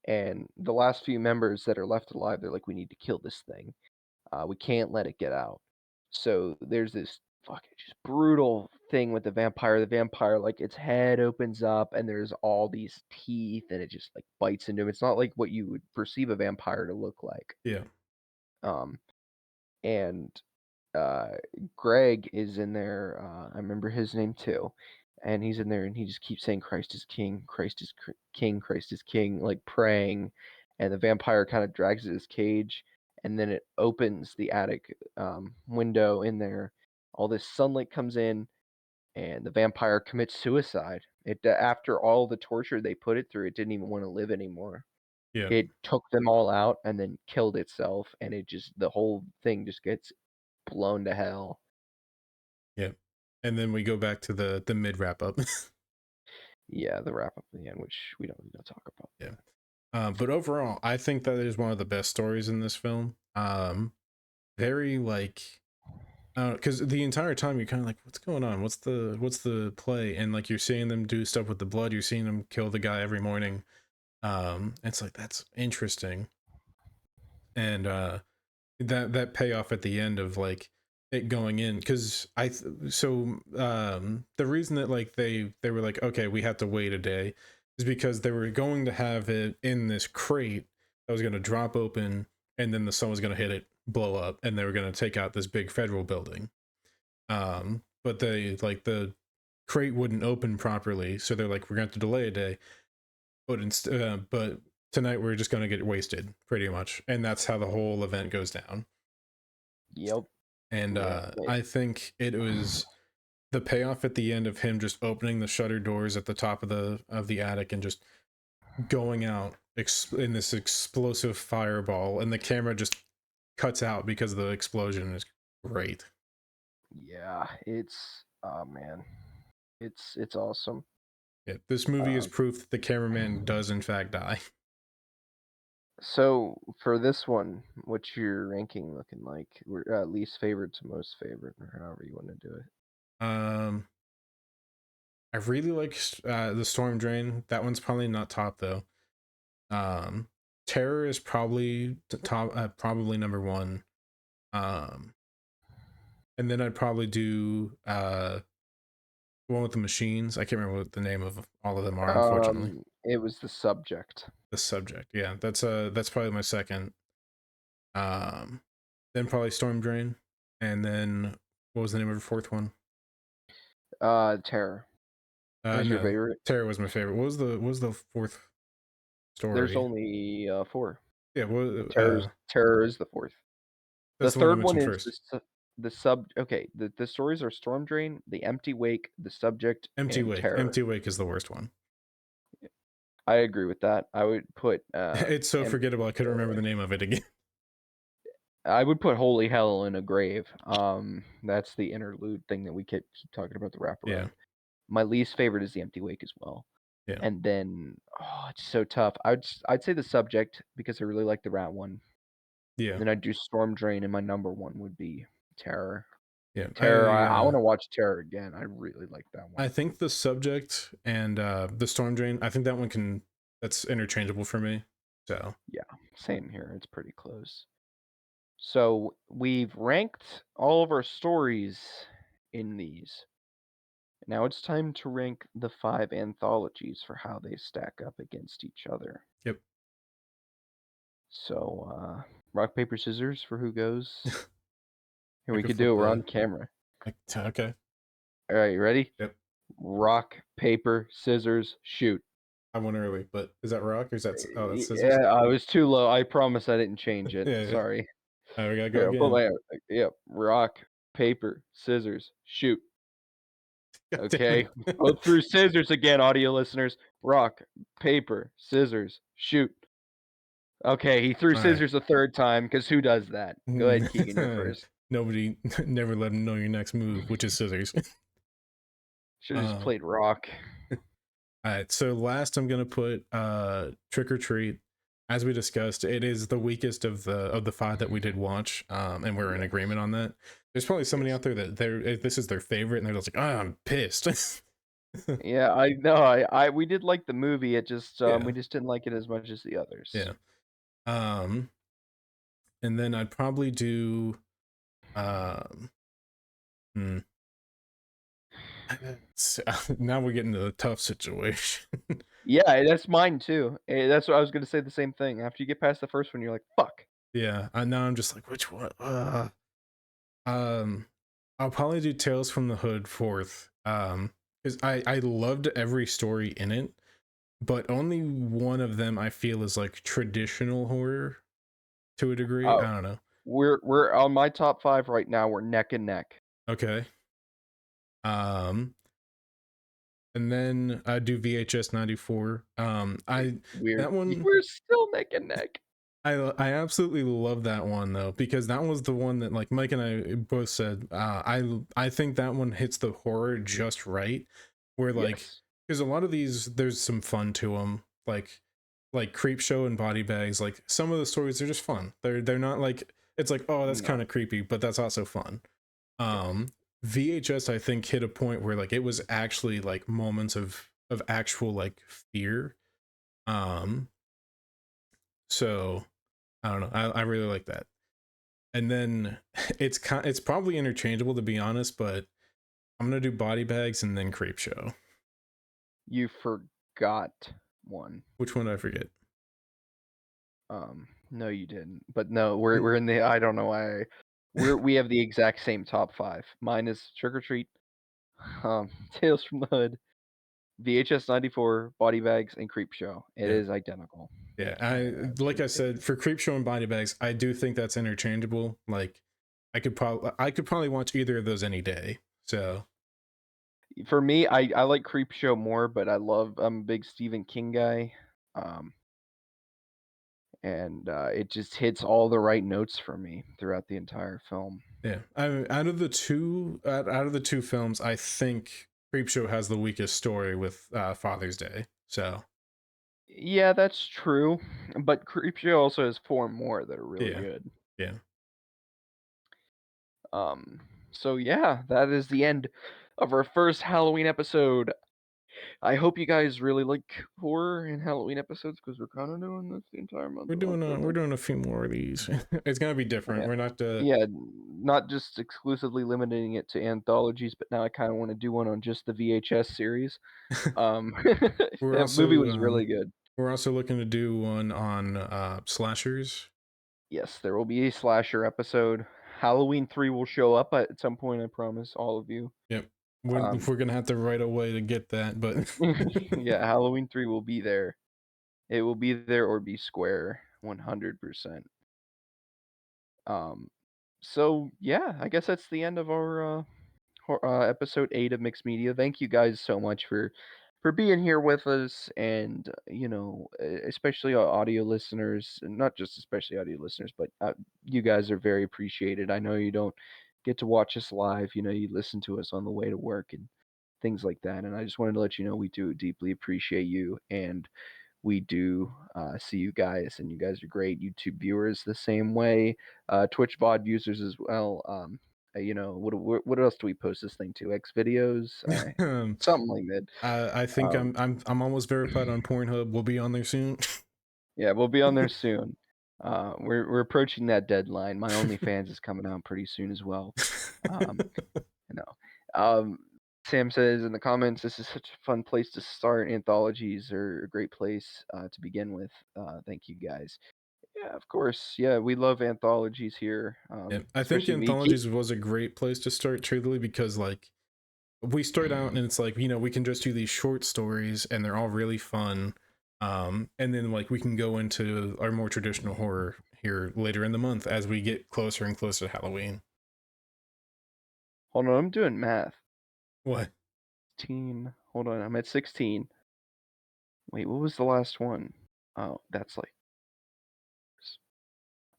Speaker 2: And the last few members that are left alive, they're like, "We need to kill this thing. We can't let it get out." So there's this fucking just brutal thing with the vampire. The vampire, like its head opens up and there's all these teeth and it just like bites into him. It's not like what you would perceive a vampire to look like.
Speaker 1: Yeah.
Speaker 2: Um, and uh, Greg is in there. I remember his name too. And he's in there and he just keeps saying, "Christ is king, Christ is king, Christ is king," like praying. And the vampire kind of drags at his cage and then it opens the attic window in there. All this sunlight comes in and the vampire commits suicide. After all the torture they put it through, it didn't even want to live anymore.
Speaker 1: Yeah.
Speaker 2: It took them all out and then killed itself, and it just the whole thing just gets blown to hell.
Speaker 1: Yeah. And then we go back to the mid wrap up.
Speaker 2: Yeah, the wrap up at the end, which we don't need to talk about.
Speaker 1: Yeah. But overall, I think that is one of the best stories in this film. Very like, because the entire time you're kind of like, what's going on? What's the play? And like you're seeing them do stuff with the blood. You're seeing them kill the guy every morning. It's like that's interesting. And that payoff at the end of like it going in, because the reason that like they were like, okay, we have to wait a day, is because they were going to have it in this crate that was going to drop open, and then the sun was going to hit it, blow up, and they were going to take out this big federal building. But they like the crate wouldn't open properly, so they're like, we're going to have to delay a day. But tonight we're just going to get wasted, pretty much, and that's how the whole event goes down.
Speaker 2: Yep.
Speaker 1: And
Speaker 2: Yeah.
Speaker 1: I think it was the payoff at the end of him just opening the shutter doors at the top of the attic and just going out in this explosive fireball, and the camera just cuts out because of the explosion, is great.
Speaker 2: Yeah, it's oh man, it's awesome.
Speaker 1: Yeah, this movie is
Speaker 2: Um,
Speaker 1: proof that the cameraman does in fact die.
Speaker 2: so for this one, what's your ranking looking like? We're least favorite to most favorite, or however you want to do it.
Speaker 1: um I really like the Storm Drain. That one's probably not top though. um Terror is probably top, probably number one. um and then I'd probably do the one with the machines. I can't remember what the name of all of them are, unfortunately.
Speaker 2: It was The Subject.
Speaker 1: The Subject, yeah, that's probably my second. um then probably Storm Drain, and then what was the name of the fourth one?
Speaker 2: Terror. What's your
Speaker 1: No,
Speaker 2: favorite?
Speaker 1: Terror was my favorite. What was the fourth
Speaker 2: There's
Speaker 1: story?
Speaker 2: only 4.
Speaker 1: Yeah, what
Speaker 2: Terror is the 4th. The
Speaker 1: that's the one you
Speaker 2: 3rd one
Speaker 1: mentioned
Speaker 2: is
Speaker 1: first.
Speaker 2: the sub okay, the stories are Storm Drain, The Empty Wake, The Subject,
Speaker 1: Empty
Speaker 2: and
Speaker 1: Wake.
Speaker 2: Terror.
Speaker 1: Empty Wake is the worst one.
Speaker 2: I agree with that. I would put,
Speaker 1: It's so
Speaker 2: Empty
Speaker 1: forgettable, I couldn't remember the
Speaker 2: Wake.
Speaker 1: name of it again.
Speaker 2: I would put Holy Hell in a Grave. That's the interlude thing that we keep talking about, the
Speaker 1: Yeah.
Speaker 2: wraparound. My least favorite is The Empty Wake as well.
Speaker 1: Yeah.
Speaker 2: And then, it's so tough. I'd say The Subject because I really like the rat one.
Speaker 1: Yeah.
Speaker 2: Then I'd do Storm Drain, and my number one would be Terror.
Speaker 1: Yeah.
Speaker 2: Terror, I wanna watch Terror again. I really like that
Speaker 1: I
Speaker 2: one.
Speaker 1: think the subject and the storm drain, I think that one can that's interchangeable for me. So
Speaker 2: Yeah, same here. It's pretty close. So we've ranked all of our stories in these. Now it's time to rank the 5 anthologies for how they stack up against each other.
Speaker 1: yep.
Speaker 2: So, rock, paper, scissors for who goes. Here,
Speaker 1: I
Speaker 2: we
Speaker 1: could
Speaker 2: could do
Speaker 1: flip
Speaker 2: it. We're on
Speaker 1: the
Speaker 2: camera.
Speaker 1: okay.
Speaker 2: All right, you ready?
Speaker 1: Yep.
Speaker 2: Rock, paper, scissors, shoot.
Speaker 1: I went early, but is that rock or is that oh that's scissors?
Speaker 2: Yeah, I was too low. I promise I didn't change it.
Speaker 1: Yeah, yeah.
Speaker 2: Sorry.
Speaker 1: All right, we gotta go
Speaker 2: Here, I'll put
Speaker 1: again.
Speaker 2: my yep. Rock, paper, scissors, shoot.
Speaker 1: God damn
Speaker 2: Okay,
Speaker 1: it.
Speaker 2: go through scissors again, audio listeners. Rock, paper, scissors, shoot. Okay, he threw
Speaker 1: All right.
Speaker 2: scissors a third time because who does that? Go ahead, Keegan. You're first.
Speaker 1: Nobody never let him know your next move, which is scissors.
Speaker 2: Should have just
Speaker 1: um
Speaker 2: played rock.
Speaker 1: all right, so last I'm gonna put Trick or Treat. As we discussed, it is the weakest of the five that we did watch, and we're in
Speaker 2: Yes.
Speaker 1: agreement on that. There's probably somebody
Speaker 2: Yes.
Speaker 1: out there that this is their favorite, and they're just like, oh, I'm pissed.
Speaker 2: Yeah, I know. I we did like the movie. It just
Speaker 1: Yeah,
Speaker 2: we just didn't like it as much as the others.
Speaker 1: yeah. Um, and then I'd probably do um, hmm, now we're getting to the tough situation.
Speaker 2: Yeah, that's mine too. That's what I was gonna say. The same thing. After you get past the first one, you're like, "Fuck."
Speaker 1: Yeah, I now I'm just like, which one? Um, I'll probably do Tales from the Hood fourth. Because I loved every story in it, but only one of them I feel is like traditional horror to a degree.
Speaker 2: Oh,
Speaker 1: I don't know.
Speaker 2: we're on my top 5 right now. We're neck and neck.
Speaker 1: Okay. Um, and then I do VHS 94. I
Speaker 2: We're
Speaker 1: that one
Speaker 2: we're still neck and neck.
Speaker 1: I absolutely love that one though, because that was the one that like Mike and I both said I think that one hits the horror just right, where like
Speaker 2: Yes.
Speaker 1: because a lot of these there's some fun to them, like Creep Show and Body Bags. Like some of the stories are just fun. They're not like it's like, oh, that's
Speaker 2: No.
Speaker 1: kind of creepy, but that's also fun.
Speaker 2: Yes.
Speaker 1: um VHS I think hit a point where like it was actually like moments of actual like fear. um so I don't know. I really like that. And then it's probably interchangeable to be honest, but I'm gonna do Body Bags and then Creep Show.
Speaker 2: You forgot one.
Speaker 1: Which one did I forget?
Speaker 2: No, you didn't. But no, we're
Speaker 1: Mm,
Speaker 2: we're in the I don't know why. We have the exact same top 5. Mine is Trick or Treat, Tales from the Hood, VHS 94, Body Bags, and Creep Show. It
Speaker 1: Yeah,
Speaker 2: is identical.
Speaker 1: yeah.
Speaker 2: I
Speaker 1: I like I said for Creep Show and Body Bags, I do think that's interchangeable. Like I could probably watch either of those any day. So
Speaker 2: For me, I like Creep Show more, but I'm a big Stephen King guy. Um, and it just hits all the right notes for me throughout the entire film.
Speaker 1: yeah, out of the two out of the two films, I think Creep Show has the weakest story with Father's Day. So
Speaker 2: Yeah, that's true. But Creepshow also has 4 more that are really
Speaker 1: yeah,
Speaker 2: good.
Speaker 1: yeah.
Speaker 2: Um, so yeah, that is the end of our first Halloween episode. I hope you guys really like horror and Halloween episodes because we're kind of doing this the entire month of
Speaker 1: We're
Speaker 2: October.
Speaker 1: doing a few more of these. It's gonna be different.
Speaker 2: Yeah,
Speaker 1: We're not
Speaker 2: yeah, not just exclusively limiting it to anthologies, but now I kind of want to do one on just the VHS series.
Speaker 1: we're
Speaker 2: That movie
Speaker 1: also
Speaker 2: was really good.
Speaker 1: we're also looking to do one on slashers.
Speaker 2: Yes, there will be a slasher episode. Halloween 3 will show up at some point, I promise all of you.
Speaker 1: Yep.
Speaker 2: Um,
Speaker 1: We're gonna have to write a way to get that, but
Speaker 2: yeah, Halloween 3 will be there. It will be there or be square 100%. Um, so yeah, I guess that's the end of our episode 8 of Mixed Media. Thank you guys so much for being here with us, and especially our audio listeners, and not just especially audio listeners, but you guys are very appreciated. I know you don't get to watch us live. You listen to us on the way to work and things like that. And I just wanted to let you know we do deeply appreciate you. And we do see you guys, and you guys are great. YouTube viewers the same way, Twitch VOD users as well. What else do we post this thing to? X videos, something like that.
Speaker 1: I think
Speaker 2: Um,
Speaker 1: I'm almost verified on Pornhub. We'll be on there soon.
Speaker 2: yeah, we'll be on there soon. We're approaching that deadline. My OnlyFans is coming out pretty soon as well. Um, you know, um, Sam says in the comments, "This is such a fun place to start. Anthologies are a great place to begin with. Thank you guys." Yeah, of course. Yeah, we love anthologies here,
Speaker 1: Yeah, I think
Speaker 2: especially me.
Speaker 1: Anthologies was a great place to start, truthfully, because like we start out and it's like, we can just do these short stories and they're all really fun. And then like we can go into our more traditional horror here later in the month as we get closer and closer to Halloween.
Speaker 2: Hold on, I'm doing math.
Speaker 1: What?
Speaker 2: Hold on, I'm at 16. Wait, what was the last one? Oh, that's like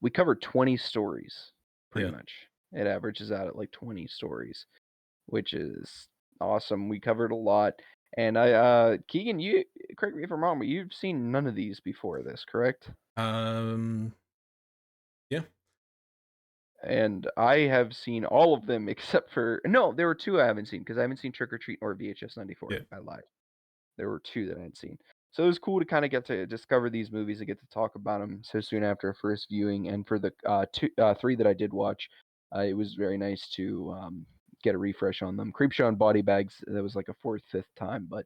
Speaker 2: we covered 20 stories, pretty
Speaker 1: Yeah.
Speaker 2: much. It averages out at like 20 stories, which is awesome. We covered a lot. And Keegan, you correct me if I'm wrong, but you've seen none of these before this, correct?
Speaker 1: Um, yeah.
Speaker 2: And I have seen all of them except for no, there were two I haven't seen because I haven't seen Trick or Treat or VHS 94.
Speaker 1: Yeah.
Speaker 2: I lied. There were two that I hadn't seen. So it was cool to kind of get to discover these movies and get to talk about them so soon after a first viewing. And for the three that I did watch, it was very nice to get a refresh on them. Creepshow and Body Bags, that was like a fourth, fifth time, but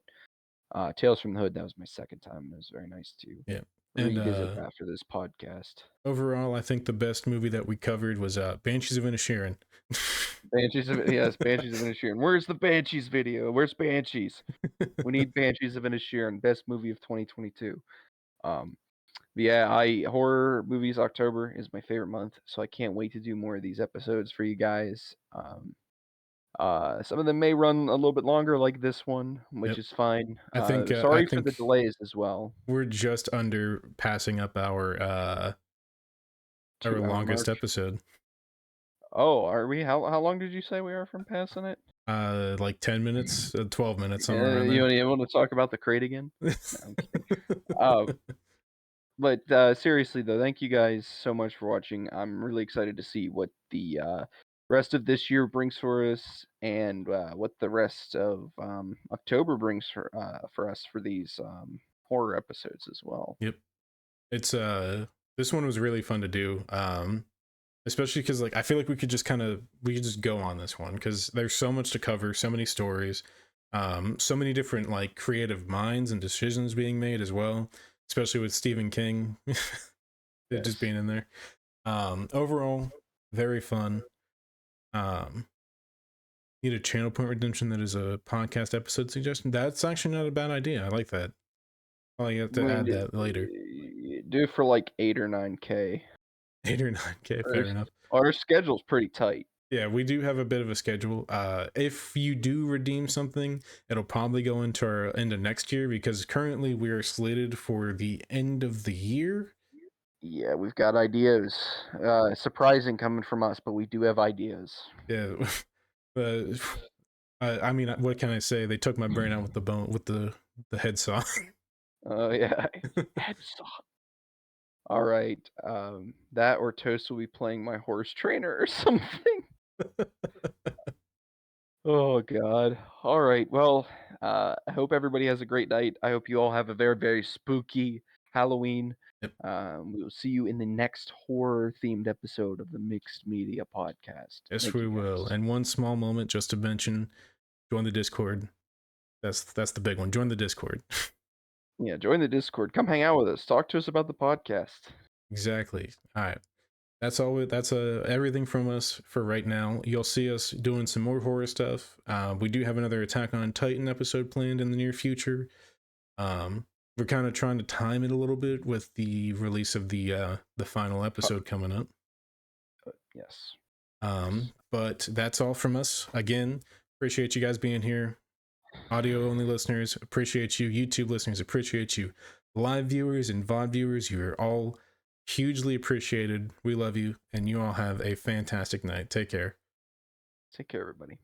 Speaker 2: Tales from the Hood, that was my second time. It was very nice to
Speaker 1: Yeah. And
Speaker 2: revisit after this podcast.
Speaker 1: overall, I think the best movie that we covered was Banshees of Inisherin.
Speaker 2: Banshees of Inisherin. Where's the Banshees video? Where's Banshees? We need Banshees of Inisherin, best movie of 2022. Um, but yeah, I horror movies. October is my favorite month, so I can't wait to do more of these episodes for you guys. Some of them may run a little bit longer, like this one, which
Speaker 1: Yep.
Speaker 2: is fine.
Speaker 1: I
Speaker 2: Sorry for the
Speaker 1: think
Speaker 2: delays as well.
Speaker 1: we're just under passing up our
Speaker 2: 2 hour
Speaker 1: longest
Speaker 2: mark.
Speaker 1: episode.
Speaker 2: Oh, are we? How long did you say we are from passing it?
Speaker 1: Like 10 minutes, 12 minutes, somewhere around
Speaker 2: You want to talk about the crate again?
Speaker 1: there.
Speaker 2: No, I'm kidding. Uh, but seriously though, thank you guys so much for watching. I'm really excited to see what the rest of this year brings for us, and what the rest of October brings for us for these horror episodes as well.
Speaker 1: Yep. It's this one was really fun to do. Especially because like I feel like we could just go on this one because there's so much to cover, so many stories, so many different like creative minds and decisions being made as well, especially with Stephen King. It just
Speaker 2: Yes.
Speaker 1: being in there. Overall, very fun. Um, Need a channel point redemption that is a podcast episode suggestion. That's actually not a bad idea. I like that. Oh, you have to
Speaker 2: We
Speaker 1: add
Speaker 2: do,
Speaker 1: that later.
Speaker 2: do it for like 8 or 9K.
Speaker 1: 8 or 9K, fair enough.
Speaker 2: Our schedule's pretty tight.
Speaker 1: Yeah, we do have a bit of a schedule. If you do redeem something, it'll probably go into our end of next year because currently we are slated for the end of the year.
Speaker 2: Yeah, we've got ideas. Surprising coming from us, but we do have ideas.
Speaker 1: Yeah, uh, I mean, what can I say? They took my brain out with the bone with the head saw.
Speaker 2: Oh yeah, headsaw. All right, that or Toast will be playing my horse trainer or something. Oh God. All right. Well, I hope everybody has a great night. I hope you all have a very, very spooky Halloween.
Speaker 1: Yep.
Speaker 2: We will see you in the next horror themed episode of the Mixed Media Podcast.
Speaker 1: Yes,
Speaker 2: Thank
Speaker 1: we
Speaker 2: you
Speaker 1: will.
Speaker 2: guys.
Speaker 1: And one small moment just to mention: join the Discord. That's the big one. Join the Discord.
Speaker 2: Yeah, join the Discord. Come hang out with us. Talk to us about the podcast.
Speaker 1: Exactly. All right. That's all. That's everything from us for right now. You'll see us doing some more horror stuff. We do have another Attack on Titan episode planned in the near future. We're kind of trying to time it a little bit with the release of the final episode coming up.
Speaker 2: Yes. Yes.
Speaker 1: But that's all from us. Again, appreciate you guys being here. Audio only listeners, appreciate you. YouTube listeners, appreciate you. Live viewers and VOD viewers, you're all hugely appreciated. We love you, and you all have a fantastic night. Take care.
Speaker 2: Take care, everybody.